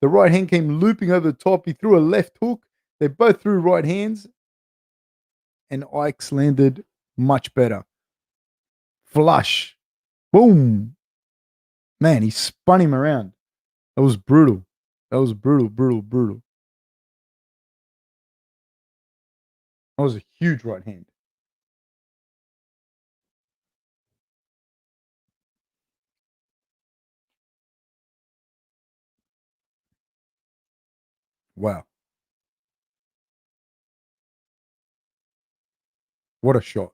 The right hand came looping over the top. He threw a left hook. They both threw right hands. And Ike's landed much better. Flush. Boom. Man, he spun him around. That was brutal. That was brutal, brutal, brutal. That was a huge right hand. Wow. What a shot.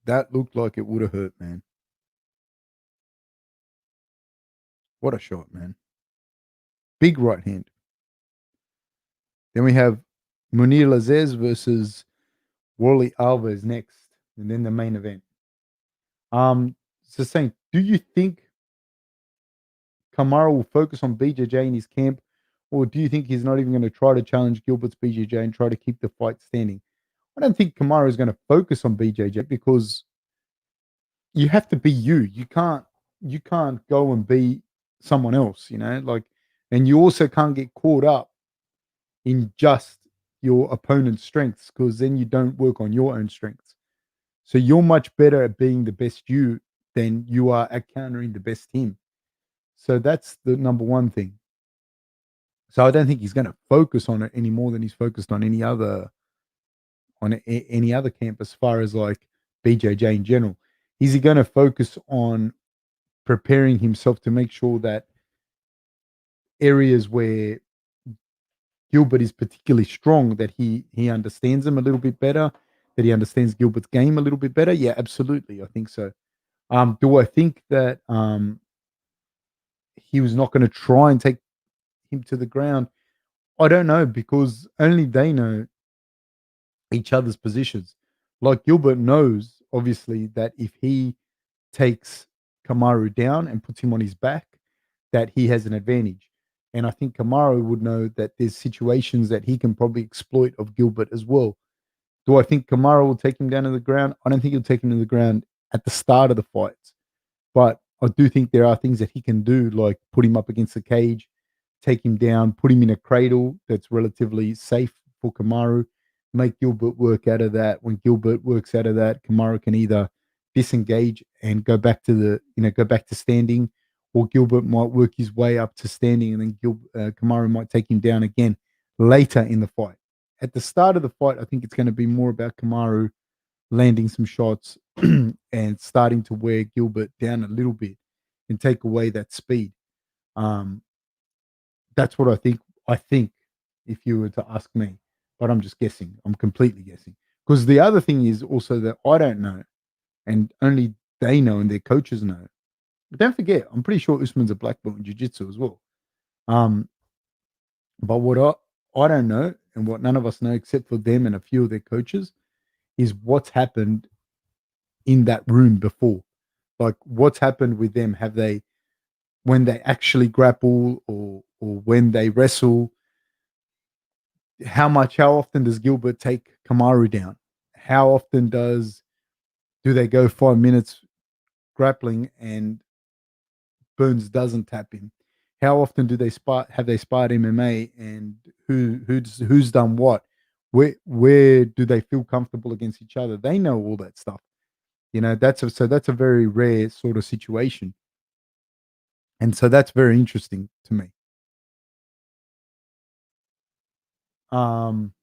That looked like it would have hurt, man. What a shot, man. Big right hand. Then we have Munir Lazez versus Warley Alves next, and then the main event. So saying, do you think Kamaru will focus on BJJ in his camp, or do you think he's not even going to try to challenge Gilbert's BJJ and try to keep the fight standing? I don't think Kamaru is going to focus on BJJ because you have to be you. You can't go and be someone else, like, and you also can't get caught up in just your opponent's strengths because then you don't work on your own strengths. So you're much better at being the best you than you are at countering the best him. So that's the number one thing. So I don't think he's going to focus on it any more than he's focused on any other camp as far as like BJJ in general. Is he going to focus on preparing himself to make sure that areas where Gilbert is particularly strong, that he understands them a little bit better, that he understands Gilbert's game a little bit better? Yeah, absolutely. I think so. Do I think that he was not going to try and take him to the ground? I don't know because only they know each other's positions. Like Gilbert knows, obviously, that if he takes Kamaru down and puts him on his back, that he has an advantage. And I think Kamaru would know that there's situations that he can probably exploit of Gilbert as well. Do I think Kamaru will take him down to the ground? I don't think he'll take him to the ground at the start of the fights. But I do think there are things that he can do, like put him up against the cage, take him down, put him in a cradle that's relatively safe for Kamaru, make Gilbert work out of that. When Gilbert works out of that, Kamaru can either disengage and go back to standing, or Gilbert might work his way up to standing, and then Kamaru might take him down again later in the fight. At the start of the fight, I think it's going to be more about Kamaru landing some shots and starting to wear Gilbert down a little bit and take away that speed. Um, that's what I think. I think if you were to ask me, but I'm just guessing. I'm completely guessing. Because the other thing is also that I don't know, and only they know, and their coaches know. But don't forget, I'm pretty sure Usman's a black belt in jiu-jitsu as well. Um, but what I don't know, and what none of us know except for them and a few of their coaches, is what's happened in that room before. Like what's happened with them? Have they, when they actually grapple or when they wrestle, how often does Gilbert take Kamaru down? How often do they go 5 minutes grappling and Burns doesn't tap him? How often do they spar have they sparred MMA and who's done what? Where do they feel comfortable against each other? They know all that stuff. That's a very rare sort of situation. And so that's very interesting to me. Um,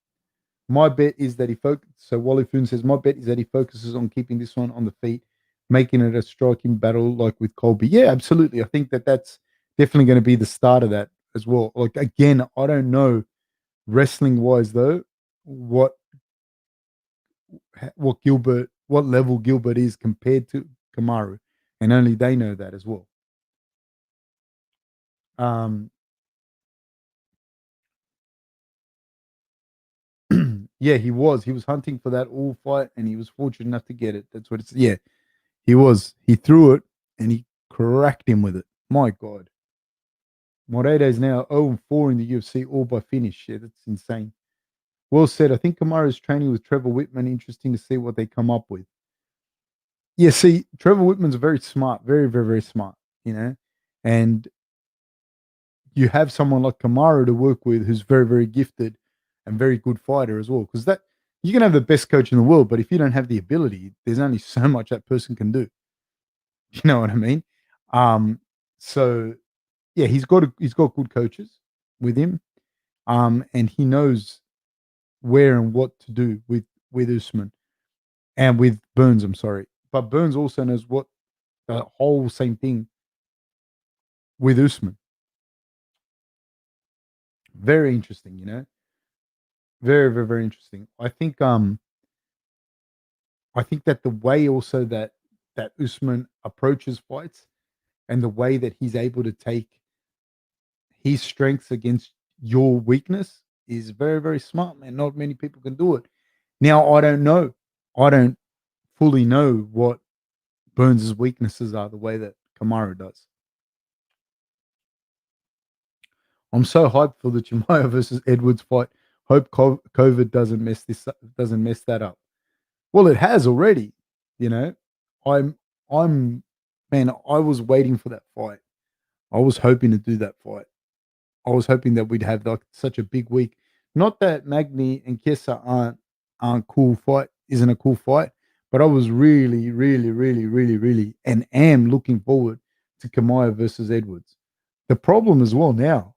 my bet is that so Wally Foon says, my bet is that he focuses on keeping this one on the feet, making it a striking battle like with Colby. Yeah, absolutely. I think that that's definitely going to be the start of that as well. Like, again, I don't know wrestling wise though, what, what level Gilbert is compared to Kamaru. And only they know that as well. Um, Yeah, he was. He was hunting for that all fight, and he was fortunate enough to get it. That's what it's. Yeah, he was. He threw it, and he cracked him with it. My God, Moreira's now 0-4 in the UFC, all by finish. Yeah, that's insane. Well said. I think Kamaru's training with Trevor Whitman. Interesting to see what they come up with. Yeah, see, Trevor Whitman's very smart, very, very, very smart. You know, and you have someone like Kamaru to work with, who's very, very gifted and very good fighter as well. Because that you can have the best coach in the world, but if you don't have the ability, there's only so much that person can do. You know what I mean? Um, so yeah, he's got good coaches with him, and he knows where and what to do with Usman and with Burns. I'm sorry, but Burns also knows what the whole same thing with Usman. Very interesting, you know. Very, very, very interesting. I think that the way also that Usman approaches fights and the way that he's able to take his strengths against your weakness is very, very smart, man. Not many people can do it. Now, I don't know. I don't fully know what Burns' weaknesses are the way that Kamaru does. I'm so hyped for the Chimaev versus Edwards fight. Hope COVID doesn't mess that up. Well, it has already. You know, I'm I'm man. I was waiting for that fight. I was hoping to do that fight. I was hoping that we'd have like such a big week. Not that Magny and CHIESA aren't cool fight, isn't a cool fight, but I was really, really, really, really, really, and am looking forward to Kamaya versus Edwards. The problem as well now,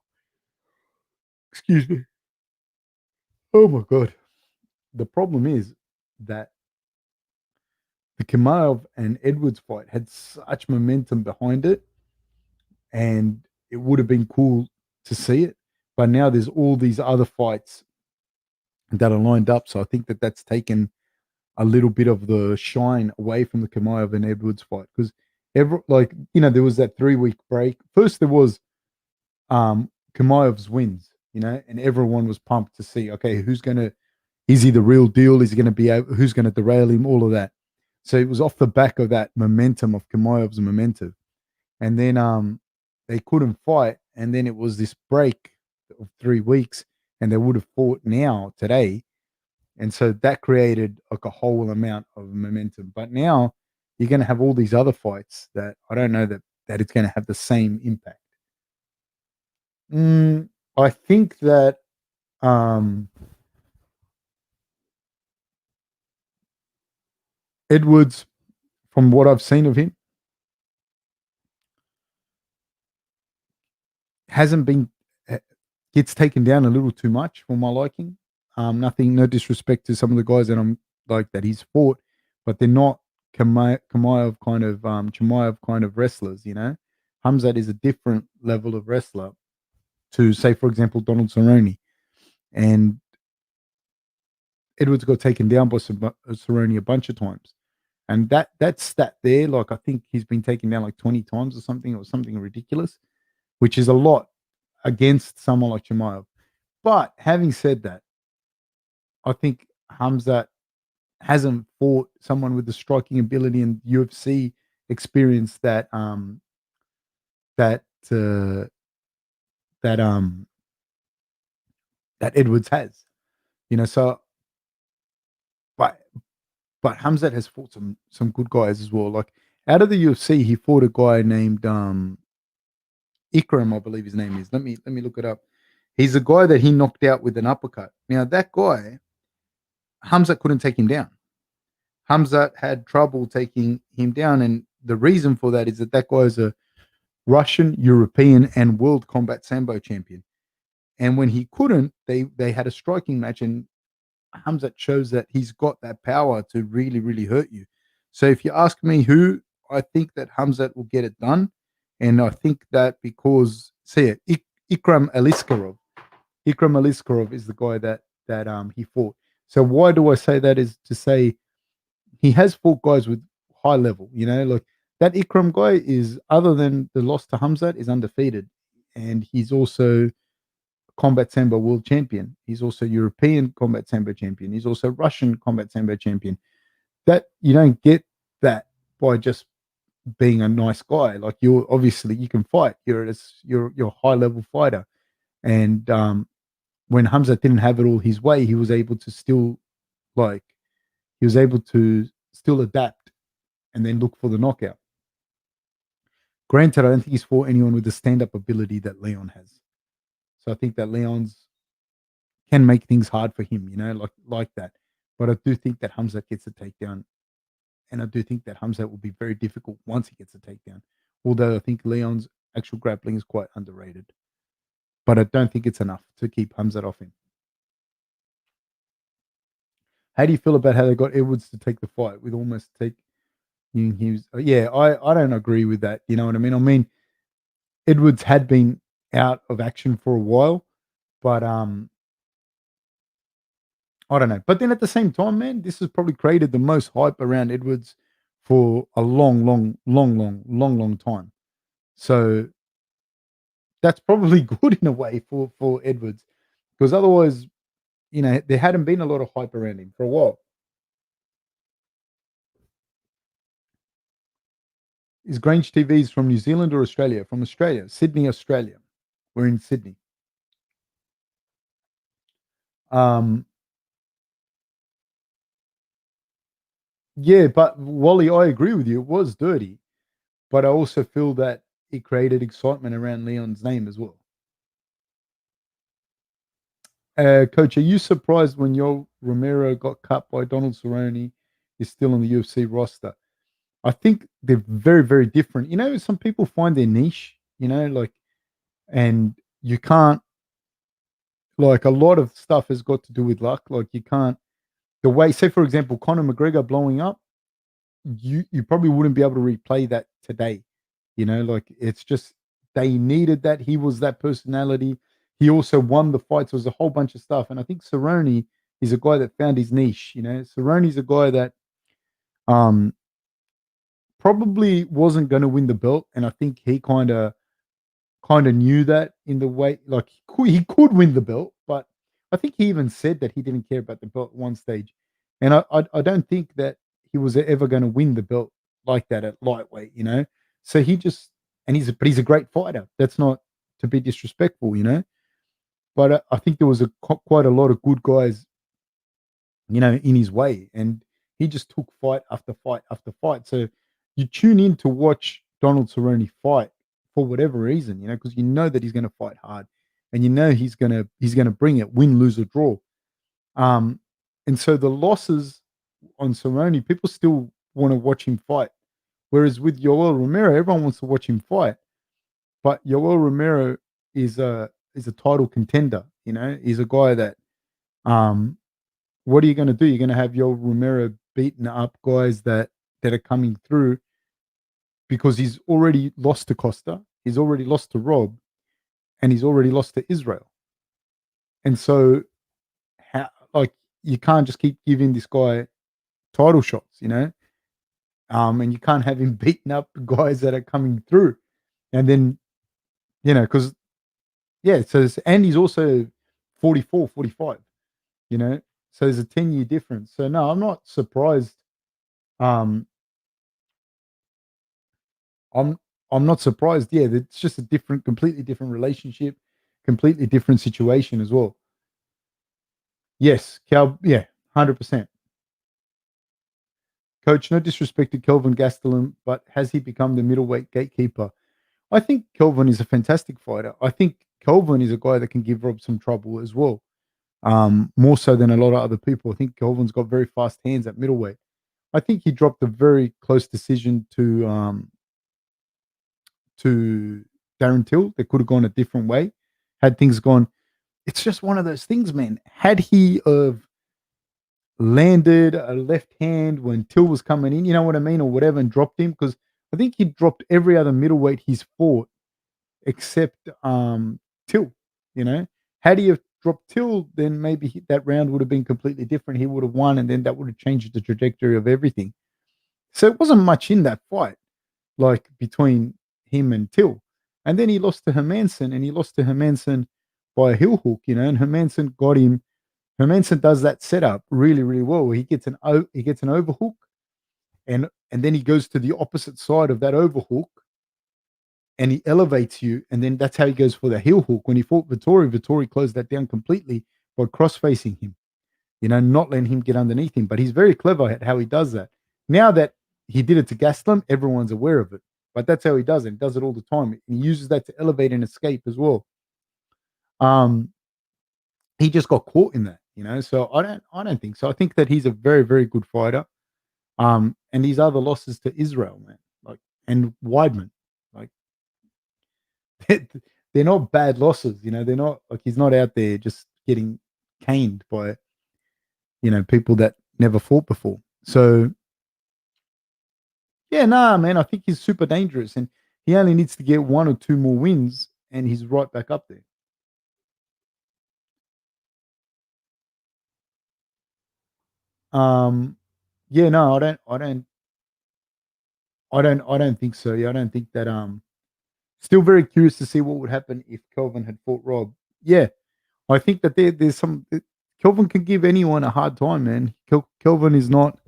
excuse me. Oh my god. The problem is that the Kamayev and Edwards fight had such momentum behind it, and it would have been cool to see it. But now there's all these other fights that are lined up. So I think that that's taken a little bit of the shine away from the Kamayev and Edwards fight because there was that 3 week break. First there was Kamayev's wins, and everyone was pumped to see, okay, is he the real deal? Is he gonna be able, who's gonna derail him? All of that. So it was off the back of that momentum of Kamayev's momentum. And then they couldn't fight, and then it was this break of 3 weeks, and they would have fought now today, and so that created like a whole amount of momentum. But now you're going to have all these other fights that I don't know that it's going to have the same impact. I think that um, Edwards, from what I've seen of him, hasn't been gets taken down a little too much for my liking. No disrespect to some of the guys that I'm like that he's fought, but they're not Kamayev kind of Chimaev kind of wrestlers. Hamzat is a different level of wrestler to, say, for example, Donald Cerrone, and Edwards got taken down by Cerrone a bunch of times, and that stat there, like I think he's been taken down like 20 times or something ridiculous, which is a lot against someone like Chimaev. But having said that, I think Hamzat hasn't fought someone with the striking ability and UFC experience that uh, that that Edwards has. So but Hamzat has fought some good guys as well. Like out of the UFC, he fought a guy named Ikram, I believe his name is. Let me look it up. He's a guy that he knocked out with an uppercut. Now that guy, Hamzat couldn't take him down. Hamzat had trouble taking him down, and the reason for that is that guy is a Russian, European, and World Combat Sambo champion. And when he couldn't, they had a striking match, and Hamzat shows that he's got that power to really, really hurt you. So if you ask me who, I think that Hamzat will get it done. And I think that because, see it, Ikram Aliskerov. Ikram Aliskerov is the guy that he fought. So why do I say that? Is to say he has fought guys with high level, like that Ikram guy is, other than the loss to Hamzat, is undefeated. And he's also combat sambo world champion. He's also European combat sambo champion. He's also Russian combat sambo champion. That you don't get that by just being a nice guy. Like you're obviously you can fight. You're a high level fighter. And when Hamza didn't have it all his way, he was able to still like he was able to still adapt and then look for the knockout. Granted, I don't think he's fought anyone with the stand up ability that Leon has. So I think that Leon's can make things hard for him, like that. But I do think that Hamza gets a takedown, and I do think that Hamza will be very difficult once he gets a takedown. Although I think Leon's actual grappling is quite underrated, but I don't think it's enough to keep Hamza off him. How do you feel about how they got Edwards to take the fight with almost take? He was, yeah, I don't agree with that. You know what I mean? I mean, Edwards had been out of action for a while, but I don't know. But then at the same time, man, this has probably created the most hype around Edwards for a long time. So that's probably good in a way for Edwards, because otherwise, there hadn't been a lot of hype around him for a while. Is Grange TV's from New Zealand or Australia? From Australia, Sydney, Australia. We're in Sydney. Yeah, but Wally, I agree with you. It was dirty, but I also feel that it created excitement around Leon's name as well. Coach, are you surprised when Yoel Romero got cut by Donald Cerrone is still on the UFC roster? I think they're very, very different. Some people find their niche, and you can't, like, a lot of stuff has got to do with luck. Like, you can't, the way, say, for example, Conor McGregor blowing up, you probably wouldn't be able to replay that today. Like, it's just, they needed that. He was that personality. He also won the fights. There was a whole bunch of stuff. And I think Cerrone is a guy that found his niche. Cerrone's a guy that um probably wasn't going to win the belt. And I think he kind of knew that in the way, like he could win the belt, but I think he even said that he didn't care about the belt at one stage. And I don't think that he was ever going to win the belt like that at lightweight. So he just, and he's a great fighter. That's not to be disrespectful. But I think there was quite a lot of good guys, in his way, and he just took fight after fight after fight. So you tune in to watch Donald Cerrone fight for whatever reason, because you know that he's going to fight hard, and he's gonna bring it, win, lose, or draw. Um, and so the losses on Cerrone, people still want to watch him fight. Whereas with Yoel Romero, everyone wants to watch him fight. But Yoel Romero is a title contender. He's a guy that what are you going to do? You're going to have Yoel Romero beating up guys that are coming through, because he's already lost to Costa, he's already lost to Rob, and he's already lost to Israel. And so, like, you can't just keep giving this guy title shots. And you can't have him beating up guys that are coming through, and then because yeah, and he's also 44, 45. So there's a 10-year difference. So no, I'm not surprised. Um, I'm I'm not surprised. Yeah, it's just a completely different relationship, completely different situation as well. Yes, yeah, 100%. Coach, no disrespect to Kelvin Gastelum, but has he become the middleweight gatekeeper? I think Kelvin is a fantastic fighter. I think Kelvin is a guy that can give Rob some trouble as well. More so than a lot of other people. I think Kelvin's got very fast hands at middleweight. I think he dropped a very close decision to Darren Till. That could have gone a different way had things gone. It's just one of those things, man. Had he of landed a left hand when Till was coming in, you know what I mean, or whatever, and dropped him, because I think he dropped every other middleweight he's fought except Till. Had he have dropped Till, then maybe that round would have been completely different. He would have won, and then that would have changed the trajectory of everything. So it wasn't much in that fight, like between him and Till. And then he lost to Hermanson, and he lost to Hermanson by a heel hook, and Hermanson got him. Hermanson does that setup really, really well. He gets an overhook, and then he goes to the opposite side of that overhook, and he elevates you, and then that's how he goes for the heel hook. When he fought Vittori closed that down completely by cross facing him, not letting him get underneath him. But he's very clever at how he does that. Now that he did it to Gastelum, everyone's aware of it. But that's how he does it. He does it all the time. He uses that to elevate and escape as well. He just got caught in that. So I don't think so. I think that he's a very, very good fighter. And these other losses to Israel, man, and Weidman, like they're not bad losses. They're not like he's not out there just getting caned by people that never fought before. So yeah, nah, man, I think he's super dangerous, and he only needs to get one or two more wins, and he's right back up there. Um, yeah, no, I don't think so. Yeah, I don't think that. Still very curious to see what would happen if Kelvin had fought Rob. Yeah, I think that there's some. Kelvin can give anyone a hard time, man. Kelvin is not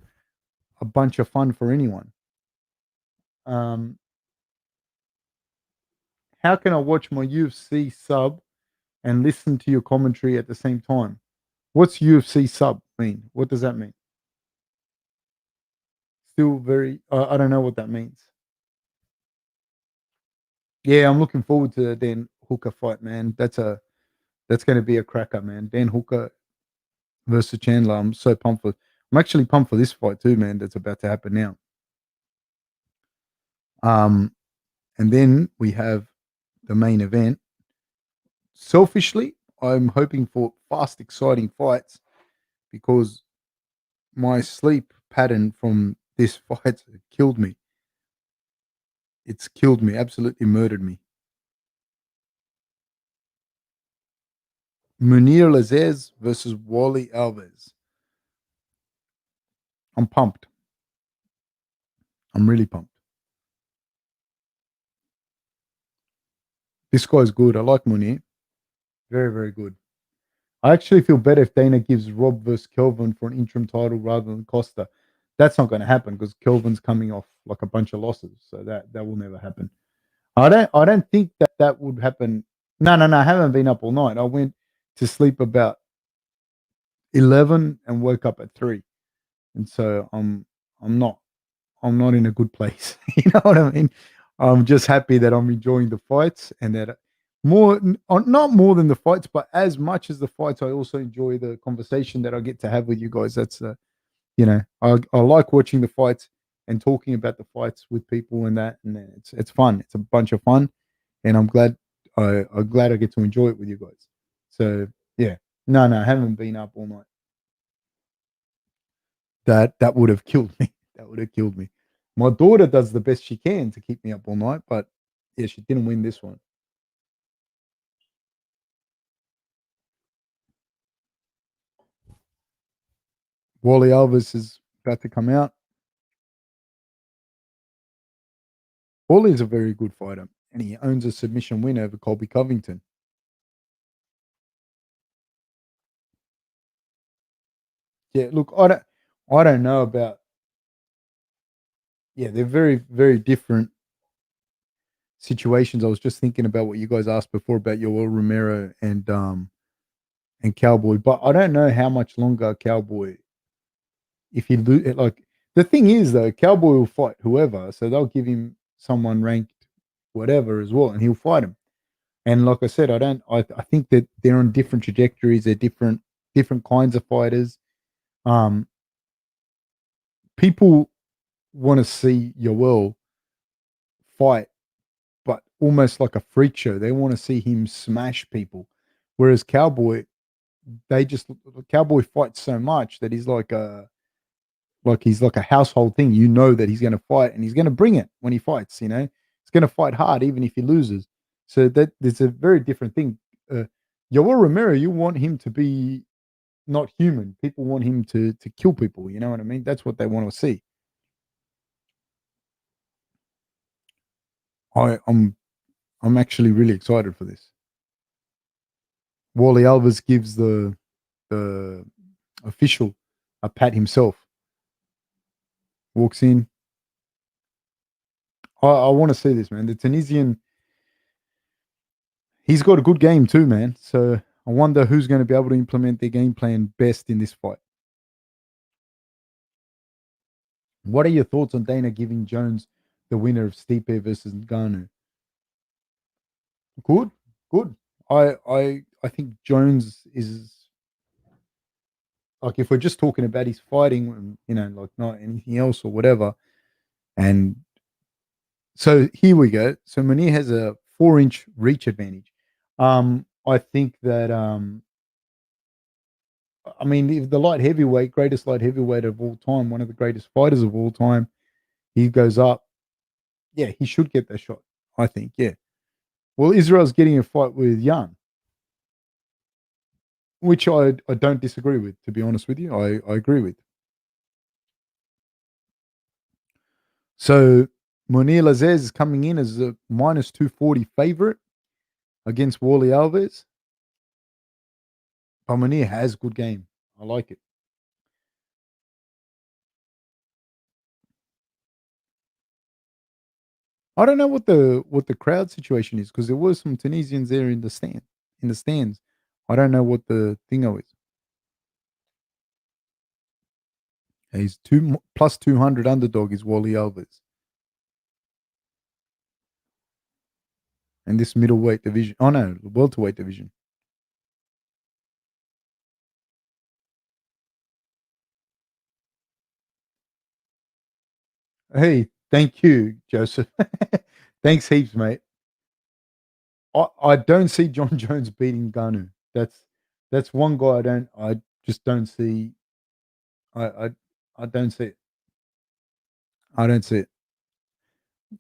a bunch of fun for anyone. Um, how can I watch my UFC sub and listen to your commentary at the same time? What's UFC sub mean? What does that mean? Still very. I don't know what that means. Yeah, I'm looking forward to the Dan Hooker fight, man. That's going to be a cracker, man. Dan Hooker versus Chandler. I'm so pumped for. I'm actually pumped for this fight too, man. That's about to happen now. Um, and then we have the main event. Selfishly, I'm hoping for fast, exciting fights because my sleep pattern from this fight killed me. It's killed me, absolutely murdered me. Munir Lazez versus Wally Alves. I'm pumped. I'm really pumped. This guy's good. I like Munir. Very, very good. I actually feel better if Dana gives Rob versus Kelvin for an interim title rather than Costa. That's not going to happen because Kelvin's coming off like a bunch of losses, so that will never happen. I don't think that would happen. No, no, no. I haven't been up all night. I went to sleep about 11 and woke up at 3, and so I'm not I'm not in a good place. You know what I mean? I'm just happy that I'm enjoying the fights and that not more than the fights, but as much as the fights, I also enjoy the conversation that I get to have with you guys. I like watching the fights and talking about the fights with people and that, and it's fun. It's a bunch of fun, and I'm glad I get to enjoy it with you guys. So yeah, no, no, I haven't been up all night. That would have killed me. That would have killed me. My daughter does the best she can to keep me up all night, but yeah, she didn't win this one. Wally Alves is about to come out. Wally is a very good fighter, and he owns a submission win over Colby Covington. Yeah, look, I don't know about. Yeah, they're very, very different situations. I was just thinking about what you guys asked before about Yoel Romero and Cowboy, but I don't know how much longer Cowboy if he like the thing is though, Cowboy will fight whoever, so they'll give him someone ranked whatever as well, and he'll fight him. And like I said, I don't. I think that they're on different trajectories. They're different kinds of fighters. Um, People want to see Yoel fight, but almost like a freak show. They want to see him smash people, whereas they just Cowboy fights so much that he's like a household thing. You know that he's going to fight and he's going to bring it when he fights. He's going to fight hard even if he loses. So that there's a very different thing. Yoel Romero, you want him to be not human. People want him to kill people. You know what I mean? That's what they want to see. I'm actually really excited for this. Wally Alves gives the official a pat himself. Walks in. I want to see this, man. The Tunisian, he's got a good game too, man. So I wonder who's going to be able to implement their game plan best in this fight. What are your thoughts on Dana giving Jones the winner of Stipe versus Ngannou? Good, good. I think Jones is like, if we're just talking about his fighting, like not anything else or whatever. And so here we go. So Munir has a 4-inch reach advantage. I think that I mean, if the light heavyweight, greatest light heavyweight of all time, one of the greatest fighters of all time, he goes up, yeah, he should get that shot. I think, yeah. Well, Israel's getting a fight with Jan, which I don't disagree with, to be honest with you. I agree with. So Munir Lazzez is coming in as a minus 240 favorite against Wally Alves. But Munir has good game. I like it. I don't know what the crowd situation is, because there were some Tunisians there in the stands. I don't know what the thingo is. He's plus 200 underdog is Wally Alves. And this middleweight division. Oh no, welterweight division. Hey, thank you, Joseph. Thanks heaps, mate. I don't see Jon Jones beating Ganu. That's one guy I just don't see. I I, I don't see it. I don't see it.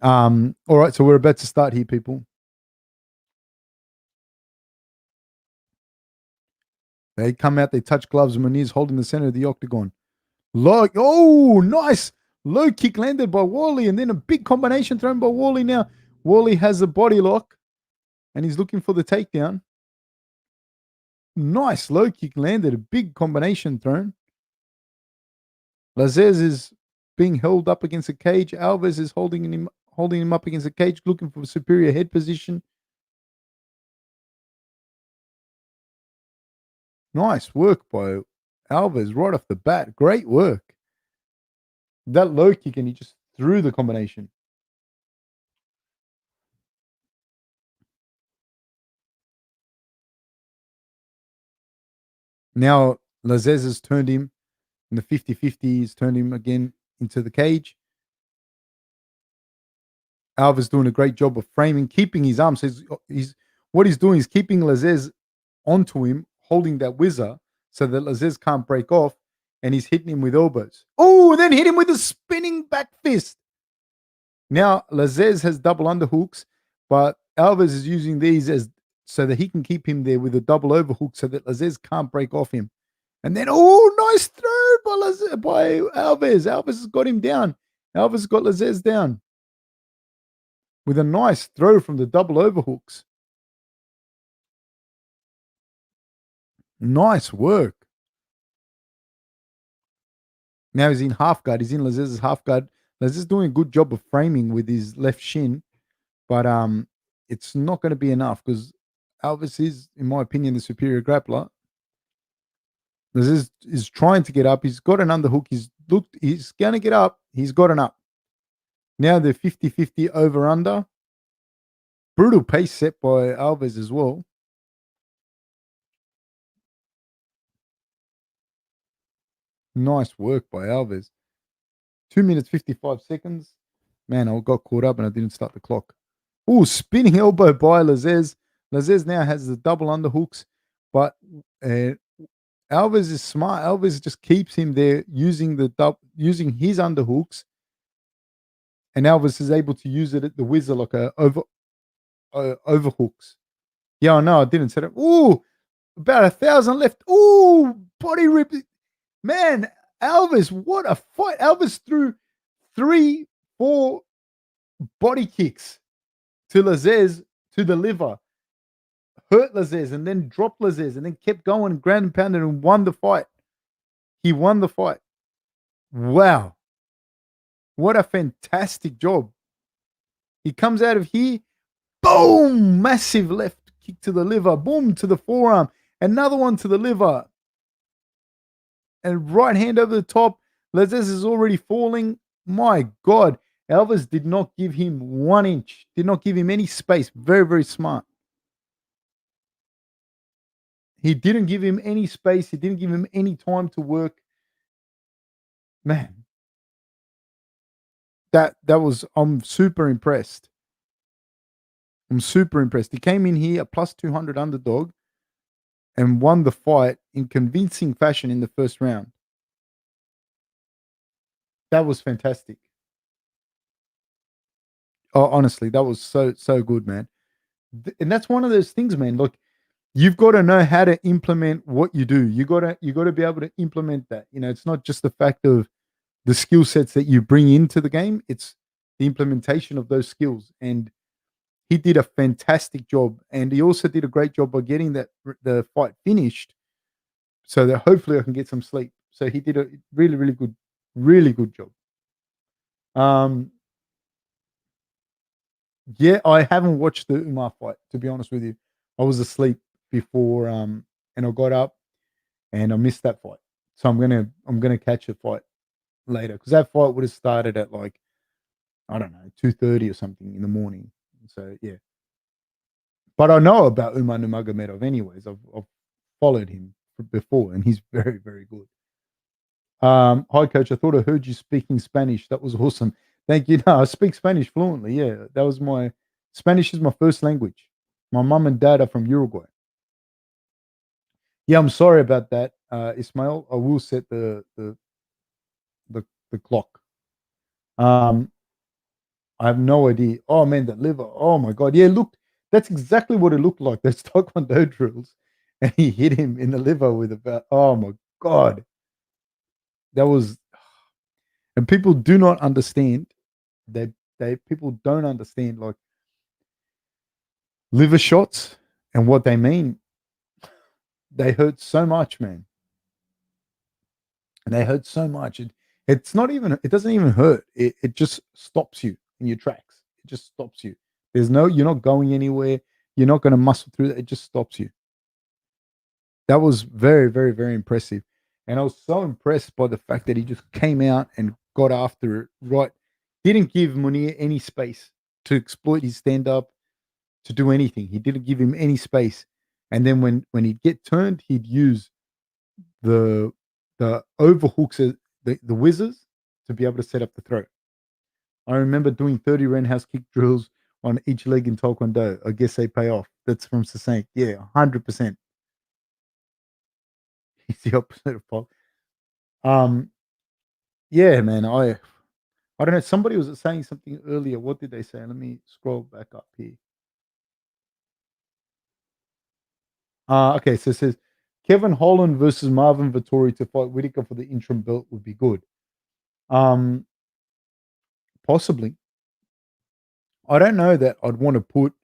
All right, so we're about to start here, people. They come out, they touch gloves, and Munir's holding the center of the octagon. Nice. Low kick landed by Wally, and then a big combination thrown by Wally. Now, Wally has a body lock, and he's looking for the takedown. Nice low kick landed, a big combination thrown. Lazzez is being held up against a cage. Alves is holding him up against a cage, looking for a superior head position. Nice work by Alves right off the bat. Great work. That low kick, and he just threw the combination. Now Lazzez has turned him in the 50-50. He's turned him again into the cage. Alves doing a great job of framing, keeping his arms. So what he's doing is keeping Lazzez onto him, holding that whizzer so that Lazzez can't break off, and he's hitting him with elbows. Oh, then hit him with a spinning back fist. Now Lazzez has double underhooks, but Alves is using these as so that he can keep him there with a double overhook so that Lazzez can't break off him. And then, nice throw by Alves. Alves has got him down. Alves has got Lazzez down with a nice throw from the double overhooks. Nice work. Now he's in half guard. He's in Lazzez's half guard. Lazzez doing a good job of framing with his left shin, but it's not going to be enough because Alves is, in my opinion, the superior grappler. Lazzez is trying to get up. He's got an underhook. He's going to get up. He's got an up. Now the 50-50 over under. Brutal pace set by Alves as well. Nice work by Alves. 2 minutes 55 seconds. Man, I got caught up and I didn't start the clock. Oh, spinning elbow by Lazzez. Lazzez now has the double underhooks, but Alves is smart. Alves just keeps him there using his underhooks, and Alves is able to use it at the whizzer like a overhooks. Yeah, I know. I didn't set it. Ooh, about 1,000 left. Ooh, body rip. Man, Alves, what a fight. Alves threw 3, 4 body kicks to Lazzez to the liver. hurt Lazzez and then dropped Lazzez and then kept going, ground and pounded, and won the fight. He won the fight. Wow. What a fantastic job. He comes out of here, boom, massive left kick to the liver, boom, to the forearm, another one to the liver, and right hand over the top. Lazzez is already falling. My God. Alves did not give him 1 inch, did not give him any space. Very, very smart. He didn't give him any space. He didn't give him any time to work. Man, that was, I'm super impressed. I'm super impressed. He came in here a plus 200 underdog and won the fight in convincing fashion in the first round. That was fantastic. Oh, honestly, that was so good, man. And that's one of those things, man. Look, you've got to know how to implement what you do. You got to be able to implement that. You know, it's not just the fact of the skill sets that you bring into the game, it's the implementation of those skills. And he did a fantastic job, and he also did a great job by getting the fight finished, so that hopefully I can get some sleep. So he did a really good job. Yeah, I haven't watched the Umar fight, to be honest with you. I was asleep before, and I got up and I missed that fight. So I'm gonna catch a fight later, because that fight would have started at like, I don't know, 2:30 or something in the morning. So yeah. But I know about Umar Nurmagomedov anyways. I've followed him before, and he's very good. Hi, coach. I thought I heard you speaking Spanish. That was awesome. Thank you. No, I speak Spanish fluently. Yeah, that was Spanish is my first language. My mom and dad are from Uruguay. Yeah, I'm sorry about that, Ismail. I will set the clock. I have no idea. Oh man, that liver. Oh my God. Yeah, look, that's exactly what it looked like. Those taekwondo drills, and he hit him in the liver with about. Oh my God, that was. And people do not understand. They people don't understand like liver shots and what they mean. They hurt so much, man. And they hurt so much. It's not even. It doesn't even hurt. It just stops you in your tracks. It just stops you. You're not going anywhere. You're not going to muscle through that. It just stops you. That was very impressive. And I was so impressed by the fact that he just came out and got after it. Right. Didn't give Munir any space to exploit his stand up, to do anything. He didn't give him any space. And then when he'd get turned, he'd use the overhooks, the whizzes, to be able to set up the throw. I remember doing 30 roundhouse kick drills on each leg in Taekwondo. I guess they pay off. That's from Sasank. Yeah, 100%. He's the opposite of Paul. Yeah, man. I don't know. Somebody was saying something earlier. What did they say? Let me scroll back up here. Okay, so it says Kevin Holland versus Marvin Vettori to fight Whitaker for the interim belt would be good. Possibly. I don't know that I'd want to put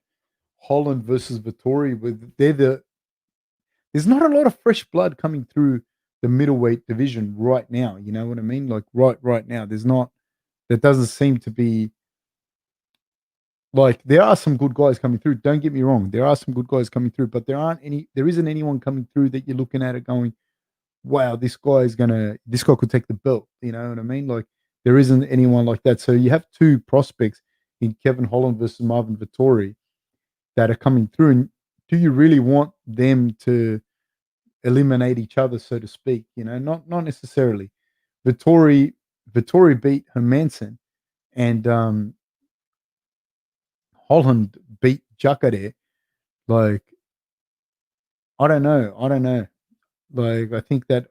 Holland versus Vettori with. There's not a lot of fresh blood coming through the middleweight division right now. You know what I mean? Like right now, there's not. There doesn't seem to be. Like, there are some good guys coming through. Don't get me wrong. There are some good guys coming through, but there isn't anyone coming through that you're looking at it going, wow, this guy could take the belt. You know what I mean? Like, there isn't anyone like that. So you have two prospects in Kevin Holland versus Marvin Vettori that are coming through. And do you really want them to eliminate each other, so to speak? You know, not necessarily. Vettori beat Hermanson, and Holland beat Jacare. Like, I don't know. Like, I think that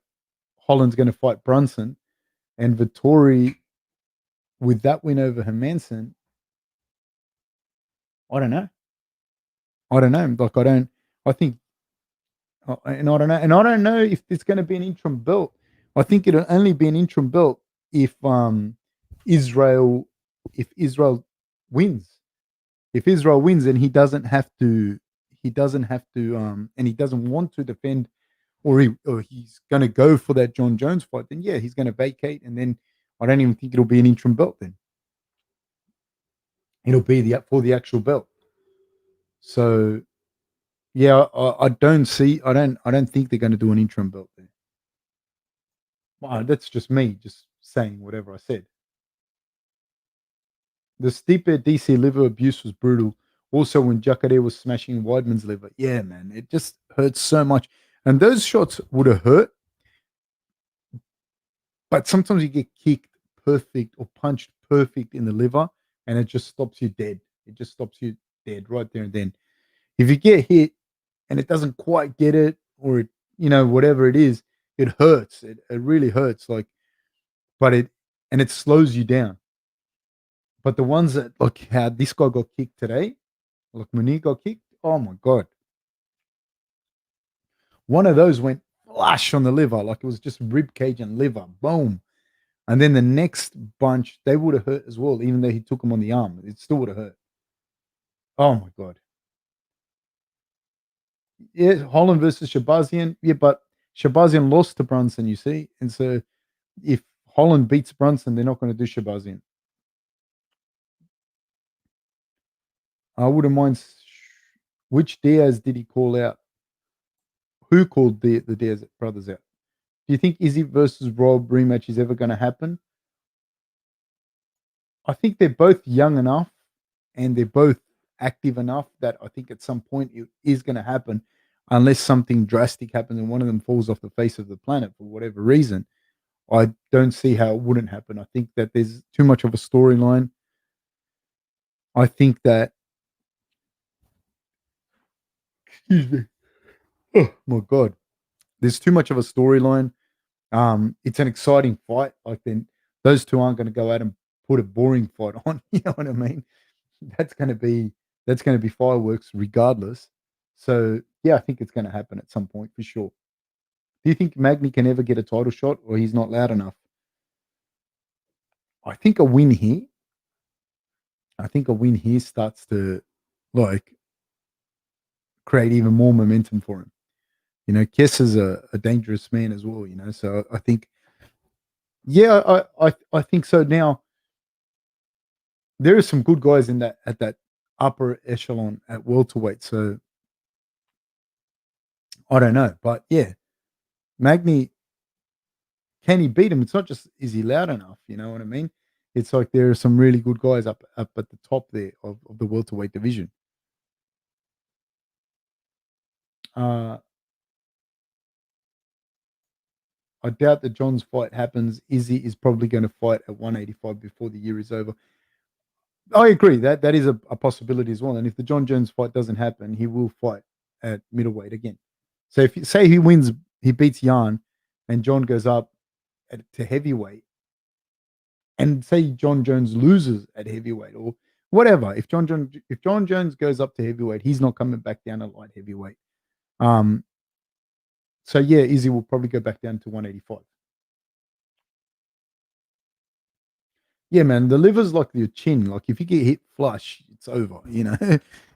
Holland's going to fight Brunson, and Vettori, with that win over Hermanson, I don't know. Like, I think, and I don't know. And I don't know if it's going to be an interim belt. I think it'll only be an interim belt if Israel wins. If Israel wins, then he doesn't have to he doesn't have to, and he doesn't want to defend, or he's going to go for that Jon Jones fight, then yeah, he's going to vacate, and then I don't even think it'll be an interim belt. Then it'll be the for the actual belt. So yeah, I don't think they're going to do an interim belt there. Well, that's just me, just saying whatever I said. The Stipe DC liver abuse was brutal. Also, when Jacare was smashing Weidman's liver, yeah, man, it just hurts so much. And those shots would have hurt, but sometimes you get kicked perfect or punched perfect in the liver, and it just stops you dead. It just stops you dead right there and then. If you get hit and it doesn't quite get it, or it, whatever it is, it hurts. It really hurts. Like, but it slows you down. But the ones that, like how this guy got kicked today, like Munir got kicked. Oh my god! One of those went flush on the liver, like it was just rib cage and liver. Boom. And then the next bunch, they would have hurt as well, even though he took them on the arm. It still would have hurt. Oh my god. Yeah, Holland versus Shabazian. Yeah, but Shabazian lost to Brunson, you see. And so if Holland beats Brunson, they're not going to do Shabazian. I wouldn't mind. Which Diaz did he call out? Who called the Diaz brothers out? Do you think Izzy versus Rob rematch is ever going to happen? I think they're both young enough and they're both active enough that I think at some point it is going to happen, unless something drastic happens and one of them falls off the face of the planet for whatever reason. I don't see how it wouldn't happen. I think that there's too much of a storyline. I think that, excuse me, oh my god, there's too much of a storyline. It's an exciting fight. Like, then those two aren't going to go out and put a boring fight on. You know what I mean? That's going to be fireworks regardless. So yeah, I think it's going to happen at some point for sure. Do you think Magny can ever get a title shot, or he's not loud enough? I think a win here. I think a win here starts to, like, create even more momentum for him. Kiss is a dangerous man as well. So I think, yeah, I think so. Now there are some good guys in that upper echelon at welterweight. So I don't know, but yeah, Magny, can he beat him? It's not just is he loud enough. You know what I mean? It's like there are some really good guys up at the top there of the welterweight division. Uh, I doubt that John's fight happens. Izzy is probably going to fight at 185 before the year is over. I agree that is a possibility as well. And if the Jon Jones fight doesn't happen, he will fight at middleweight again. So if you say he wins, he beats Jan, and John goes up to heavyweight, and say Jon Jones loses at heavyweight or whatever. If Jon Jones goes up to heavyweight, he's not coming back down to light heavyweight. So yeah, Izzy will probably go back down to 185. Yeah, man, the liver's like your chin. Like if you get hit flush, it's over.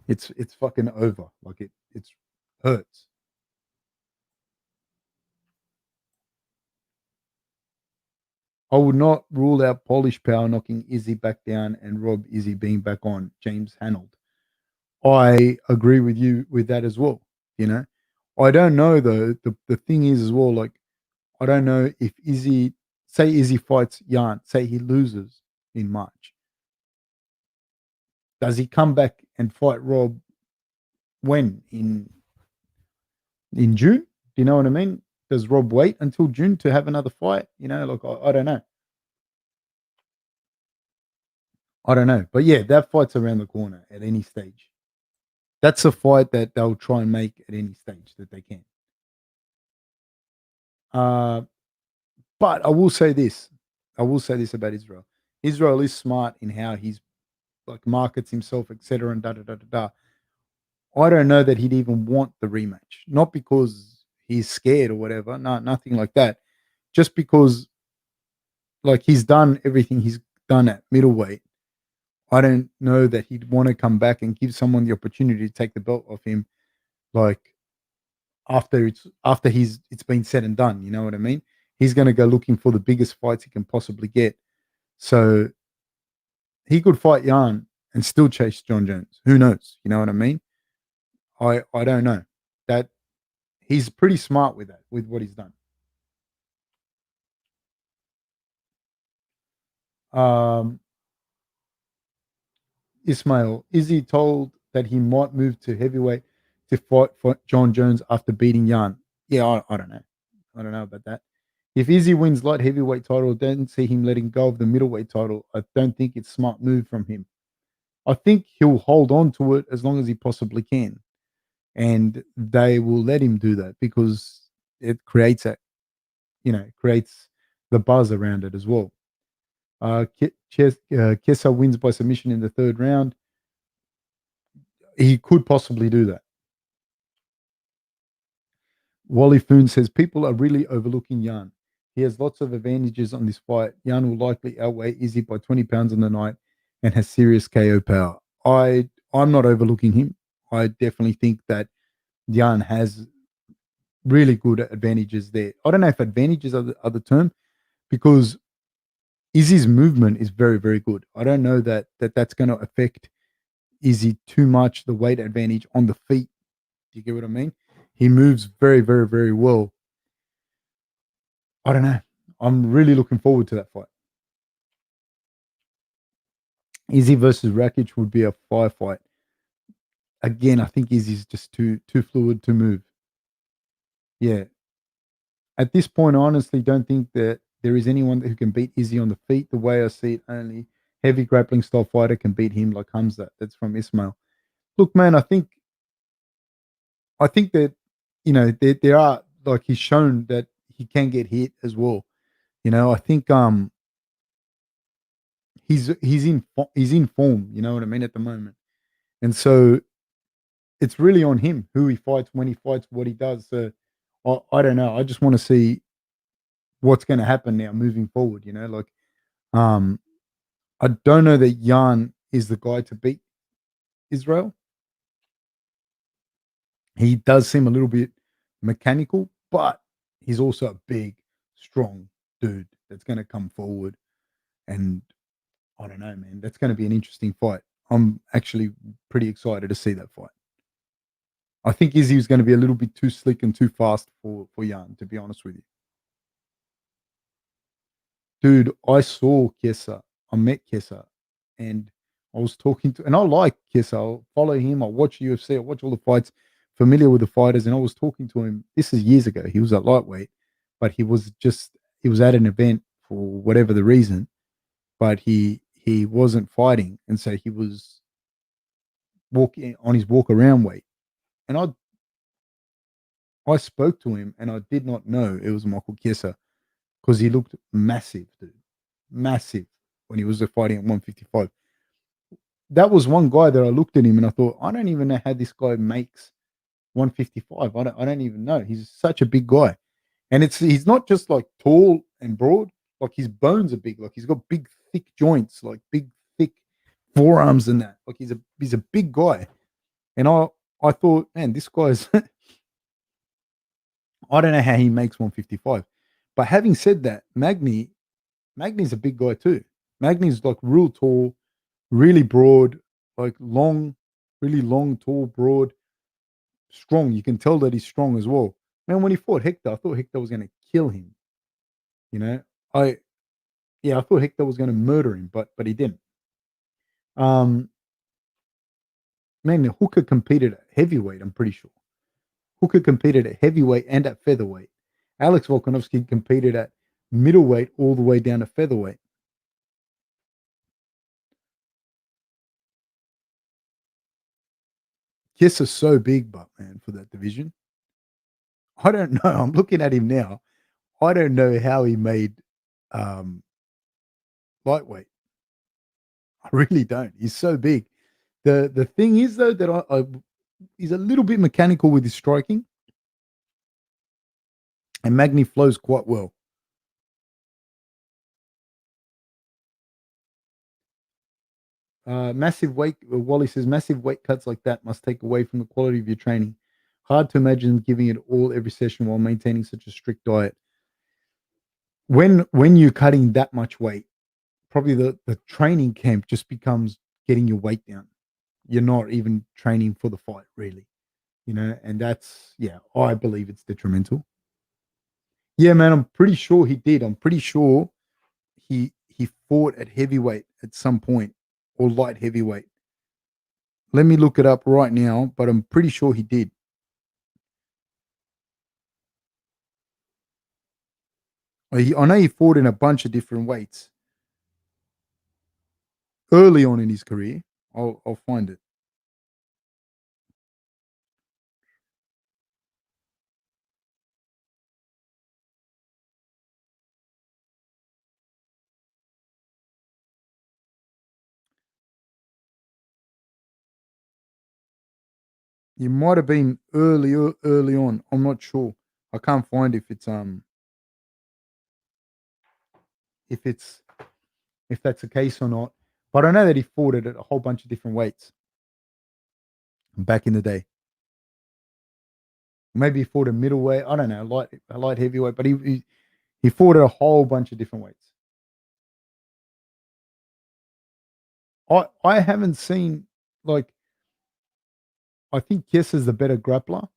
It's fucking over. Like it's hurts. I would not rule out Polish power knocking Izzy back down and Rob Izzy being back on. James Hanold. I agree with you with that as well. You know, I don't know though. The thing is as well, like I don't know if Izzy fights Jan, say he loses in March. Does he come back and fight Rob when in June? Do you know what I mean? Does Rob wait until June to have another fight? Like I don't know. I don't know. But yeah, that fight's around the corner at any stage. That's a fight that they'll try and make at any stage that they can. Uh, but I will say this. I will say this about Israel. Israel is smart in how he's like markets himself, etc. And da da da da da. I don't know that he'd even want the rematch. Not because he's scared or whatever. No, nothing like that. Just because like he's done everything he's done at middleweight. I don't know that he'd want to come back and give someone the opportunity to take the belt off him Like after it's been said and done, you know what I mean? He's gonna go looking for the biggest fights he can possibly get. So he could fight Jan and still chase Jon Jones. Who knows? You know what I mean? I don't know. That he's pretty smart with that, with what he's done. Um, Ismail, is he told that he might move to heavyweight to fight for Jon Jones after beating Jan? Yeah, I don't know. I don't know about that. If Izzy wins light heavyweight title, I don't see him letting go of the middleweight title. I don't think it's a smart move from him. I think he'll hold on to it as long as he possibly can. And they will let him do that because it creates creates the buzz around it as well. Chiesa wins by submission in the third round. He could possibly do that. Wally Foon says people are really overlooking Jan. He has lots of advantages on this fight. Jan will likely outweigh Izzy by 20 pounds on the night and has serious KO power. I'm not overlooking him. I definitely think that Jan has really good advantages there. I don't know if advantages are the term because Izzy's movement is very, very good. I don't know that's going to affect Izzy too much, the weight advantage on the feet. Do you get what I mean? He moves very, very, very well. I don't know. I'm really looking forward to that fight. Izzy versus Rakic would be a firefight. Again, I think Izzy's just too fluid to move. Yeah. At this point, I honestly don't think that there is anyone who can beat Izzy on the feet. The way I see it, only heavy grappling style fighter can beat him like Hamza. That's from Ismail. Look, man, I think that there are, like, he's shown that he can get hit as well. I think he's in form. You know what I mean at the moment, and so it's really on him who he fights, when he fights, what he does. So I don't know. I just want to see what's going to happen now moving forward. Like, um, I don't know that Jan is the guy to beat Israel. He does seem a little bit mechanical, but he's also a big, strong dude that's going to come forward. And I don't know, man. That's going to be an interesting fight. I'm actually pretty excited to see that fight. I think Izzy was going to be a little bit too slick and too fast for Jan, to be honest with you. Dude, I saw Chiesa. I met Chiesa, and I was talking to, and I like Chiesa. I follow him. I watch UFC. I watch all the fights, familiar with the fighters, and I was talking to him. This is years ago. He was at lightweight, but he was at an event for whatever the reason, but he wasn't fighting, and so he was walking on his walk around weight. And I spoke to him, and I did not know it was Michael Chiesa because he looked massive, dude, massive when he was fighting at 155. That was one guy that I looked at him and I thought, I don't even know how this guy makes 155. I don't even know. He's such a big guy. And he's not just like tall and broad, like his bones are big. Like he's got big, thick joints, like big, thick forearms and that. Like he's a big guy. And I thought, man, this guy's I don't know how he makes 155. But having said that, Magny's a big guy too. Magny's like real tall, really broad, like long, really long, tall, broad, strong. You can tell that he's strong as well. Man, when he fought Hector, I thought Hector was going to kill him. You know, I I thought Hector was going to murder him, but he didn't. Um, Man, Hooker competed at heavyweight. I'm pretty sure Hooker competed at heavyweight and at featherweight. Alex Volkanovski competed at middleweight all the way down to featherweight. Kiss is so big, but man, for that division, I don't know. I'm looking at him now. I don't know how he made um, lightweight. I really don't. He's so big. The thing is though that he's a little bit mechanical with his striking, and Magny flows quite well. Massive weight. Wally says massive weight cuts like that must take away from the quality of your training. Hard to imagine giving it all every session while maintaining such a strict diet. When you're cutting that much weight, probably the training camp just becomes getting your weight down. You're not even training for the fight, really, and that's, yeah, I believe it's detrimental. Yeah, man, I'm pretty sure he did. I'm pretty sure he fought at heavyweight at some point, or light heavyweight. Let me look it up right now, but I'm pretty sure he did. I know he fought in a bunch of different weights early on in his career. I'll find it. It might have been early on. I'm not sure. I can't find if it's if that's the case or not. But I know that he fought it at a whole bunch of different weights back in the day. Maybe he fought a middleweight. I don't know, light heavyweight. But he fought at a whole bunch of different weights. I haven't seen, like, I think Kiss is the better grappler,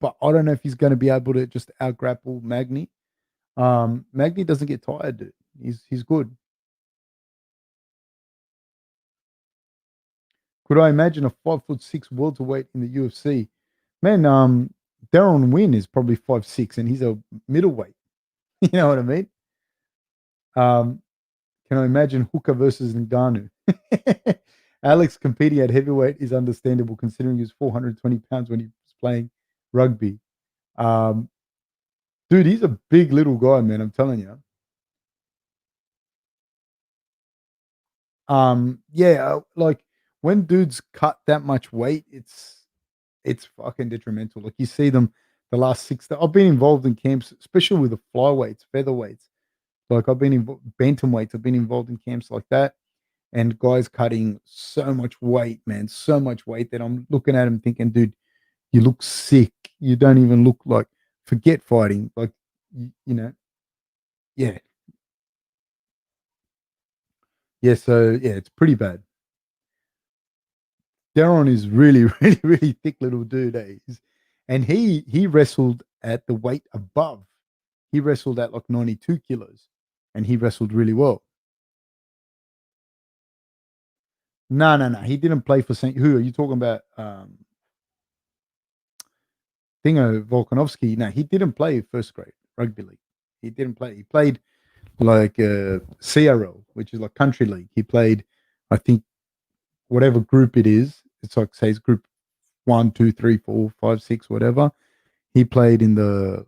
but I don't know if he's going to be able to just out grapple Magny. Magny doesn't get tired, dude. He's good. Could I imagine a 5'6" welterweight in the UFC? Man, Darren Wynn is probably 5'6" and he's a middleweight. You know what I mean? Um, can I imagine Hooker versus Ngannou? Alex competing at heavyweight is understandable considering he was 420 pounds when he was playing rugby. Um, Dude, he's a big little guy, man. I'm telling you. Yeah, like when dudes cut that much weight, it's fucking detrimental. Like you see them the last six. I've been involved in camps, especially with the flyweights, featherweights. Like I've been in bantamweights. I've been involved in camps like that, and guys cutting so much weight, man, so much weight that I'm looking at him thinking, dude, you look sick. You don't even look like, forget fighting. Like, yeah, yeah. So yeah, it's pretty bad. Daron is really, really, really thick little dude, eh? And he wrestled at the weight above. He wrestled at like 92 kilos, and he wrestled really well. No, no, no. He didn't play for Saint. Who are you talking about? Dingo Volkanovski. No, he didn't play first grade rugby league. He didn't play. He played like CRL, which is like country league. He played, I think, whatever group it is. It's like say it's group 1, 2, 3, 4, 5, 6, whatever. He played in the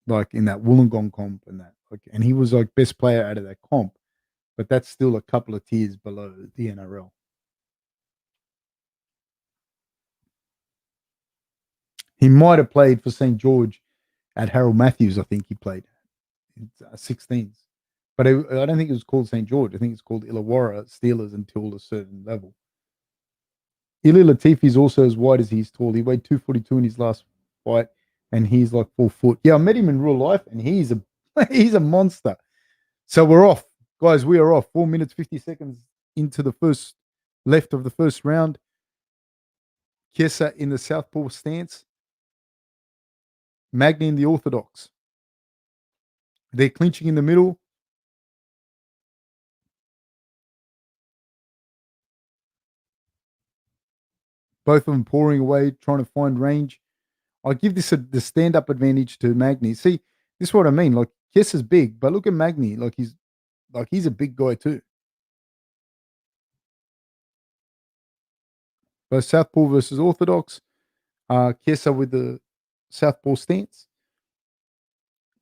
like in that Wollongong comp and that, like, and he was like best player out of that comp, but that's still a couple of tiers below the NRL. He might have played for St George at Harold Matthews. I think he played in 16s, but I don't think it was called St George. I think it's called Illawarra Steelers until a certain level. Ili Latifi is also as wide as he's tall. He weighed 242 in his last fight, and he's like 4 foot. Yeah, I met him in real life, and he's a he's a monster. So we're off, guys. We are off. 4 minutes 50 seconds into the first left of the first round. Chiesa in the southpaw stance. Magny in the orthodox. They're clinching in the middle. Both of them pouring away, trying to find range. I give this the stand up advantage to Magny. See, this is what I mean. Like Chiesa's big, but look at Magny. Like he's a big guy too. Both southpaw versus orthodox. Chiesa with the southpaw stance.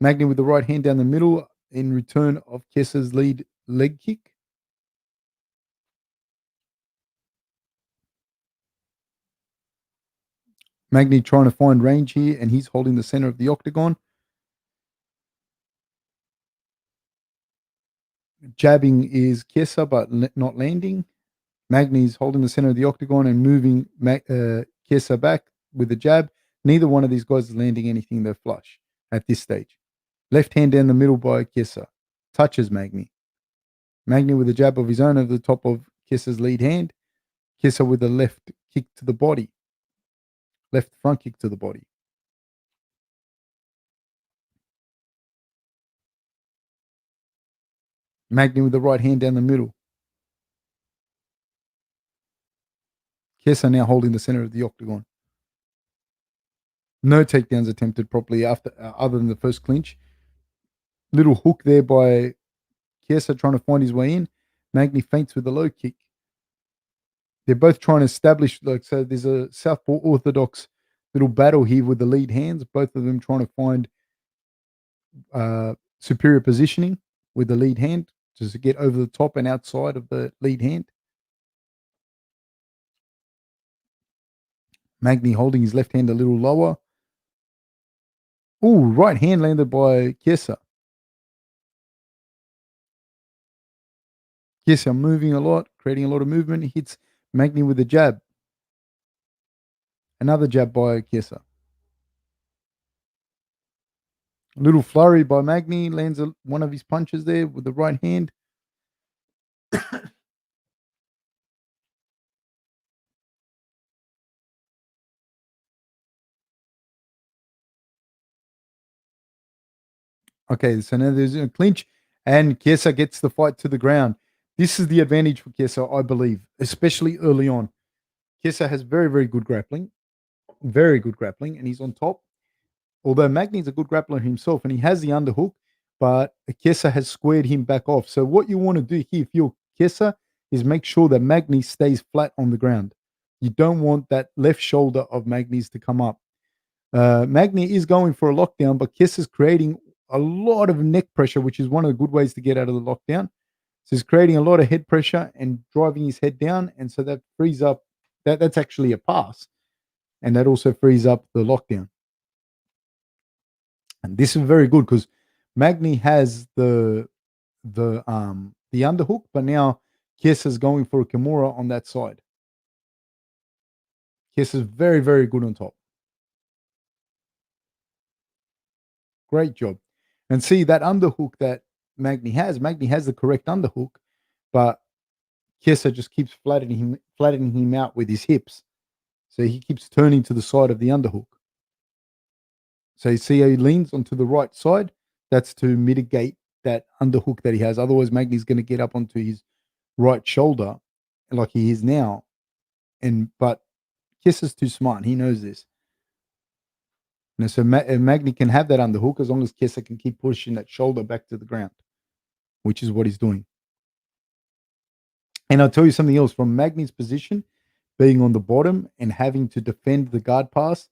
Magny with the right hand down the middle in return of Chiesa's lead leg kick. Magny trying to find range here, and he's holding the center of the octagon. Jabbing is Chiesa, but not landing. Magny's holding the center of the octagon and moving Chiesa back with a jab. Neither one of these guys is landing anything. They're flush at this stage. Left hand down the middle by Chiesa. Touches Magny. Magny with a jab of his own over the top of Chiesa's lead hand. Chiesa with a left kick to the body. Left front kick to the body. Magny with the right hand down the middle. Chiesa now holding the center of the octagon. No takedowns attempted properly after, other than the first clinch. Little hook there by Chiesa trying to find his way in. Magny feints with a low kick. They're both trying to establish, like, so there's a southpaw orthodox little battle here with the lead hands. Both of them trying to find superior positioning with the lead hand to get over the top and outside of the lead hand. Magny holding his left hand a little lower. Ooh, right hand landed by Chiesa. Chiesa moving a lot, creating a lot of movement. He hits Magny with a jab. Another jab by Chiesa. A little flurry by Magny, lands one of his punches there with the right hand. Okay, so now there's a clinch, and Chiesa gets the fight to the ground. This is the advantage for Chiesa, I believe, especially early on. Chiesa has very, very good grappling, and he's on top. Although Magny's a good grappler himself, and he has the underhook, but Chiesa has squared him back off. So what you want to do here, if you're Chiesa, is make sure that Magny stays flat on the ground. You don't want that left shoulder of Magny's to come up. Magny is going for a lockdown, but Chiesa's creating a lot of neck pressure, which is one of the good ways to get out of the lockdown. So he's creating a lot of head pressure and driving his head down, and so that frees up. That's actually a pass, and that also frees up the lockdown. And this is very good because Magny has the underhook, but now Chiesa's going for a Kimura on that side. Chiesa's very, very good on top. Great job. And see that underhook that Magny has the correct underhook, but Chiesa just keeps flattening him out with his hips. So he keeps turning to the side of the underhook. So you see how he leans onto the right side? That's to mitigate that underhook that he has. Otherwise, Magny's going to get up onto his right shoulder like he is now. But Chiesa's too smart. He knows this. And so Magny can have that underhook as long as Chiesa can keep pushing that shoulder back to the ground, which is what he's doing. And I'll tell you something else. From Magny's position, being on the bottom and having to defend the guard pass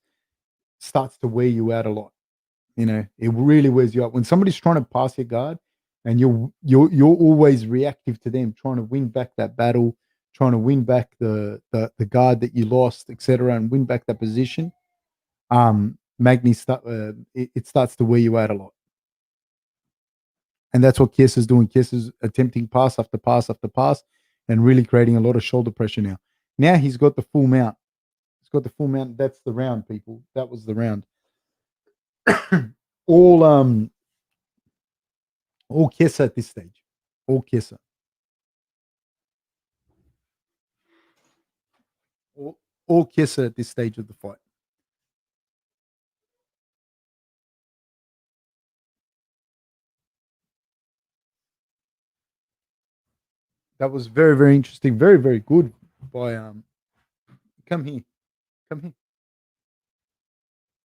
starts to wear you out a lot. You know, it really wears you out. When somebody's trying to pass your guard and you're always reactive to them, trying to win back that battle, trying to win back the guard that you lost, etc., and win back that position, Magny it starts to wear you out a lot. And that's what Chiesa's doing. Chiesa's attempting pass after pass after pass and really creating a lot of shoulder pressure now. Now he's got the full mount. He's got the full mount. That's the round, people. That was the round. all Chiesa at this stage. All Chiesa. All Chiesa at this stage of the fight. That was very, very interesting. Very, very good by come here. Come here.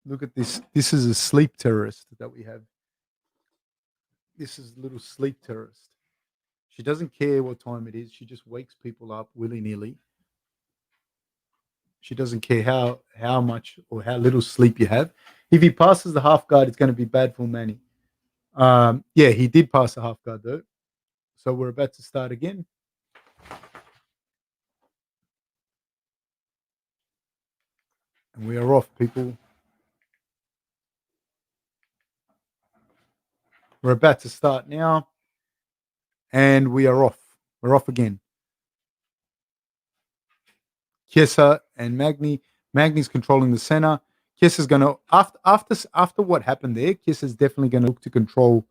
Look at this. This is a sleep terrorist that we have. This is a little sleep terrorist. She doesn't care what time it is. She just wakes people up willy-nilly. She doesn't care how much or how little sleep you have. If he passes the half guard, it's going to be bad for Manny. Yeah, he did pass the half guard though. So we're about to start again. And we are off, people. We're about to start now. And we are off. We're off again. Chiesa and Magny. Magny's controlling the center. Kiss is going to after what happened there. Kiss is definitely going to look to control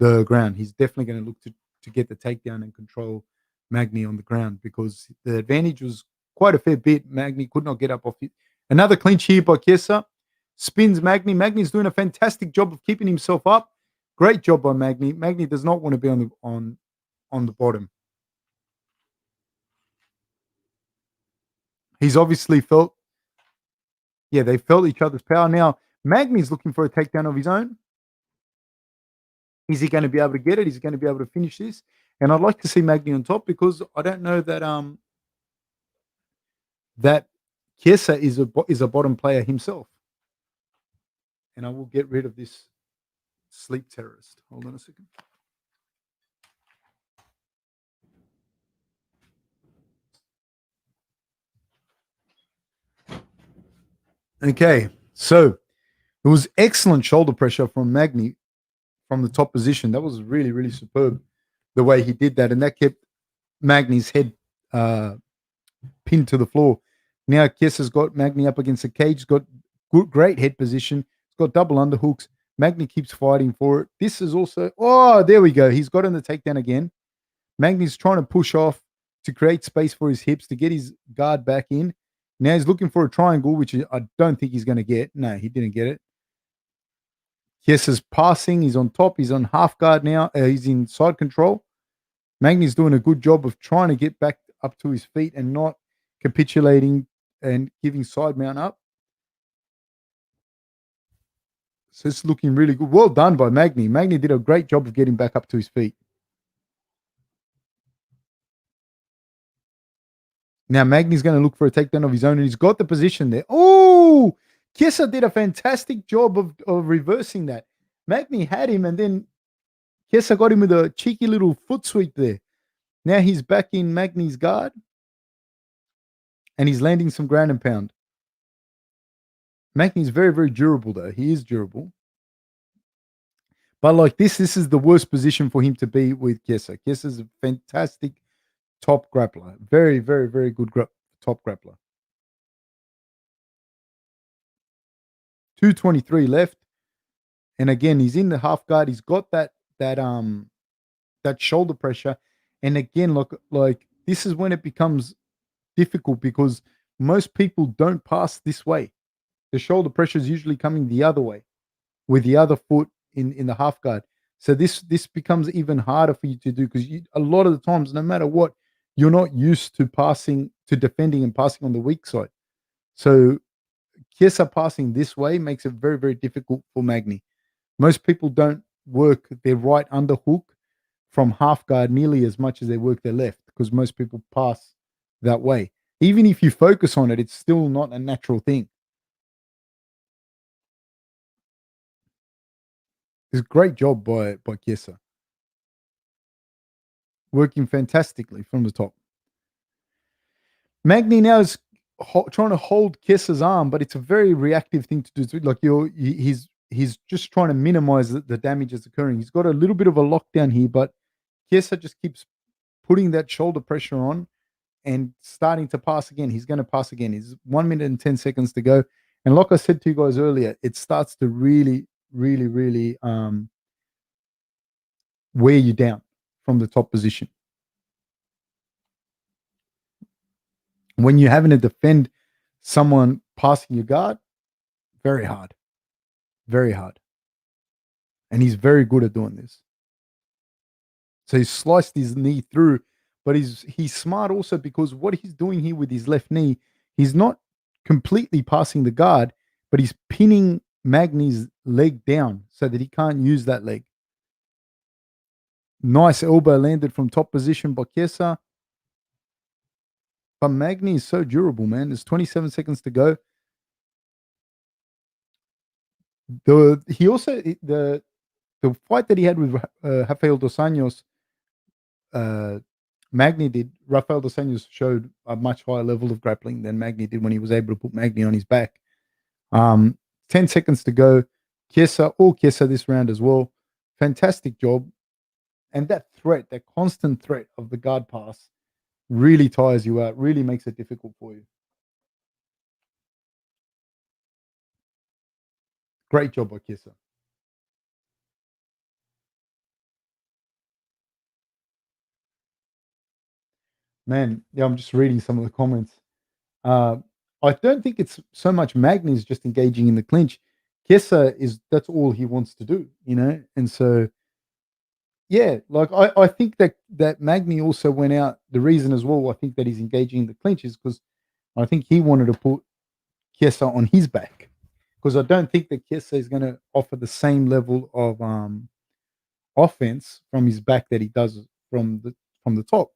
the ground. He's definitely going to look to get the takedown and control Magny on the ground because the advantage was quite a fair bit. Magny could not get up off it. Another clinch here by Chiesa. Spins Magny. Magny's doing a fantastic job of keeping himself up. Great job by Magny. Magny does not want to be on the bottom. He's obviously felt, yeah, they felt each other's power. Now, Magny's looking for a takedown of his own. Is he going to be able to get it? Is he going to be able to finish this? And I'd like to see Magny on top because I don't know that Chiesa is a bottom player himself. And I will get rid of this sleep terrorist. Hold on a second. Okay, so it was excellent shoulder pressure from Magny from the top position. That was really, really superb the way he did that. And that kept Magny's head pinned to the floor. Now Chiesa's got Magny up against the cage. He's got great head position. He's got double underhooks. Magny keeps fighting for it. This is also, oh, there we go. He's got on the takedown again. Magny's trying to push off to create space for his hips to get his guard back in. Now he's looking for a triangle, which I don't think he's going to get. No, he didn't get it. Chiesa's passing. He's on top. He's on half guard now. He's in side control. Magny's doing a good job of trying to get back up to his feet and not capitulating and giving side mount up. So it's looking really good. Well done by Magny. Magny did a great job of getting back up to his feet. Now Magny's going to look for a takedown of his own, and he's got the position there. Oh, Chiesa did a fantastic job of reversing that. Magny had him, and then Chiesa got him with a cheeky little foot sweep there. Now he's back in Magny's guard, and he's landing some ground and pound. Magny's very, very durable, though. He is durable. But like this is the worst position for him to be with Chiesa. Chiesa's a fantastic top grappler. Very, very, very good top grappler. 2:23 left. And again, he's in the half guard. He's got that shoulder pressure. And again, like this is when it becomes difficult because most people don't pass this way. The shoulder pressure is usually coming the other way with the other foot in the half guard. So this becomes even harder for you to do because a lot of the times, no matter what, you're not used to defending and passing on the weak side. So Chiesa passing this way makes it very, very difficult for Magny. Most people don't work their right underhook from half guard nearly as much as they work their left because most people pass that way. Even if you focus on it, it's still not a natural thing. It's a great job by Chiesa. Working fantastically from the top. Magny now is trying to hold Chiesa's arm, but it's a very reactive thing to do. Like he's just trying to minimize the damage that's occurring. He's got a little bit of a lockdown here, but Chiesa just keeps putting that shoulder pressure on and starting to pass again. He's going to pass again. He's 1 minute and 10 seconds to go. And like I said to you guys earlier, it starts to really, really, really wear you down from the top position. When you're having to defend someone passing your guard, very hard. Very hard. And he's very good at doing this. So he's sliced his knee through, but he's smart also because what he's doing here with his left knee, he's not completely passing the guard, but he's pinning Magny's leg down so that he can't use that leg. Nice elbow landed from top position by Chiesa. But Magny is so durable, man. There's 27 seconds to go. The fight that he had with Rafael dos Anjos, Magny did. Rafael dos Anjos showed a much higher level of grappling than Magny did when he was able to put Magny on his back. 10 seconds to go. Chiesa this round as well. Fantastic job. And that constant threat of the guard pass really tires you out, really makes it difficult for you. Great job by CHIESA. Man, yeah, I'm just reading some of the comments. Uh, I don't think it's so much Magny's just engaging in the clinch. CHIESA is that's all he wants to do, And so, yeah, like I think that Magny also went out. The reason as well, I think that he's engaging in the clinch is because I think he wanted to put CHIESA on his back because I don't think that CHIESA is going to offer the same level of offense from his back that he does from the top.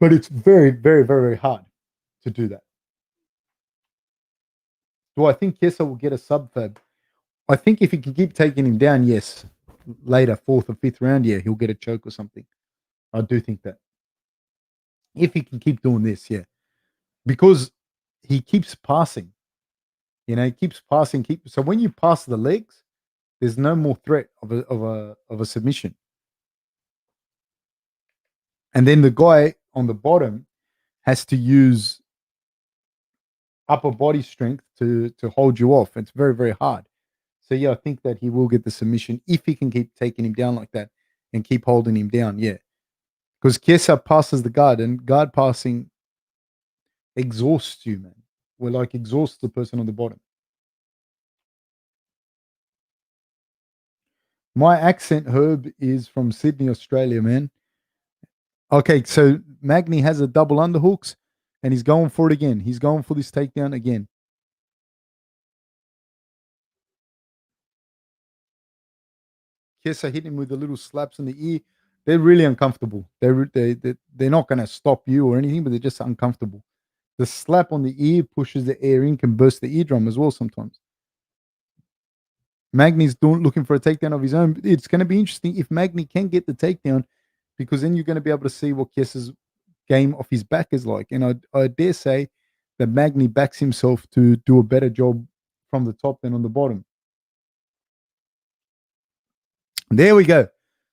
But it's very, very, very, very hard to do that. Do I think CHIESA will get a sub fab? I think if he can keep taking him down, yes. Later, fourth or fifth round, yeah, he'll get a choke or something. I do think that. If he can keep doing this, yeah. Because he keeps passing. He keeps passing, so when you pass the legs, there's no more threat of a submission. And then the guy on the bottom has to use upper body strength to hold you off. It's very, very hard. So yeah, I think that he will get the submission if he can keep taking him down like that and keep holding him down. Yeah, because CHIESA passes the guard, and guard passing exhausts you, man. We're like exhausts the person on the bottom. My accent, Herb, is from Sydney, Australia, man. Okay, so Magny has a double underhooks, and he's going for it again. He's going for this takedown again. CHIESA hit him with the little slaps in the ear. They're really uncomfortable. They're not going to stop you or anything, but they're just uncomfortable. The slap on the ear pushes the air in, can burst the eardrum as well sometimes. Magny's looking for a takedown of his own. It's going to be interesting if Magny can get the takedown, because then you're going to be able to see what CHIESA's game off his back is like. And I dare say that Magny backs himself to do a better job from the top than on the bottom. There we go.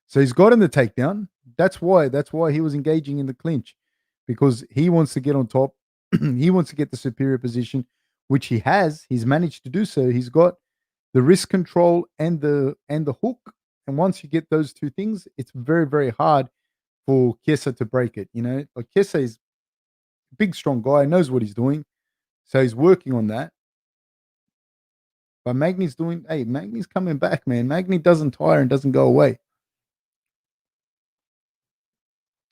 So he's gotten the takedown. That's why he was engaging in the clinch, because he wants to get on top. He wants to get the superior position, which he has. He's managed to do so. He's got the wrist control and the hook. And once you get those two things, it's very, very hard for CHIESA to break it. Like CHIESA is a big, strong guy, knows what he's doing. So he's working on that. But Magny's coming back, man. Magny doesn't tire and doesn't go away.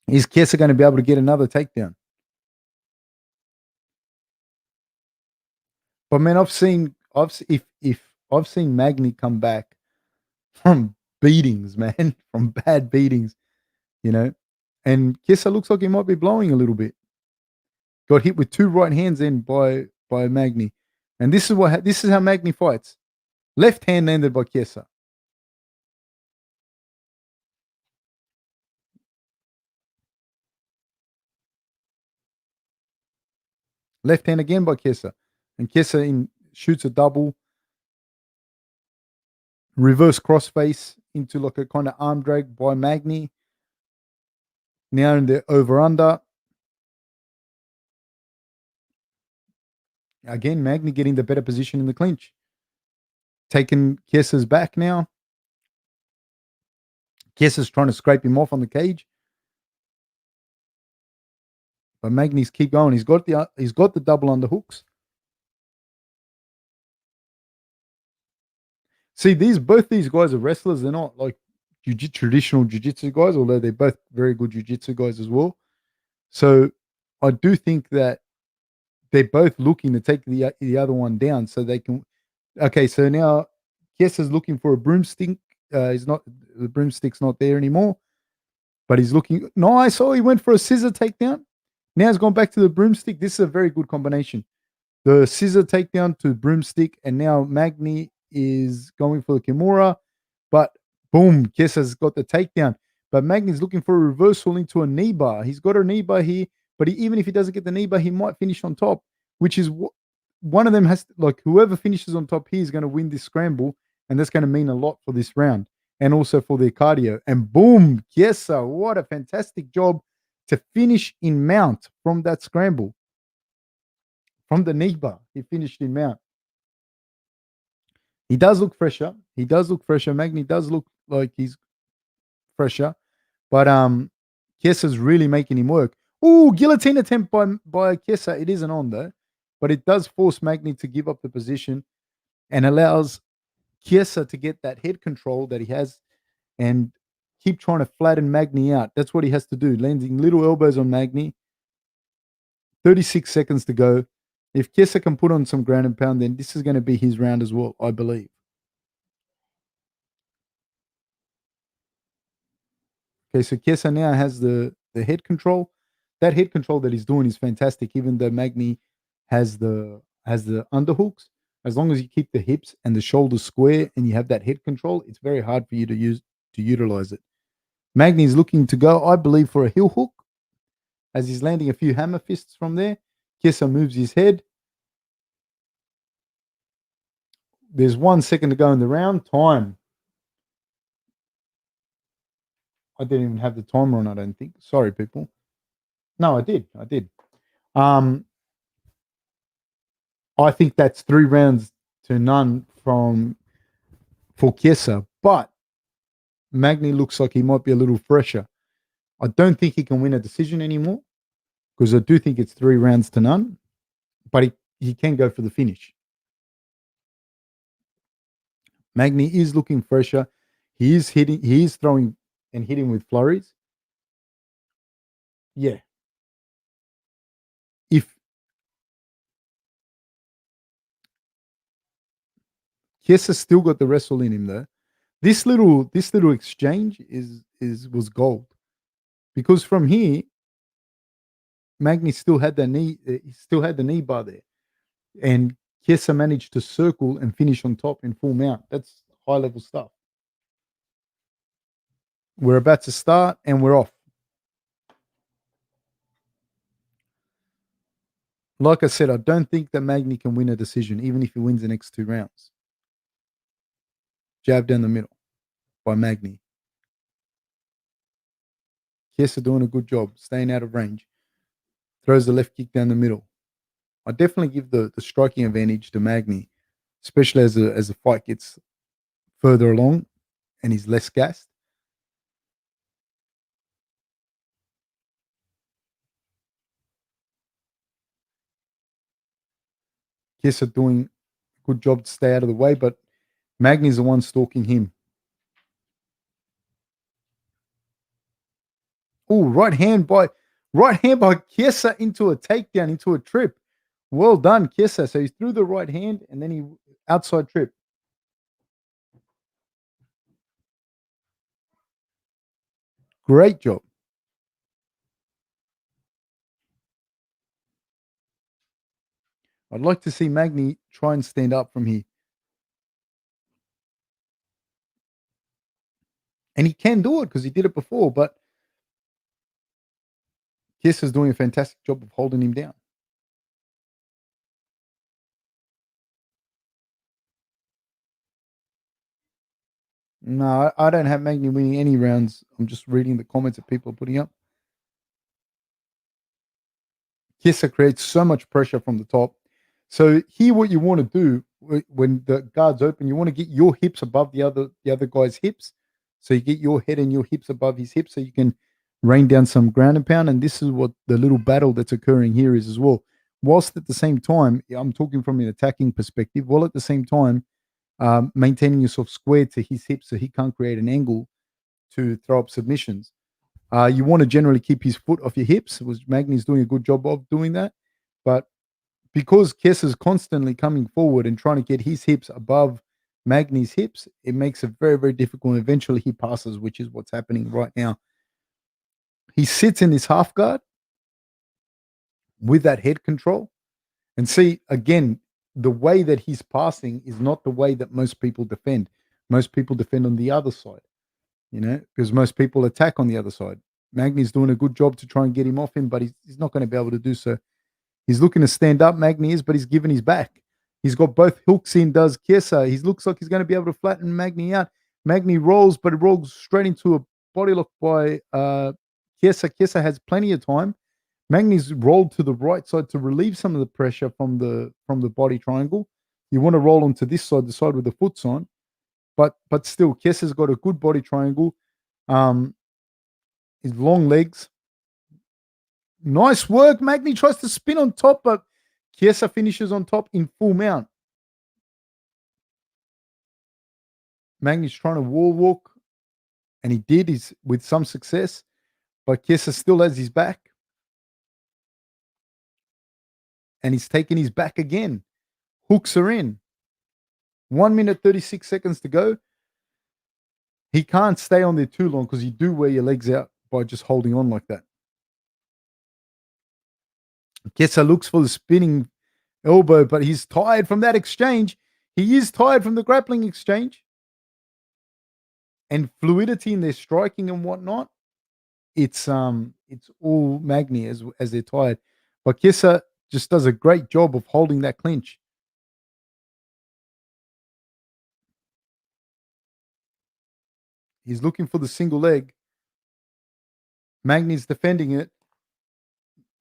Is CHIESA going to be able to get another takedown? But man, if I've seen Magny come back from beatings, man, from bad beatings, and CHIESA looks like he might be blowing a little bit. Got hit with two right hands in by Magny, and this is how Magny fights. Left hand landed by CHIESA. Left hand again by CHIESA, and CHIESA shoots a double. Reverse crossface into like a kind of arm drag by Magny. Now in the over under. Again, Magny getting the better position in the clinch. Taking CHIESA's back now. CHIESA's trying to scrape him off on the cage. But Magny's keep going. He's got the double underhooks. See, both these guys are wrestlers. They're not like traditional jiu-jitsu guys, although they're both very good jiu-jitsu guys as well. So I do think that they're both looking to take the other one down so they can. Okay, so now CHIESA's looking for a broomstick. The broomstick's not there anymore, but he's looking nice. Oh, he went for a scissor takedown. Now he's gone back to the broomstick. This is a very good combination. The scissor takedown to broomstick, and now Magny is going for the Kimura, but boom, CHIESA's got the takedown. But Magny's looking for a reversal into a knee bar. He's got a knee bar here, but even if he doesn't get the knee bar, he might finish on top, which is one of them has like whoever finishes on top here is going to win this scramble, and that's going to mean a lot for this round and also for their cardio. And boom, CHIESA, what a fantastic job to finish in mount from that scramble. From the knee bar, he finished in mount. He does look fresher. He does look fresher. Magny does look like he's fresher. But Chiesa's really making him work. Ooh, guillotine attempt by Chiesa. It isn't on though. But it does force Magny to give up the position and allows Chiesa to get that head control that he has and keep trying to flatten Magny out. That's what he has to do. Landing little elbows on Magny. 36 seconds to go. If Chiesa can put on some ground and pound, then this is going to be his round as well, I believe. Okay, so Chiesa now has the head control. That head control that he's doing is fantastic, even though Magny has the underhooks. As long as you keep the hips and the shoulders square and you have that head control, it's very hard for you to utilize it. Magny is looking to go, I believe, for a heel hook as he's landing a few hammer fists from there. Chiesa moves his head. There's 1 second to go in the round. Time. I didn't even have the timer on, I don't think. Sorry, people. No, I did. I did. I think that's 3-0 for Chiesa, but Magny looks like he might be a little fresher. I don't think he can win a decision anymore because I do think it's 3-0, but he can go for the finish. Magny is looking fresher. He is throwing and hitting with flurries. Yeah. If Chiesa's still got the wrestle in him though, this little exchange was gold. Because from here, Magny still had the knee bar there. And Chiesa managed to circle and finish on top in full mount. That's high level stuff. We're about to start and we're off. Like I said, I don't think that Magny can win a decision, even if he wins the next 2 rounds. Jab down the middle by Magny. Chiesa doing a good job, staying out of range. Throws the left kick down the middle. I definitely give the striking advantage to Magny, especially as the fight gets further along and he's less gassed. Chiesa doing a good job to stay out of the way, but Magny's the one stalking him. Oh, right hand by Chiesa into a takedown, into a trip. Well done, Chiesa. So he threw the right hand and then he outside trip. Great job. I'd like to see Magny try and stand up from here. And he can do it because he did it before, but Chiesa's doing a fantastic job of holding him down. No, I don't have Magny winning any rounds. I'm just reading the comments that people are putting up. Chiesa creates so much pressure from the top. So here, what you want to do when the guard's open, you want to get your hips above the other guy's hips. So you get your head and your hips above his hips, so you can rain down some ground and pound. And this is what the little battle that's occurring here is as well. Whilst at the same time, I'm talking from an attacking perspective. While at the same time, maintaining yourself square to his hips, so he can't create an angle to throw up submissions. You want to generally keep his foot off your hips, which Magny's doing a good job of doing that. But because Chiesa's constantly coming forward and trying to get his hips above Magny's hips, it makes it very, very difficult. And eventually he passes, which is what's happening right now. He sits in this half guard with that head control. And see, again, the way that he's passing is not the way that most people defend. Most people defend on the other side, because most people attack on the other side. Magny's doing a good job to try and get him off him, but he's not going to be able to do so. He's looking to stand up, Magny is, but he's given his back. He's got both hooks in, does Chiesa. He looks like he's going to be able to flatten Magny out. Magny rolls, but it rolls straight into a body lock by Chiesa. Chiesa has plenty of time. Magny's rolled to the right side to relieve some of the pressure from the body triangle You want to roll onto this side, the side with the foot's on, but still, Chiesa's got a good body triangle. His long legs. Nice work. Magny tries to spin on top, but Chiesa finishes on top in full mount. Magny's trying to wall walk, and he did with some success, but Chiesa still has his back. And he's taking his back again. Hooks are in. 1 minute, 36 seconds to go. He can't stay on there too long because you do wear your legs out by just holding on like that. Chiesa looks for the spinning elbow, but he's tired from that exchange. He is tired from the grappling exchange. And fluidity in their striking and whatnot, it's all Magny as they're tired. But Chiesa just does a great job of holding that clinch. He's looking for the single leg. Magny's defending it.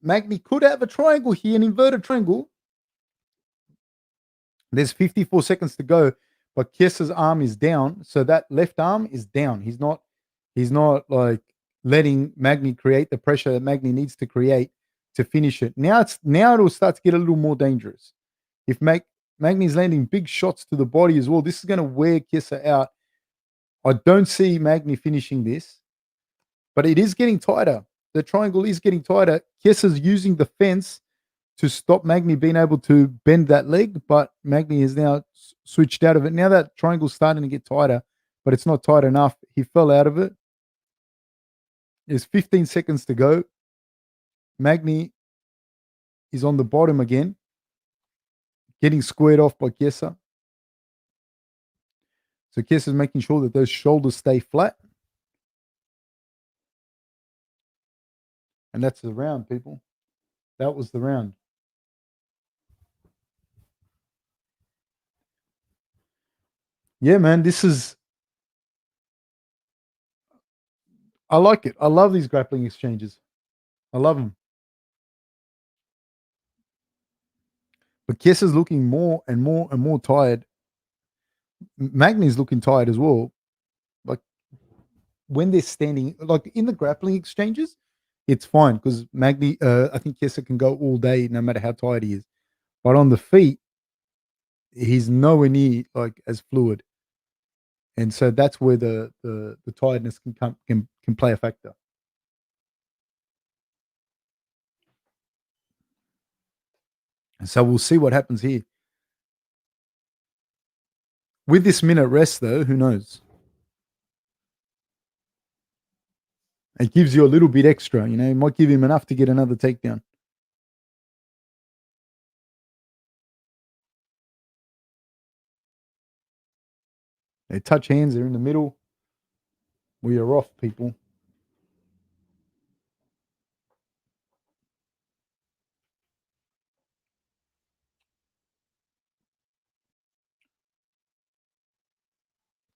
Magny could have a triangle here, an inverted triangle. There's 54 seconds to go, but Chiesa's arm is down, so that left arm is down. He's not like letting Magny create the pressure that Magny needs to create to finish it. Now it'll start to get a little more dangerous. If Magny's landing big shots to the body as well, this is going to wear Chiesa out. I don't see Magny finishing this, but it is getting tighter. The triangle is getting tighter. Chiesa's using the fence to stop Magny being able to bend that leg, but Magny has now switched out of it. Now that triangle's starting to get tighter, but it's not tight enough. He fell out of it. There's 15 seconds to go. Magny is on the bottom again, getting squared off by Chiesa. So Chiesa's making sure that those shoulders stay flat. And that's the round, people. That was the round. Yeah, man, I like it. I love these grappling exchanges. I love them. But Chiesa's looking more and more and more tired. Magny's looking tired as well. Like when they're standing, like in the grappling exchanges, it's fine because Magny, I think Chiesa can go all day no matter how tired he is. But on the feet, he's nowhere near like as fluid, and so that's where the tiredness can play a factor. And so we'll see what happens here. With this minute rest, though, who knows? It gives you a little bit extra, you know. It might give him enough to get another takedown. They touch hands. They're in the middle. We are off, people.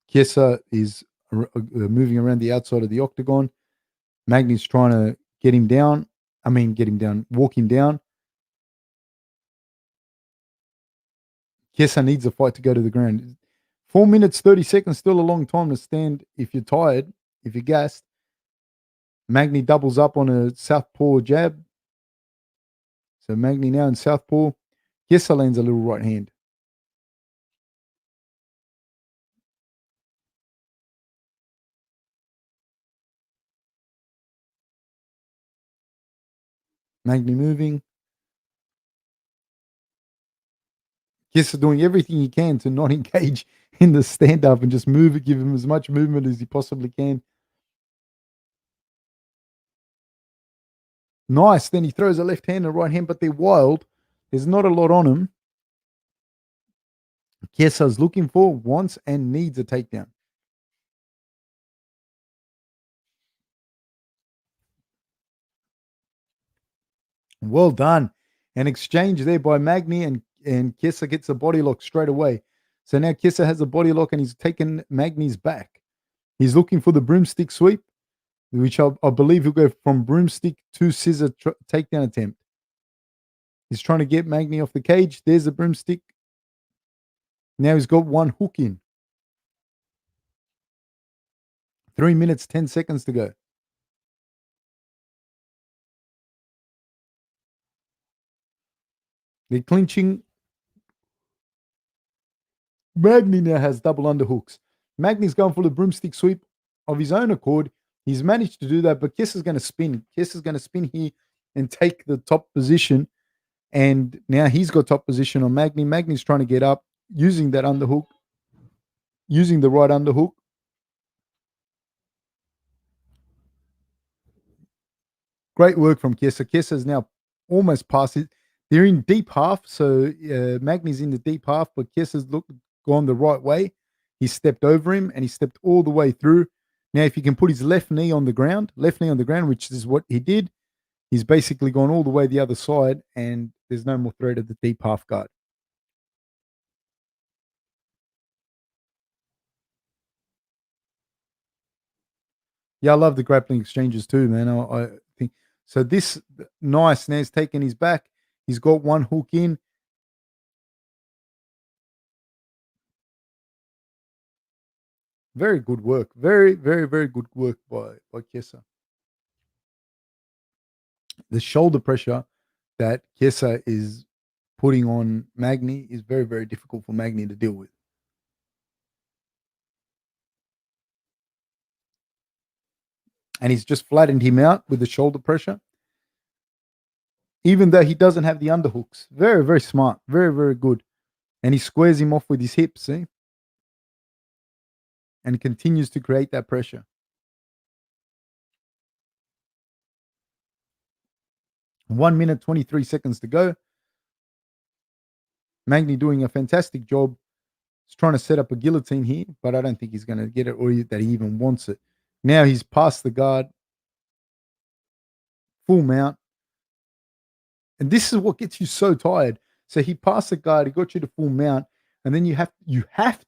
Chiesa is moving around the outside of the octagon. Magny's trying to get him down. Walk him down. Chiesa needs a fight to go to the ground. 4 minutes, 30 seconds, still a long time to stand if you're tired, if you're gassed. Magny doubles up on a southpaw jab. So Magny now in southpaw. Chiesa lands a little right hand. Magny moving. Chiesa doing everything he can to not engage in the stand-up and just move it, give him as much movement as he possibly can. Nice. Then he throws a left hand and a right hand, but they're wild. There's not a lot on him. Chiesa's looking for, wants, and needs a takedown. Well done. An exchange there by Magny, and Chiesa gets a body lock straight away. So now Chiesa has a body lock and he's taken Magny's back. He's looking for the broomstick sweep, which I believe he'll go from broomstick to scissor takedown attempt. He's trying to get Magny off the cage. There's the broomstick. Now he's got one hook in. 3 minutes, 10 seconds to go. They're clinching. Magny now has double underhooks. Magny's going for the broomstick sweep of his own accord. He's managed to do that, but Kiss is going to spin. Kiss is going to spin here and take the top position. And now he's got top position on Magny. Magny's trying to get up using that underhook, using the right underhook. Great work from Chiesa. Chiesa is now almost past it. They're in deep half, so Magny's in the deep half, but Chiesa's gone the right way. He stepped over him and he stepped all the way through. Now, if he can put his left knee on the ground, which is what he did, he's basically gone all the way the other side, and there's no more threat of the deep half guard. Yeah, I love the grappling exchanges too, man. I think so. This nice. Now he's taking his back. He's got one hook in. Very good work. Very, very, very good work by Chiesa. The shoulder pressure that Chiesa is putting on Magny is very, very difficult for Magny to deal with. And he's just flattened him out with the shoulder pressure, even though he doesn't have the underhooks. Very, very smart. Very, very good. And he squares him off with his hips, see? And continues to create that pressure. One minute, 23 seconds to go. Magny doing a fantastic job. He's trying to set up a guillotine here, but I don't think he's going to get it or that he even wants it. Now he's past the guard. Full mount. And this is what gets you so tired. So he passed the guard, he got you to full mount, and then you have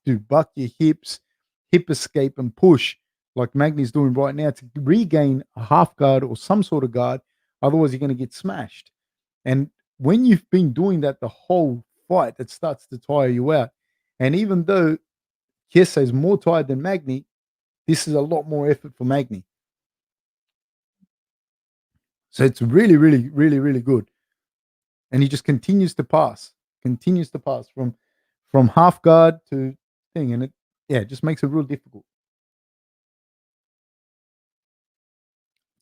to buck your hips, hip escape, and push like Magny's doing right now to regain a half guard or some sort of guard. Otherwise, you're going to get smashed. And when you've been doing that the whole fight, that starts to tire you out. And even though Chiesa is more tired than Magny, this is a lot more effort for Magny. So it's really, really, really, really good. And he just continues to pass from half guard to thing, and it just makes it real difficult.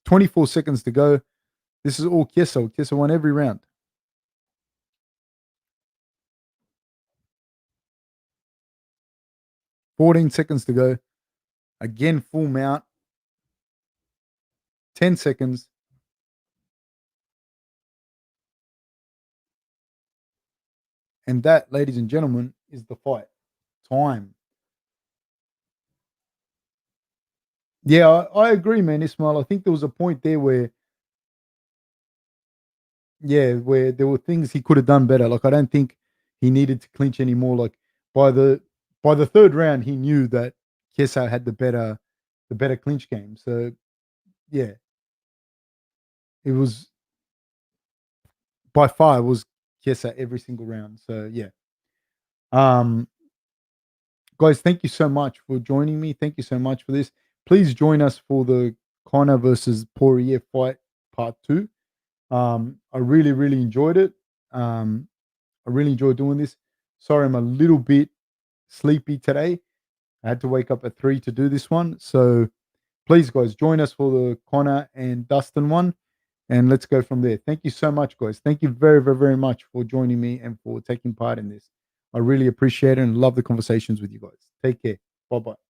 24 seconds to go. This is all Chiesa. Chiesa won every round. 14 seconds to go. Again, full mount. 10 seconds. And that, ladies and gentlemen, is the fight. Time. Yeah, I agree, man, Ismail. I think there was a point there where there were things he could have done better. Like, I don't think he needed to clinch anymore. Like, by the third round, he knew that Chiesa had the better clinch game. So yeah, it was by far it was Chiesa every single round. So yeah. Um Guys, thank you so much for joining me. Thank you so much for this. Please join us for the Conor versus Poirier fight part 2. I really, really enjoyed it. I really enjoyed doing this. Sorry, I'm a little bit sleepy today. I had to wake up at 3 to do this one. So please, guys, join us for the Conor and Dustin one, and let's go from there. Thank you so much, guys. Thank you very, very, very much for joining me and for taking part in this. I really appreciate it and love the conversations with you guys. Take care. Bye bye.